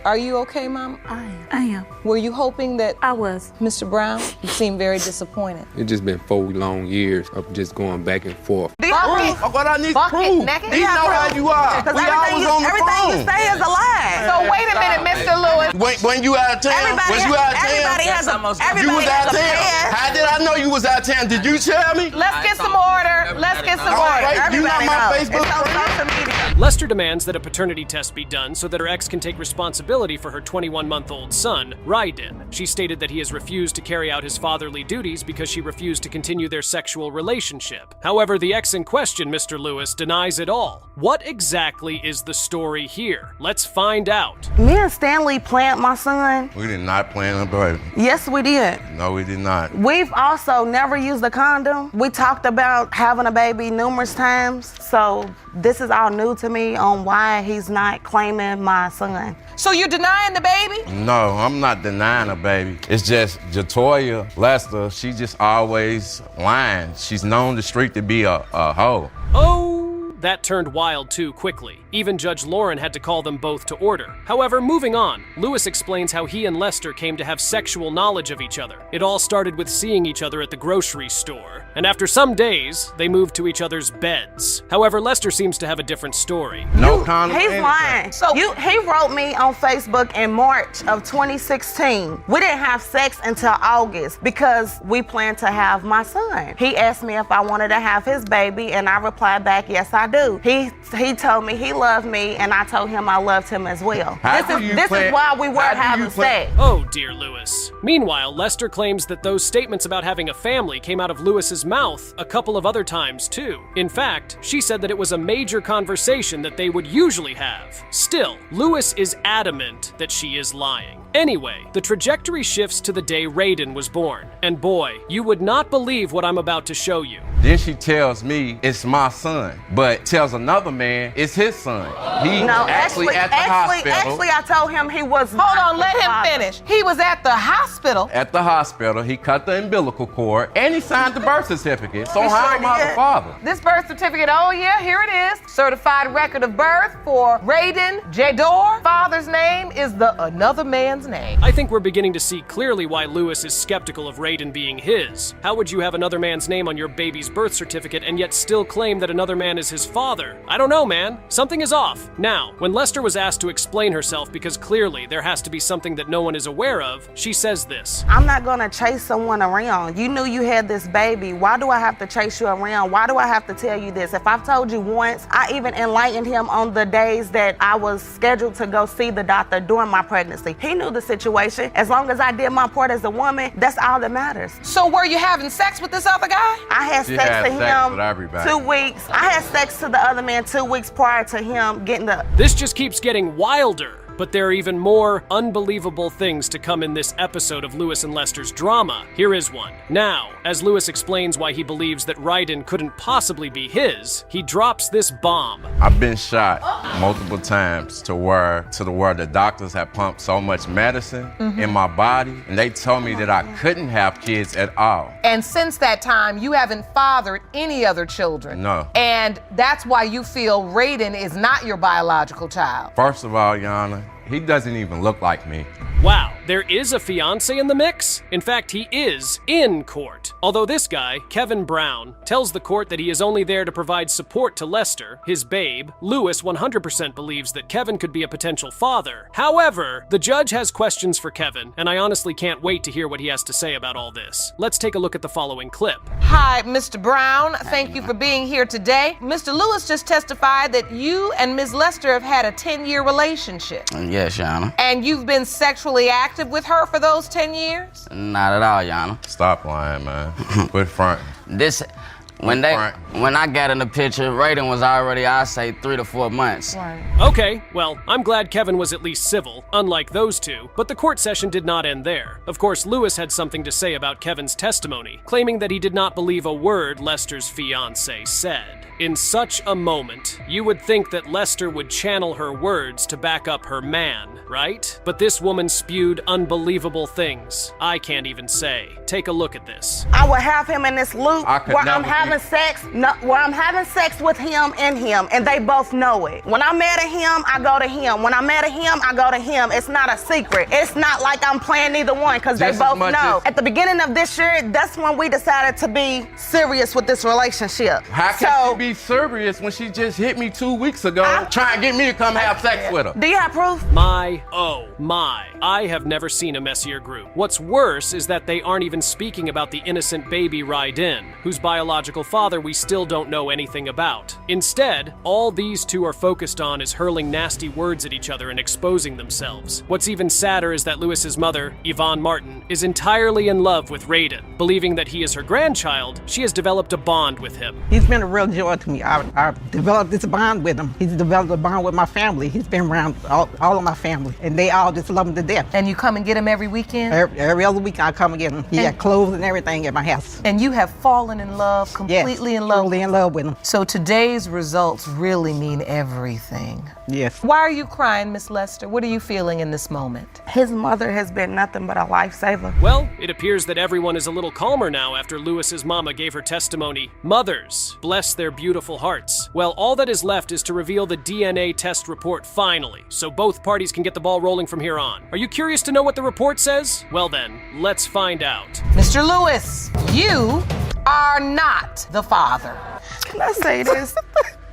Are you okay, Mama? I am. Were you hoping that I was? Mr. Brown, you seem very disappointed. It's just been 4 long years of just going back and forth. What I need to prove. They know how you are. We always on the phone. Everything you say is a lie. So wait a minute, Mr. Lewis. When you out of town? Was you out of town? Everybody has a You was out of town? past. How did I know you was out of town? Did you tell me? Let's get some order. Let's get some order. Right, you not my Facebook friend. Lester demands that a paternity test be done so that her ex can take responsibility for her 21-month-old son, Ryden. She stated that he has refused to carry out his fatherly duties because she refused to continue their sexual relationship. However, the ex in question, Mr. Lewis, denies it all. What exactly is the story here? Let's find out. Me and Stanley planned my son. We did not plan a baby. Yes, we did. No, we did not. We've also never used a condom. We talked about having a baby numerous times, so this is all new to me on why he's not claiming my son. So you're denying the baby? No, I'm not denying a baby. It's just Jatoya Lester, she just always lying. She's known the street to be a hoe. Oh, that turned wild too quickly. Even Judge Lauren had to call them both to order. However, moving on, Lewis explains how he and Lester came to have sexual knowledge of each other. It all started with seeing each other at the grocery store. And after some days, they moved to each other's beds. However, Lester seems to have a different story. No condom. He's lying. He wrote me on Facebook in March of 2016. We didn't have sex until August because we planned to have my son. He asked me if I wanted to have his baby, and I replied back, yes, I do. He told me he loved me, and I told him I loved him as well. This is why we weren't having sex. Oh, dear Lewis. Meanwhile, Lester claims that those statements about having a family came out of Lewis's mouth a couple of other times, too. In fact, she said that it was a major conversation that they would usually have. Still, Lewis is adamant that she is lying. Anyway, the trajectory shifts to the day Raiden was born. And boy, you would not believe what I'm about to show you. Then she tells me it's my son, but tells another man it's his son. He's actually at the hospital. Actually, I told him he was Hold on, let him finish. He was at the hospital. At the hospital, he cut the umbilical cord, and he signed the birth certificate. So how am I the father? This birth certificate, oh yeah, here it is. Certified record of birth for Raiden Jador. Father's name is another man's name. I think we're beginning to see clearly why Lewis is skeptical of Raiden being his. How would you have another man's name on your baby's birth certificate and yet still claim that another man is his father? I don't know, man. Something is off. Now, when Lester was asked to explain herself because clearly there has to be something that no one is aware of, she says this. I'm not gonna chase someone around. You knew you had this baby. Why do I have to chase you around? Why do I have to tell you this? If I've told you once, I even enlightened him on the days that I was scheduled to go see the doctor during my pregnancy. He knew the situation. As long as I did my part as a woman, that's all that matters. So were you having sex with this other guy? I had sex to him 2 weeks. I had sex to the other man 2 weeks prior to him getting the... This just keeps getting wilder. But there are even more unbelievable things to come in this episode of Lewis and Lester's drama. Here is one. Now, as Lewis explains why he believes that Ryden couldn't possibly be his, he drops this bomb. I've been shot multiple times to where the doctors have pumped so much medicine in my body, and they told me that I couldn't have kids at all. And since that time, you haven't fathered any other children. No. And that's why you feel Raiden is not your biological child. First of all, Yana, he doesn't even look like me. Wow. there is a fiancé in the mix. In fact, he is in court. Although this guy, Kevin Brown, tells the court that he is only there to provide support to Lester, his babe, Lewis 100% believes that Kevin could be a potential father. However, the judge has questions for Kevin, and I honestly can't wait to hear what he has to say about all this. Let's take a look at the following clip. Hi, Mr. Brown. Thank you for being here today. Mr. Lewis just testified that you and Ms. Lester have had a 10-year relationship. Yes, Your Honor. And you've been sexually active with her for those 10 years? Not at all, Your Honor. Stop lying, man. Quit fronting. When I got in the picture, Raiden was already, I'd say, 3 to 4 months. Okay, well, I'm glad Kevin was at least civil, unlike those two, but the court session did not end there. Of course, Lewis had something to say about Kevin's testimony, claiming that he did not believe a word Lester's fiancée said. In such a moment, you would think that Lester would channel her words to back up her man, right? But this woman spewed unbelievable things I can't even say. Take a look at this. I would have him in this loop where I'm having sex with him and him, and they both know it. When I'm mad at him, I go to him. When I'm mad at him, I go to him. It's not a secret. It's not like I'm playing neither one, because they both know. At the beginning of this year, that's when we decided to be serious with this relationship. How can she be serious when she just hit me 2 weeks ago trying to get me to come have sex with her? Do you have proof? My, I have never seen a messier group. What's worse is that they aren't even speaking about the innocent baby Raiden, whose biological father we still don't know anything about. Instead, all these two are focused on is hurling nasty words at each other and exposing themselves. What's even sadder is that Lewis's mother, Yvonne Martin, is entirely in love with Raiden. Believing that he is her grandchild, she has developed a bond with him. He's been a real joy to me. I've developed this bond with him. He's developed a bond with my family. He's been around all of my family, and they all just love him to death. And you come and get him every weekend? Every other weekend I come and get him. He got clothes and everything at my house. And you have fallen in love, completely in love? Totally in love with him. So today's results really mean everything. Yes. Why are you crying, Miss Lester? What are you feeling in this moment? His mother has been nothing but a lifesaver. Well, it appears that everyone is a little calmer now after Lewis's mama gave her testimony. Mothers, bless their beautiful hearts. Well, all that is left is to reveal the DNA test report finally, so both parties can get the ball rolling from here on. Are you curious to know what the report says? Well then, let's find out. Mr. Lewis, you are not the father. Can I say this?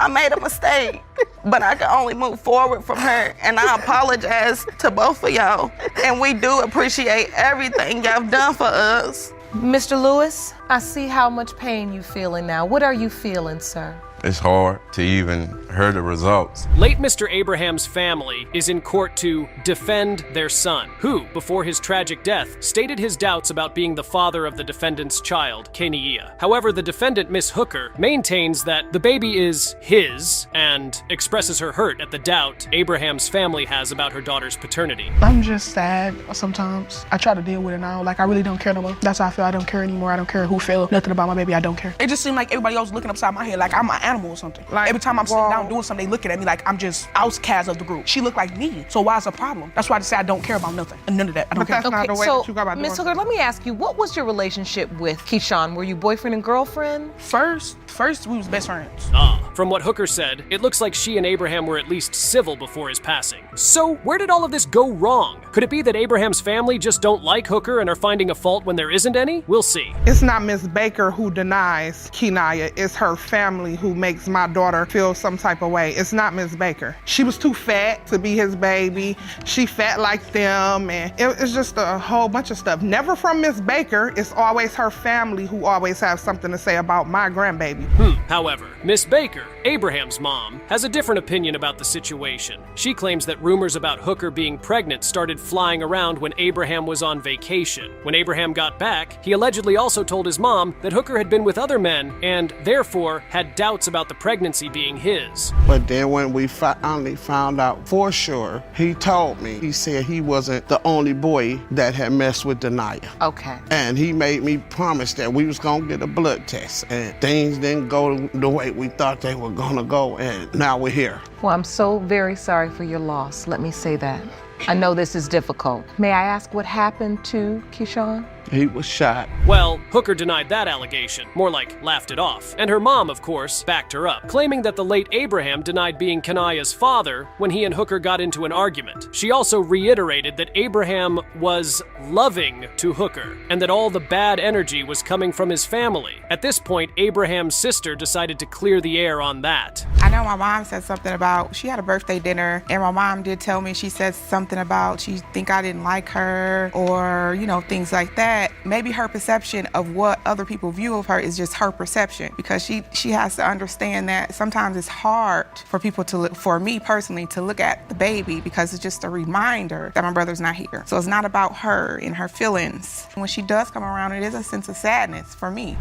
I made a mistake, but I can only move forward from her, and I apologize to both of y'all, and we do appreciate everything y'all done for us. Mr. Lewis, I see how much pain you're feeling now. What are you feeling, sir? It's hard to even hear the results. Late Mr. Abraham's family is in court to defend their son, who, before his tragic death, stated his doubts about being the father of the defendant's child, Kenia. However, the defendant, Miss Hooker, maintains that the baby is his and expresses her hurt at the doubt Abraham's family has about her daughter's paternity. I'm just sad sometimes. I try to deal with it now. Like, I really don't care no more. That's how I feel. I don't care anymore. I don't care who fell. Nothing about my baby. I don't care. It just seemed like everybody else looking upside my head like I'm an animal or something. Like, every time I'm sitting down doing something, they looking at me like I'm just outcast of the group. She looked like me, so why's the problem? That's why I just say I don't care about nothing. None of that. I don't care. Okay, so Ms. Hooker, let me ask you, what was your relationship with Keyshawn? Were you boyfriend and girlfriend? First, we was best friends. From what Hooker said, it looks like she and Abraham were at least civil before his passing. So, where did all of this go wrong? Could it be that Abraham's family just don't like Hooker and are finding a fault when there isn't any? We'll see. It's not Miss Baker who denies Kenia. It's her family who makes my daughter feel some type of way. It's not Miss Baker. She was too fat to be his baby. She fat like them, and it's just a whole bunch of stuff. Never from Miss Baker. It's always her family who always have something to say about my grandbaby. However, Miss Baker, Abraham's mom, has a different opinion about the situation. She claims that rumors about Hooker being pregnant started flying around when Abraham was on vacation. When Abraham got back, he allegedly also told his mom that Hooker had been with other men and, therefore, had doubts about the pregnancy being his. But then when we finally found out for sure, he told me, he said he wasn't the only boy that had messed with Denia. Okay. And he made me promise that we was gonna get a blood test, and things didn't go the way we thought they were gonna go, and now we're here. Well, I'm so very sorry for your loss. Let me say that. I know this is difficult. May I ask what happened to Keyshawn? He was shot. Well, Hooker denied that allegation, more like laughed it off. And her mom, of course, backed her up, claiming that the late Abraham denied being Kanaya's father when he and Hooker got into an argument. She also reiterated that Abraham was loving to Hooker, and that all the bad energy was coming from his family. At this point, Abraham's sister decided to clear the air on that. I know my mom said something about, she had a birthday dinner, and my mom did tell me, she said something about she think I didn't like her, or, you know, things like that. Maybe her perception of what other people view of her is just her perception, because she has to understand that sometimes it's hard for people to look, for me personally, to look at the baby, because it's just a reminder that my brother's not here. So it's not about her and her feelings. When she does come around, it is a sense of sadness for me.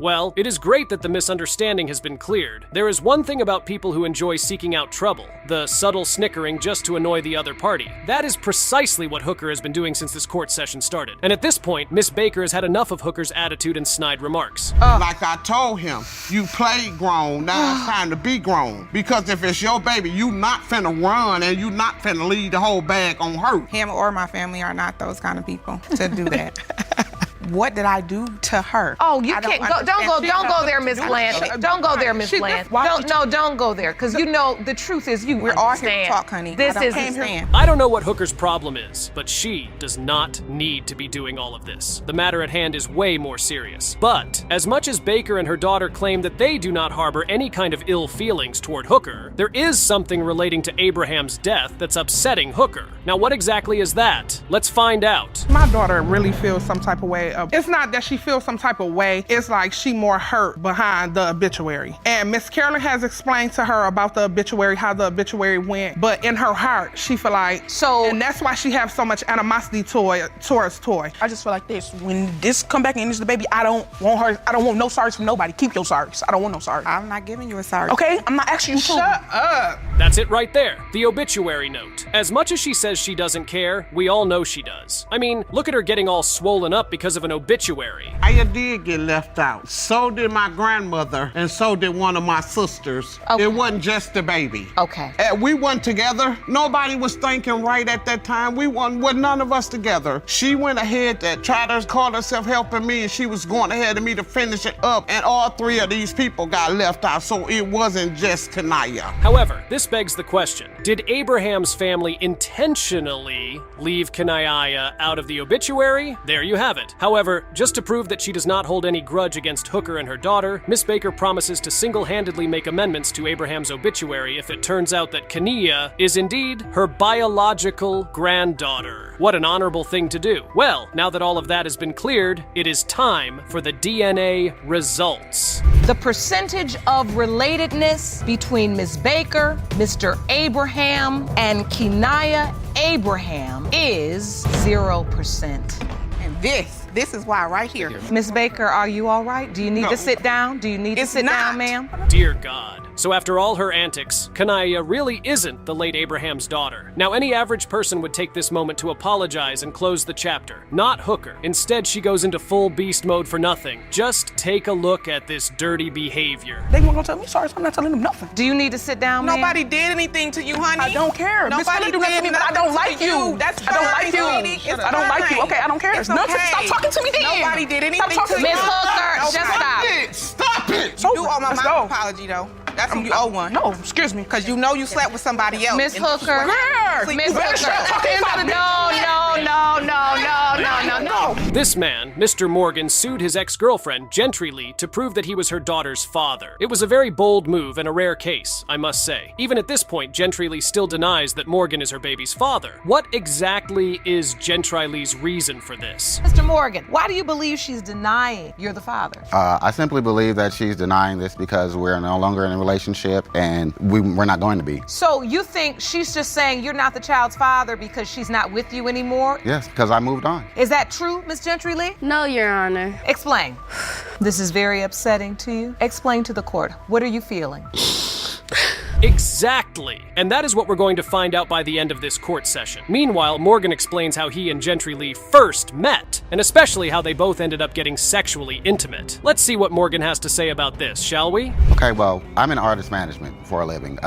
Well, it is great that the misunderstanding has been cleared. There is one thing about people who enjoy seeking out trouble, the subtle snickering just to annoy the other party. That is precisely what Hooker has been doing since this court session started. And at this point, Miss Baker has had enough of Hooker's attitude and snide remarks. Like I told him, you played grown, now it's time to be grown. Because if it's your baby, you not finna run and you not finna leave the whole bag on her. Him or my family are not those kind of people to do that. What did I do to her? Oh, you can't go. Don't go there, Miss Blanche. Don't go there, Miss Blanche. Don't go there, because you know the truth is you. We're all here to talk, honey. This is I don't know what Hooker's problem is, but she does not need to be doing all of this. The matter at hand is way more serious. But as much as Baker and her daughter claim that they do not harbor any kind of ill feelings toward Hooker, there is something relating to Abraham's death that's upsetting Hooker. Now, what exactly is that? Let's find out. My daughter really feels some type of way. It's not that she feels some type of way, it's like she more hurt behind the obituary. And Miss Carolyn has explained to her about the obituary, how the obituary went, but in her heart, she feel like, and that's why she has so much animosity towards Toy. I just feel like this, when this come back and it's the baby, I don't want no sorries from nobody. Keep your sorries. I don't want no sorries. I'm not giving you a sorry. Okay, I'm not asking you to. Shut up. That's it right there, the obituary note. As much as she says she doesn't care, we all know she does. I mean, look at her getting all swollen up because of an obituary. I did get left out. So did my grandmother, and so did one of my sisters. Okay. It wasn't just the baby. Okay. We weren't together. Nobody was thinking right at that time. We were none of us together. She went ahead to try to call herself helping me, and she was going ahead of me to finish it up, and all three of these people got left out, so it wasn't just Kanaya. However, this begs the question, did Abraham's family intentionally leave Kanaya out of the obituary? There you have it. However, just to prove that she does not hold any grudge against Hooker and her daughter, Miss Baker promises to single-handedly make amendments to Abraham's obituary if it turns out that Kania is indeed her biological granddaughter. What an honorable thing to do. Well, now that all of that has been cleared, it is time for the DNA results. The percentage of relatedness between Miss Baker, Mr. Abraham, and Kania Abraham is 0%. And this is why right here. Miss Baker, are you all right? Do you need to sit down? Do you need to sit down, ma'am? Dear God. So after all her antics, Kanaya really isn't the late Abraham's daughter. Now, any average person would take this moment to apologize and close the chapter. Not Hooker. Instead, she goes into full beast mode for nothing. Just take a look at this dirty behavior. They gonna tell me sorry, so I'm not telling them nothing. Do you need to sit down, ma'am? Nobody did anything to you, honey. I don't care. Nobody did anything, but I don't like you. That's fine. I don't like you. I don't like you. Okay, I don't care. It's nothing. Stop talking to me then. Nobody did anything to you. Miss Hooker, just stop. Stop it. You do owe my mom an apology, though. That's when you owe one. No, excuse me. Because you know you slept with somebody else. Miss Hooker. Miss Hooker. No. This man, Mr. Morgan, sued his ex-girlfriend, Gentry Lee, to prove that he was her daughter's father. It was a very bold move and a rare case, I must say. Even at this point, Gentry Lee still denies that Morgan is her baby's father. What exactly is Gentry Lee's reason for this? Mr. Morgan, why do you believe she's denying you're the father? I simply believe that she's denying this because we're no longer in a relationship and we're not going to be. So you think she's just saying you're not the child's father because she's not with you anymore? Yes, because I moved on. Is that true, Miss Gentry Lee? No, Your Honor. Explain. This is very upsetting to you. Explain to the court. What are you feeling? Exactly. And that is what we're going to find out by the end of this court session. Meanwhile, Morgan explains how he and Gentry Lee first met, and especially how they both ended up getting sexually intimate. Let's see what Morgan has to say about this, shall we? Okay, well, I'm in artist management for a living.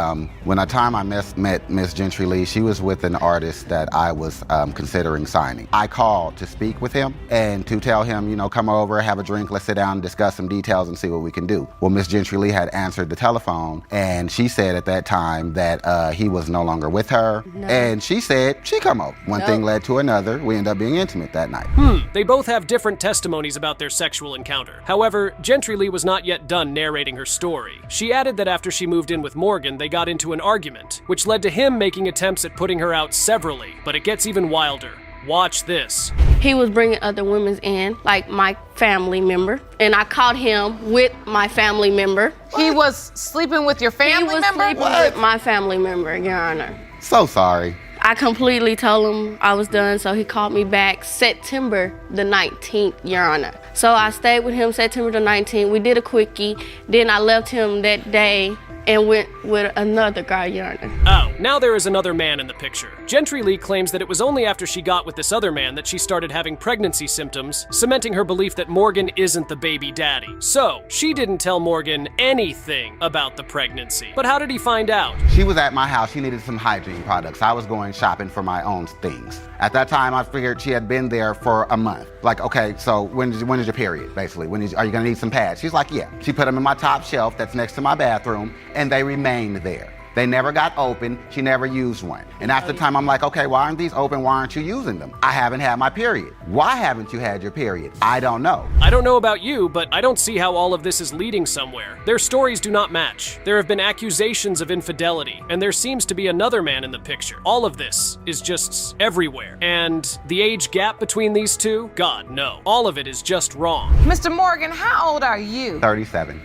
When the time I met Miss Gentry Lee, she was with an artist that I was considering signing. I called to speak with him and to tell him, come over, have a drink, let's sit down and discuss some details and see what we can do. Well, Miss Gentry Lee had answered the telephone, and she said at that time that he was no longer with her, and she said she come over. One thing led to another. We ended up being intimate that night. They both have different testimonies about their sexual encounter. However, Gentry Lee was not yet done narrating her story. She added that after she moved in with Morgan, they got into an argument, which led to him making attempts at putting her out severally, but it gets even wilder. Watch this. He was bringing other women in, like my family member, and I caught him with my family member. He was sleeping with your family member? He was sleeping with my family member, Your Honor. So sorry. I completely told him I was done, so he called me back September the 19th, Your Honor. So I stayed with him September the 19th. We did a quickie. Then I left him that day and went with another guy, Your Honor. Oh, now there is another man in the picture. Gentry Lee claims that it was only after she got with this other man that she started having pregnancy symptoms, cementing her belief that Morgan isn't the baby daddy. So, she didn't tell Morgan anything about the pregnancy. But how did he find out? She was at my house. She needed some hygiene products. I was going shopping for my own things. At that time, I figured she had been there for a month. Like, okay, so when is your period, basically? Are you gonna need some pads? She's like, yeah. She put them in my top shelf that's next to my bathroom, and they remained there. They never got open. She never used one. And after time, I'm like, okay, why aren't these open? Why aren't you using them? I haven't had my period. Why haven't you had your period? I don't know. I don't know about you, but I don't see how all of this is leading somewhere. Their stories do not match. There have been accusations of infidelity, and there seems to be another man in the picture. All of this is just everywhere. And the age gap between these two? God, no. All of it is just wrong. Mr. Morgan, how old are you? 37.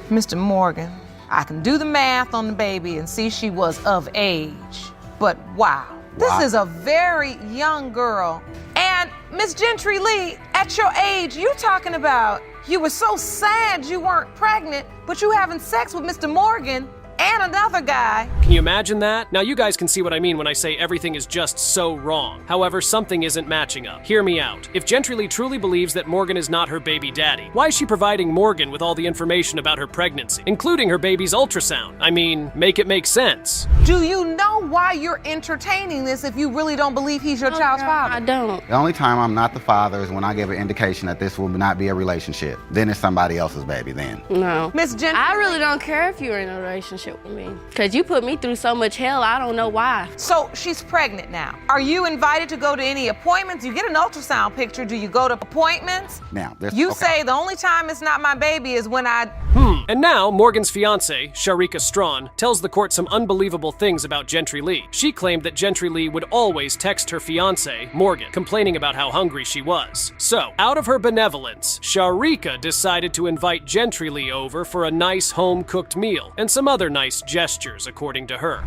Mr. Morgan, I can do the math on the baby and see she was of age. But wow, this is a very young girl. And Miss Gentry Lee, at your age, you talking about you were so sad you weren't pregnant, but you having sex with Mr. Morgan and another guy. Can you imagine that? Now you guys can see what I mean when I say everything is just so wrong. However, something isn't matching up. Hear me out. If Gentry Lee truly believes that Morgan is not her baby daddy, why is she providing Morgan with all the information about her pregnancy, including her baby's ultrasound? I mean, make it make sense. Do you know why you're entertaining this if you really don't believe he's your child's father? I don't. The only time I'm not the father is when I give an indication that this will not be a relationship. Then it's somebody else's baby then. No. Miss Gentry, I really don't care if you're in a relationship with me. Because you put me through so much hell, I don't know why. So she's pregnant now. Are you invited to go to any appointments? You get an ultrasound picture. Do you go to appointments? Now, you say the only time it's not my baby is when I... And now, Morgan's fiancée, Sharika Strawn, tells the court some unbelievable things about Gentry Lee. She claimed that Gentry Lee would always text her fiancé, Morgan, complaining about how hungry she was. So, out of her benevolence, Sharika decided to invite Gentry Lee over for a nice home-cooked meal and some other nice gestures, according to her.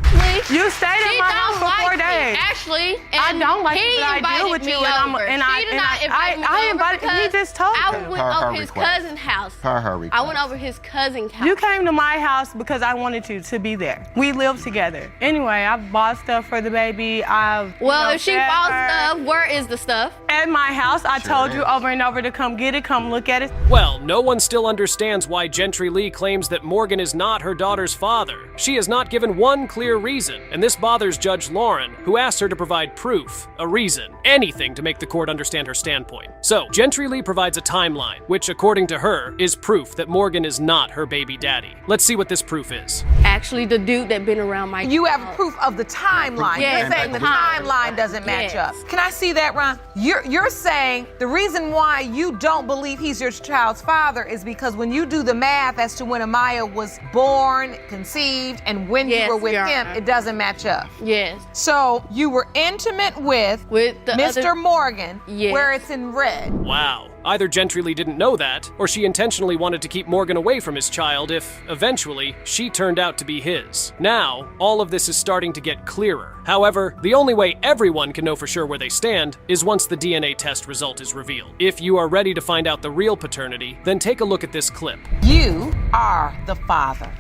You stayed at my house for 4 days. Actually, I don't like it, but I deal with you, and I invited. He just told me. I went over his cousin's house. Per her request. I went over his cousin's house. You came to my house because I wanted you to be there. We live together. Anyway, I bought stuff for the baby. If she bought stuff, where is the stuff? At my house. I told you over and over to come get it, come look at it. Well, no one still understands why Gentry Lee claims that Morgan is not her daughter's father. She has not given one clear reason, and this bothers Judge Lauren, who asked her to provide proof, a reason, anything to make the court understand her standpoint. So, Gentry Lee provides a timeline, which, according to her, is proof that Morgan is not her baby daddy. Let's see what this proof is. Actually, the dude that been around my You have proof of the timeline. Yes, You're saying the timeline doesn't match up. Can I see that, Ron? You're saying the reason why you don't believe he's your child's father is because when you do the math as to when Amaya was born, conceived, and when you were with him, it doesn't match up. Yes. So you were intimate with the Mr. other... Morgan, yes. where it's in red. Wow. Either Gentry Lee didn't know that, or she intentionally wanted to keep Morgan away from his child if, eventually, she turned out to be his. Now, all of this is starting to get clearer. However, the only way everyone can know for sure where they stand is once the DNA test result is revealed. If you are ready to find out the real paternity, then take a look at this clip. You are the father.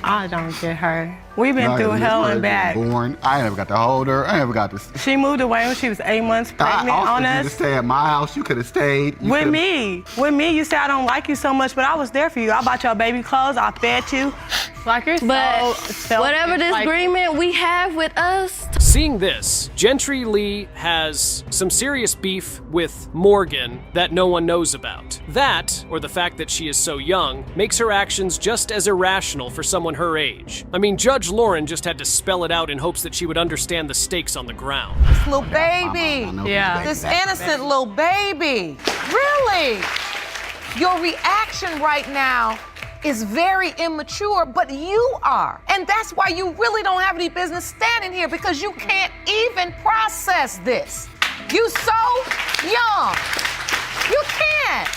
I don't get her. We've been through hell and back. Born. I never got to hold her. I never got to. She moved away when she was 8 months pregnant on us. I offered you to stay at my house. You could have stayed. With me, you said I don't like you so much, but I was there for you. I bought your baby clothes. I fed you. Like you're But so whatever this like, agreement we have with us. Seeing this, Gentry Lee has some serious beef with Morgan that no one knows about. That, or the fact that she is so young, makes her actions just as irrational for someone her age. I mean, Judge Lauren just had to spell it out in hopes that she would understand the stakes on the ground. This little baby. Yeah. This innocent little baby. Really? Your reaction right now is very immature, but you are. And that's why you really don't have any business standing here, because you can't even process this. You so young. You can't.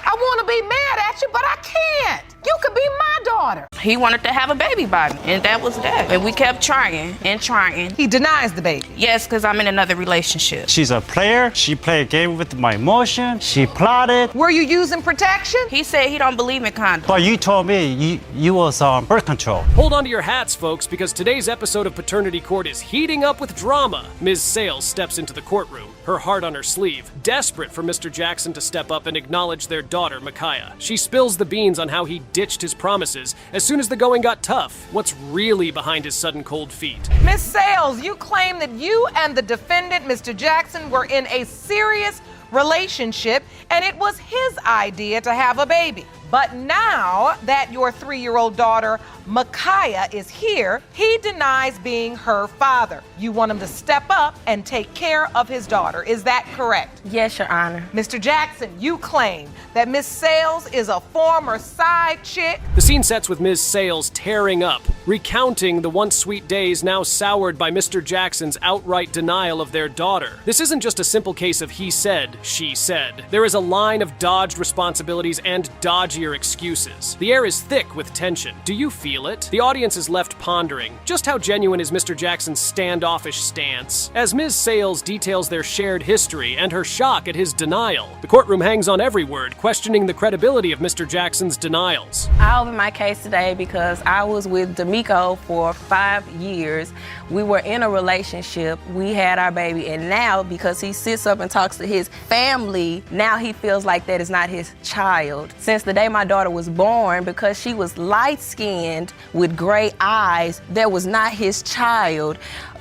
I want to be mad at you, but I can't. You could be my daughter. He wanted to have a baby by me, and that was that. And we kept trying and trying. He denies the baby. Yes, because I'm in another relationship. She's a player. She played a game with my emotion. She plotted. Were you using protection? He said he don't believe in condoms. But you told me you was on birth control. Hold on to your hats, folks, because today's episode of Paternity Court is heating up with drama. Ms. Sales steps into the courtroom, her heart on her sleeve, desperate for Mr. Jackson to step up and acknowledge their daughter, Micaiah. She spills the beans on how he ditched his promises as soon as the going got tough. What's really behind his sudden cold feet? Miss Sales, you claim that you and the defendant, Mr. Jackson, were in a serious relationship and it was his idea to have a baby. But now that your 3-year-old daughter, Micaiah, is here, he denies being her father. You want him to step up and take care of his daughter. Is that correct? Yes, Your Honor. Mr. Jackson, you claim that Miss Sales is a former side chick. The scene sets with Ms. Sales tearing up, recounting the once sweet days now soured by Mr. Jackson's outright denial of their daughter. This isn't just a simple case of he said, she said. There is a line of dodged responsibilities and dodgier excuses. The air is thick with tension. Do you feel it? The audience is left pondering. Just how genuine is Mr. Jackson's standoffish stance? As Ms. Sales details their shared history and her shock at his denial, the courtroom hangs on every word, questioning the credibility of Mr. Jackson's denials. I opened my case today because I was with D'Amico for 5 years. We were in a relationship. We had our baby, and now because he sits up and talks to his family, now he feels like that is not his child. Since the day my daughter was born, because she was light-skinned with gray eyes, that was not his child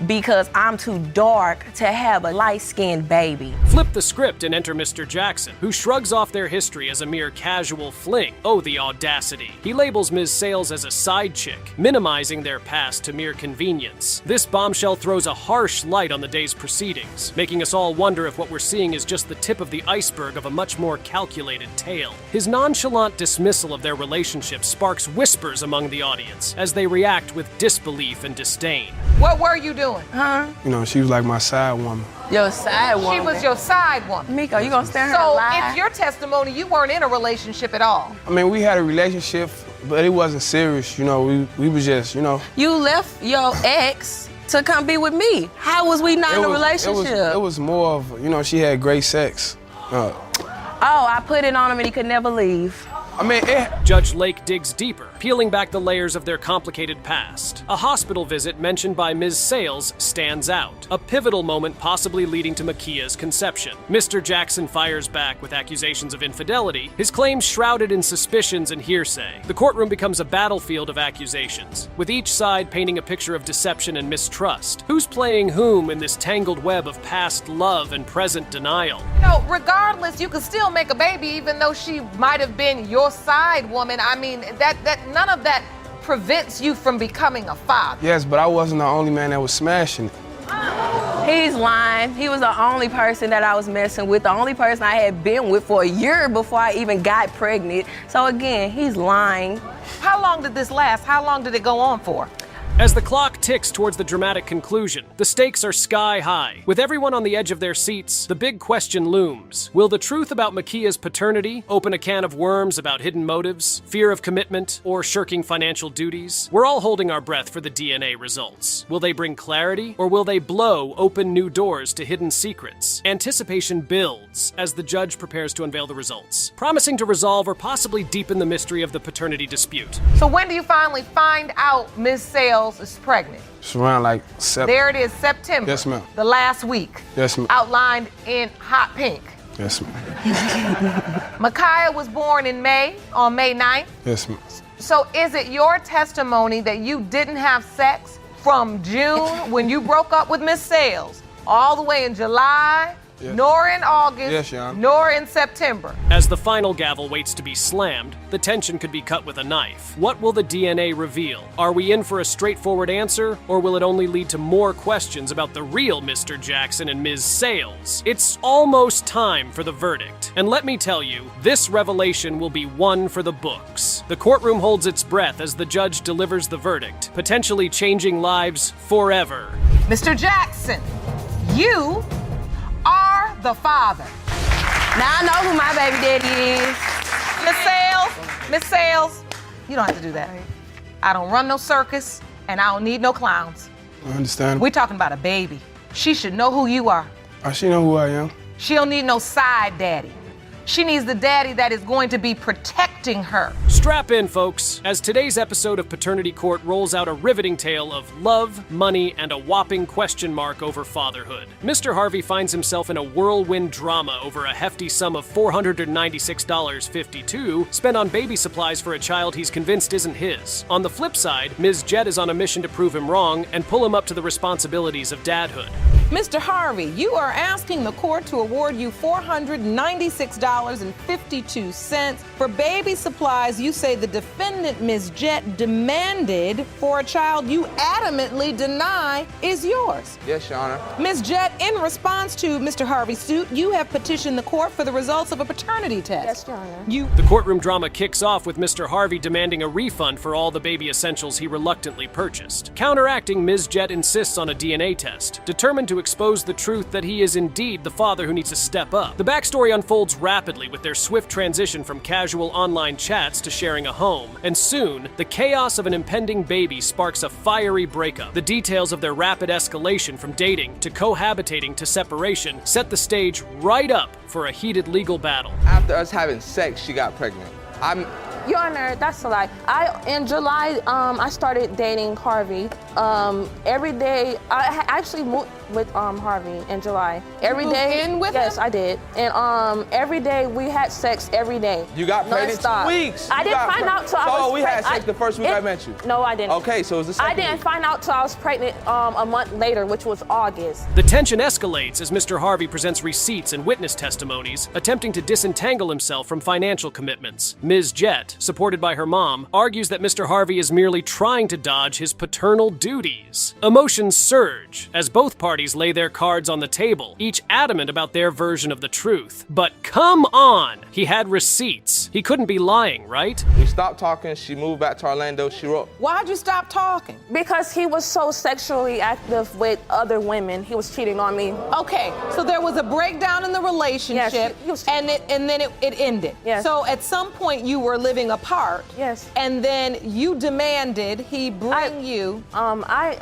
because I'm too dark to have a light-skinned baby. Flip the script and enter Mr. Jackson, who shrugs off their history as a mere casual fling. Oh, the audacity. He labels Ms. Sales as a side chick, minimizing their past to mere convenience. This bombshell throws a harsh light on the day's proceedings, making us all wonder if what we're seeing is just the tip of the iceberg of a much more calculated tale. His nonchalant dismissal of their relationship sparks whispers among the audience as they react with disbelief and disdain. What were you doing? Huh? You know, she was like my side woman. Your side woman? She was your side woman. Miko, you gonna stand her So lie? if your testimony, you weren't in a relationship at all. I mean, we had a relationship, but it wasn't serious. You know, we was just, you know. You left your ex to come be with me. How was we not in a relationship? It was more of, you know, she had great sex. Oh, I put it on him and he could never leave. I mean, Judge Lake digs deeper, peeling back the layers of their complicated past. A hospital visit mentioned by Ms. Sales stands out, a pivotal moment possibly leading to Micaiah's conception. Mr. Jackson fires back with accusations of infidelity, his claims shrouded in suspicions and hearsay. The courtroom becomes a battlefield of accusations, with each side painting a picture of deception and mistrust. Who's playing whom in this tangled web of past love and present denial? You know, regardless, you could still make a baby even though she might have been your side woman. I mean, that none of that prevents you from becoming a father. Yes, but I wasn't the only man that was smashing it. He's lying. He was the only person that I was messing with, the only person I had been with for a year before I even got pregnant. So again, he's lying. How long did this last? How long did it go on for? As the clock ticks towards the dramatic conclusion, the stakes are sky high. With everyone on the edge of their seats, the big question looms. Will the truth about Makia's paternity open a can of worms about hidden motives, fear of commitment, or shirking financial duties? We're all holding our breath for the DNA results. Will they bring clarity, or will they blow open new doors to hidden secrets? Anticipation builds as the judge prepares to unveil the results, promising to resolve or possibly deepen the mystery of the paternity dispute. So when do you finally find out Ms. Sales is pregnant? It's around like There it is, September. Yes, ma'am. The last week. Yes, ma'am. Outlined in hot pink. Yes, ma'am. Makia was born in May, on May 9th. Yes, ma'am. So is it your testimony that you didn't have sex from June when you broke up with Miss Sales all the way in July, Yes. nor in August, Yes, Your Honor. nor in September? As the final gavel waits to be slammed, the tension could be cut with a knife. What will the DNA reveal? Are we in for a straightforward answer, or will it only lead to more questions about the real Mr. Jackson and Ms. Sales? It's almost time for the verdict. And let me tell you, this revelation will be one for the books. The courtroom holds its breath as the judge delivers the verdict, potentially changing lives forever. Mr. Jackson, you are the father. Now I know who my baby daddy is. Miss Sales, you don't have to do that. I don't run no circus, and I don't need no clowns. I understand. We're talking about a baby. She should know who you are. She know who I am. She don't need no side daddy. She needs the daddy that is going to be protecting her. Strap in, folks, as today's episode of Paternity Court rolls out a riveting tale of love, money, and a whopping question mark over fatherhood. Mr. Harvey finds himself in a whirlwind drama over a hefty sum of $496.52 spent on baby supplies for a child he's convinced isn't his. On the flip side, Ms. Jett is on a mission to prove him wrong and pull him up to the responsibilities of dadhood. Mr. Harvey, you are asking the court to award you $496.52 for baby supplies you say the defendant, Ms. Jett, demanded for a child you adamantly deny is yours. Yes, Your Honor. Ms. Jett, in response to Mr. Harvey's suit, you have petitioned the court for the results of a paternity test. Yes, Your Honor. The courtroom drama kicks off with Mr. Harvey demanding a refund for all the baby essentials he reluctantly purchased. Counteracting, Ms. Jett insists on a DNA test, determined to expose the truth that he is indeed the father who needs to step up. The backstory unfolds rapidly with their swift transition from casual online chats to sharing a home, and soon, the chaos of an impending baby sparks a fiery breakup. The details of their rapid escalation from dating to cohabitating to separation set the stage right up for a heated legal battle. After us having sex, she got pregnant. Your Honor, that's a lie. In July, I started dating Harvey. Every day, I actually moved with Harvey in July. Every moved day. in with Yes, him? I did. And every day we had sex every day. You got pregnant nonstop. 2 weeks. I didn't find out till I was So we had sex the first week I met you? No, I didn't. Okay, so it was the second I didn't week. find out till I was pregnant a month later, which was August. The tension escalates as Mr. Harvey presents receipts and witness testimonies, attempting to disentangle himself from financial commitments. Ms. Jett, supported by her mom, argues that Mr. Harvey is merely trying to dodge his paternal duties. Emotions surge as both parties lay their cards on the table, each adamant about their version of the truth. But come on! He had receipts. He couldn't be lying, right? We stopped talking. She moved back to Orlando. She wrote. Why'd you stop talking? Because he was so sexually active with other women. He was cheating on me. Okay, so there was a breakdown in the relationship, and then it ended. Yes. So at some point you were living apart. Yes. And then you demanded he bring you. I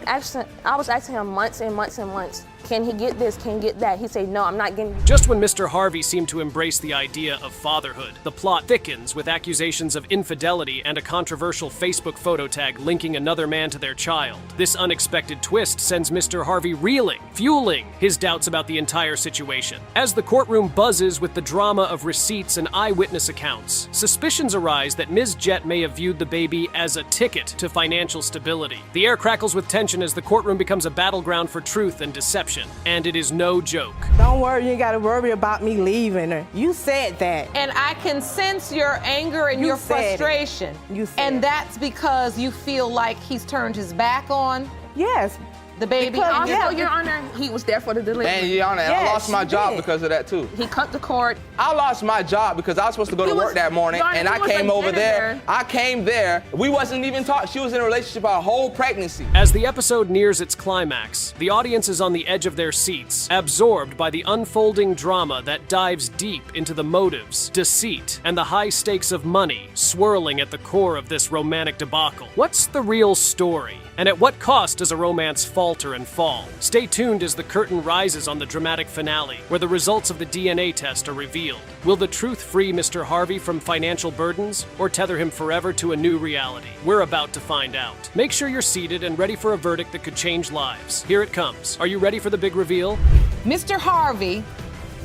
was asking him months and months and months. Can he get this? Can he get that? He said, no, I'm not getting. Just when Mr. Harvey seemed to embrace the idea of fatherhood, the plot thickens with accusations of infidelity and a controversial Facebook photo tag linking another man to their child. This unexpected twist sends Mr. Harvey reeling, fueling his doubts about the entire situation. As the courtroom buzzes with the drama of receipts and eyewitness accounts, suspicions arise that Ms. Jett may have viewed the baby as a ticket to financial stability. The air crackles with tension as the courtroom becomes a battleground for truth and deception. And it is no joke. Don't worry, you ain't gotta worry about me leaving her. You said that. And I can sense your anger and your frustration. You said and that's because you feel like he's turned his back on? Yes, the baby? Because, Your Honor, he was there for the delivery. And Your Honor, I lost my job because of that too. He cut the cord. I lost my job because I was supposed to go to work that morning, Your Honor, and I came over there. I came there. We wasn't even talking. She was in a relationship our whole pregnancy. As the episode nears its climax, the audience is on the edge of their seats, absorbed by the unfolding drama that dives deep into the motives, deceit, and the high stakes of money swirling at the core of this romantic debacle. What's the real story? And at what cost does a romance falter and fall? Stay tuned as the curtain rises on the dramatic finale, where the results of the DNA test are revealed. Will the truth free Mr. Harvey from financial burdens, or tether him forever to a new reality? We're about to find out. Make sure you're seated and ready for a verdict that could change lives. Here it comes. Are you ready for the big reveal? Mr. Harvey,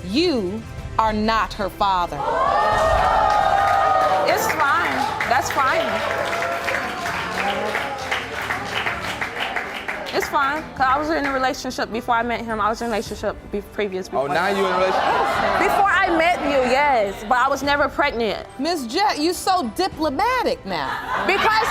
you are not her father. It's fine. That's fine. It's fine, because I was in a relationship before I met him. I was in a relationship previous. Oh, now you're in a relationship? Before I met you, yes, but I was never pregnant. Miss Jet, you so diplomatic now. Because,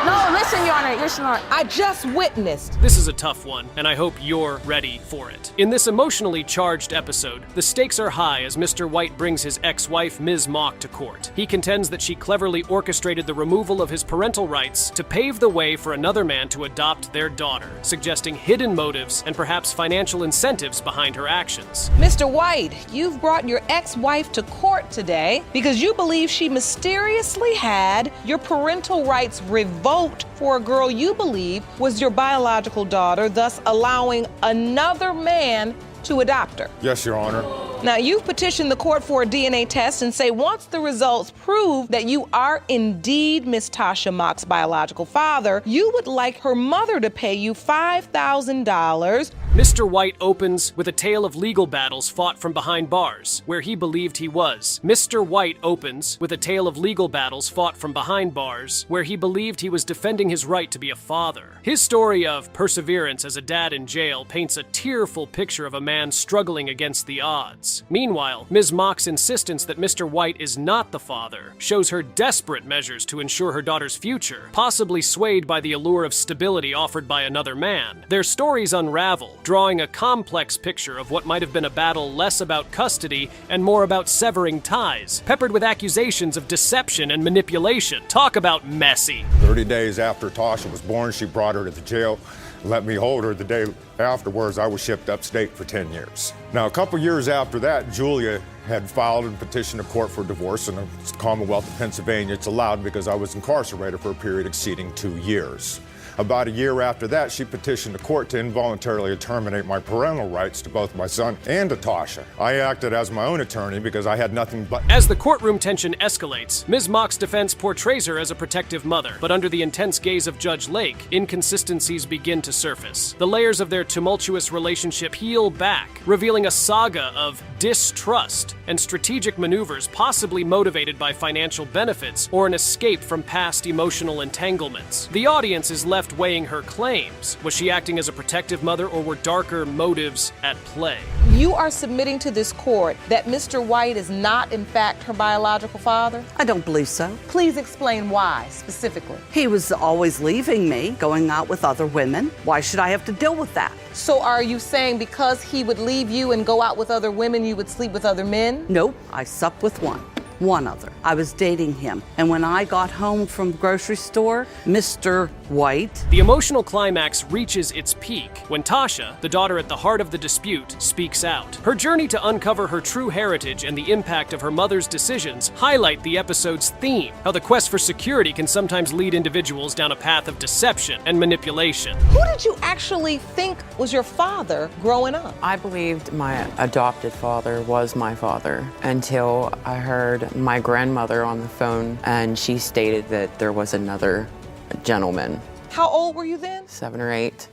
no, listen, Your Honor, listen, Your Honor. I just witnessed. This is a tough one, and I hope you're ready for it. In this emotionally charged episode, the stakes are high as Mr. White brings his ex-wife, Ms. Mock, to court. He contends that she cleverly orchestrated the removal of his parental rights to pave the way for another man to adopt their daughter, suggesting hidden motives and perhaps financial incentives behind her actions. Mr. White, you've brought your ex-wife to court today because you believe she mysteriously had your parental rights revoked for a girl you believe was your biological daughter, thus allowing another man to adopt her. Yes, Your Honor. Now, you've petitioned the court for a DNA test and say once the results prove that you are indeed Miss Tasha Mock's biological father, you would like her mother to pay you $5,000. Mr. White opens with a tale of legal battles fought from behind bars, where he believed he was. Mr. White opens with a tale of legal battles fought from behind bars, where he believed he was defending his right to be a father. His story of perseverance as a dad in jail paints a tearful picture of a man struggling against the odds. Meanwhile, Ms. Mock's insistence that Mr. White is not the father shows her desperate measures to ensure her daughter's future, possibly swayed by the allure of stability offered by another man. Their stories unravel, drawing a complex picture of what might have been a battle less about custody and more about severing ties, peppered with accusations of deception and manipulation. Talk about messy. 30 days after Tasha was born, she brought her to the jail, let me hold her. The day afterwards, I was shipped upstate for 10 years. Now, a couple years after that, Julia had filed a petition to court for divorce in the Commonwealth of Pennsylvania. It's allowed because I was incarcerated for a period exceeding 2 years. About a year after that, she petitioned the court to involuntarily terminate my parental rights to both my son and to Tasha. I acted as my own attorney because I had nothing but... As the courtroom tension escalates, Ms. Mock's defense portrays her as a protective mother, but under the intense gaze of Judge Lake, inconsistencies begin to surface. The layers of their tumultuous relationship heal back, revealing a saga of distrust and strategic maneuvers possibly motivated by financial benefits or an escape from past emotional entanglements. The audience is left weighing her claims. Was she acting as a protective mother, or were darker motives at play? You are submitting to this court that Mr. White is not, in fact, her biological father? I don't believe so. Please explain why, specifically. He was always leaving me, going out with other women. Why should I have to deal with that? So are you saying because he would leave you and go out with other women, you would sleep with other men? Nope, I supped with one other. I was dating him. And when I got home from the grocery store, Mr. White... The emotional climax reaches its peak when Tasha, the daughter at the heart of the dispute, speaks out. Her journey to uncover her true heritage and the impact of her mother's decisions highlight the episode's theme, how the quest for security can sometimes lead individuals down a path of deception and manipulation. Who did you actually think was your father growing up? I believed my adopted father was my father until I heard my grandmother on the phone, and she stated that there was another gentleman. How old were you then? 7 or 8.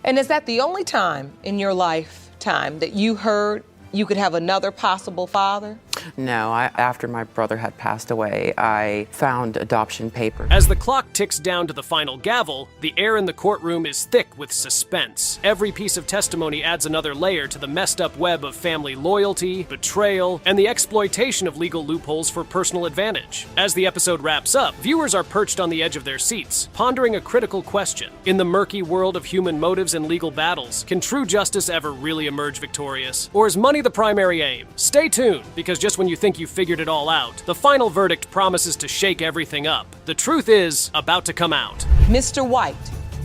And is that the only time in your lifetime that you heard you could have another possible father? No, after my brother had passed away, I found adoption papers. As the clock ticks down to the final gavel, the air in the courtroom is thick with suspense. Every piece of testimony adds another layer to the messed up web of family loyalty, betrayal, and the exploitation of legal loopholes for personal advantage. As the episode wraps up, viewers are perched on the edge of their seats, pondering a critical question. In the murky world of human motives and legal battles, can true justice ever really emerge victorious? Or is money the primary aim? Stay tuned, because just when you think you figured it all out, the final verdict promises to shake everything up. The truth is about to come out. Mr. White,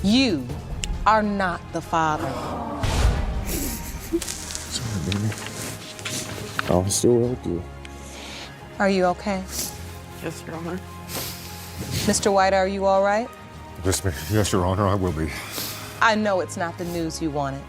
you are not the father. Sorry, baby. I'll still help you. Are you okay? Yes, Your Honor. Mr. White, are you all right? Yes, Your Honor, I will be. I know it's not the news you wanted.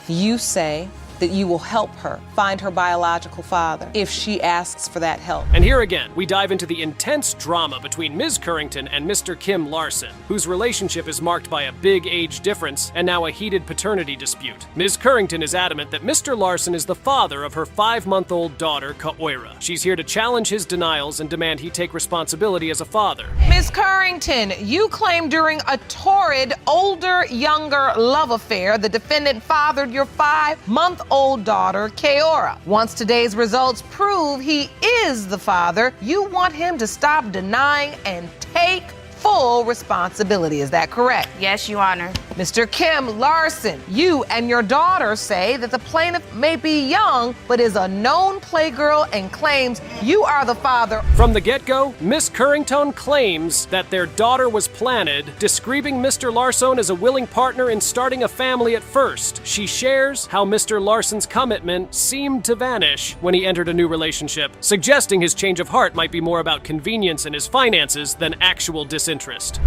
You say that you will help her find her biological father if she asks for that help. And here again, we dive into the intense drama between Ms. Currington and Mr. Kim Larson, whose relationship is marked by a big age difference and now a heated paternity dispute. Ms. Currington is adamant that Mr. Larson is the father of her 5-month-old daughter, Kaoira. She's here to challenge his denials and demand he take responsibility as a father. Ms. Currington, you claim during a torrid older-younger love affair, the defendant fathered your 5-month-old daughter, Kaoira. Once today's results prove he is the father, you want him to stop denying and take full responsibility. Is that correct? Yes, Your Honor. Mr. Kim Larson, you and your daughter say that the plaintiff may be young, but is a known playgirl and claims you are the father. From the get-go, Miss Currington claims that their daughter was planted, describing Mr. Larson as a willing partner in starting a family at first. She shares how Mr. Larson's commitment seemed to vanish when he entered a new relationship, suggesting his change of heart might be more about convenience and his finances than actual disinterest.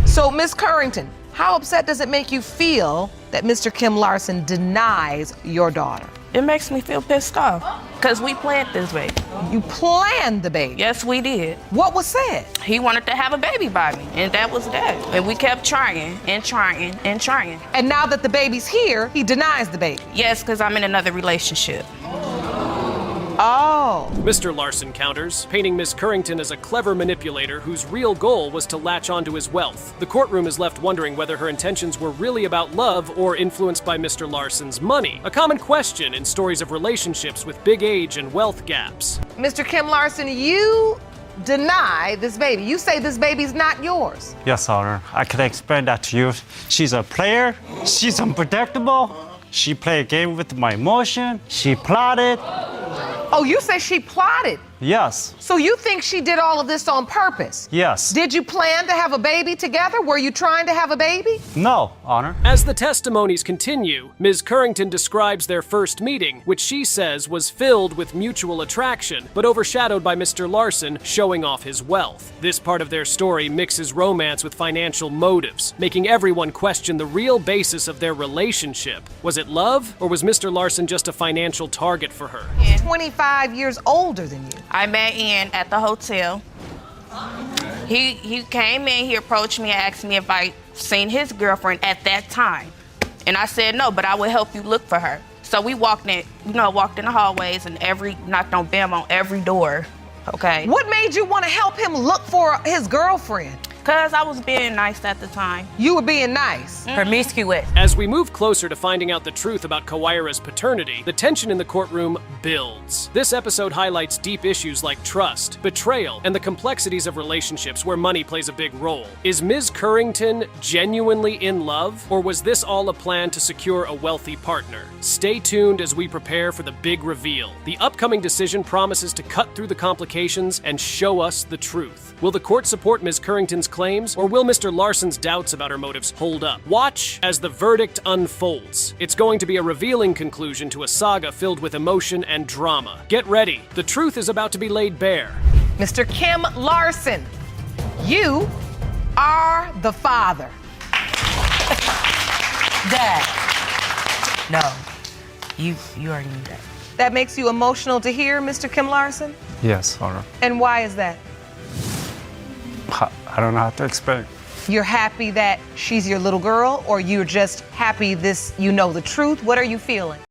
So, Ms. Currington, how upset does it make you feel that Mr. Kim Larson denies your daughter? It makes me feel pissed off because we planned this baby. You planned the baby? Yes, we did. What was said? He wanted to have a baby by me, and that was that. And we kept trying and trying and trying. And now that the baby's here, he denies the baby? Yes, because I'm in another relationship. Oh. Mr. Larson counters, painting Ms. Currington as a clever manipulator whose real goal was to latch onto his wealth. The courtroom is left wondering whether her intentions were really about love or influenced by Mr. Larson's money. A common question in stories of relationships with big age and wealth gaps. Mr. Kim Larson, you deny this baby. You say this baby's not yours. Yes, Honor. I can explain that to you. She's a player. She's unpredictable. She played a game with my emotion. She plotted. Oh, you say she plotted? Yes. So you think she did all of this on purpose? Yes. Did you plan to have a baby together? Were you trying to have a baby? No, Honor. As the testimonies continue, Ms. Currington describes their first meeting, which she says was filled with mutual attraction, but overshadowed by Mr. Larson showing off his wealth. This part of their story mixes romance with financial motives, making everyone question the real basis of their relationship. Was it love, or was Mr. Larson just a financial target for her? He's 25 years older than you. I met Ian at the hotel. He came in, he approached me and asked me if I seen his girlfriend at that time. And I said no, but I would help you look for her. So we walked in the hallways and knocked on every door, okay? What made you want to help him look for his girlfriend? Because I was being nice at the time. You were being nice? Promiscuous. As we move closer to finding out the truth about Kaoira's paternity, the tension in the courtroom builds. This episode highlights deep issues like trust, betrayal, and the complexities of relationships where money plays a big role. Is Ms. Currington genuinely in love, or was this all a plan to secure a wealthy partner? Stay tuned as we prepare for the big reveal. The upcoming decision promises to cut through the complications and show us the truth. Will the court support Ms. Currington's claims, or will Mr. Larson's doubts about her motives hold up? Watch as the verdict unfolds. It's going to be a revealing conclusion to a saga filled with emotion and drama. Get ready. The truth is about to be laid bare. Mr. Kim Larson, you are the father. Dad. No. You already knew that. That makes you emotional to hear, Mr. Kim Larson? Yes, Honor. And why is that? I don't know how to explain. You're happy that she's your little girl, or you're just happy you know the truth? What are you feeling?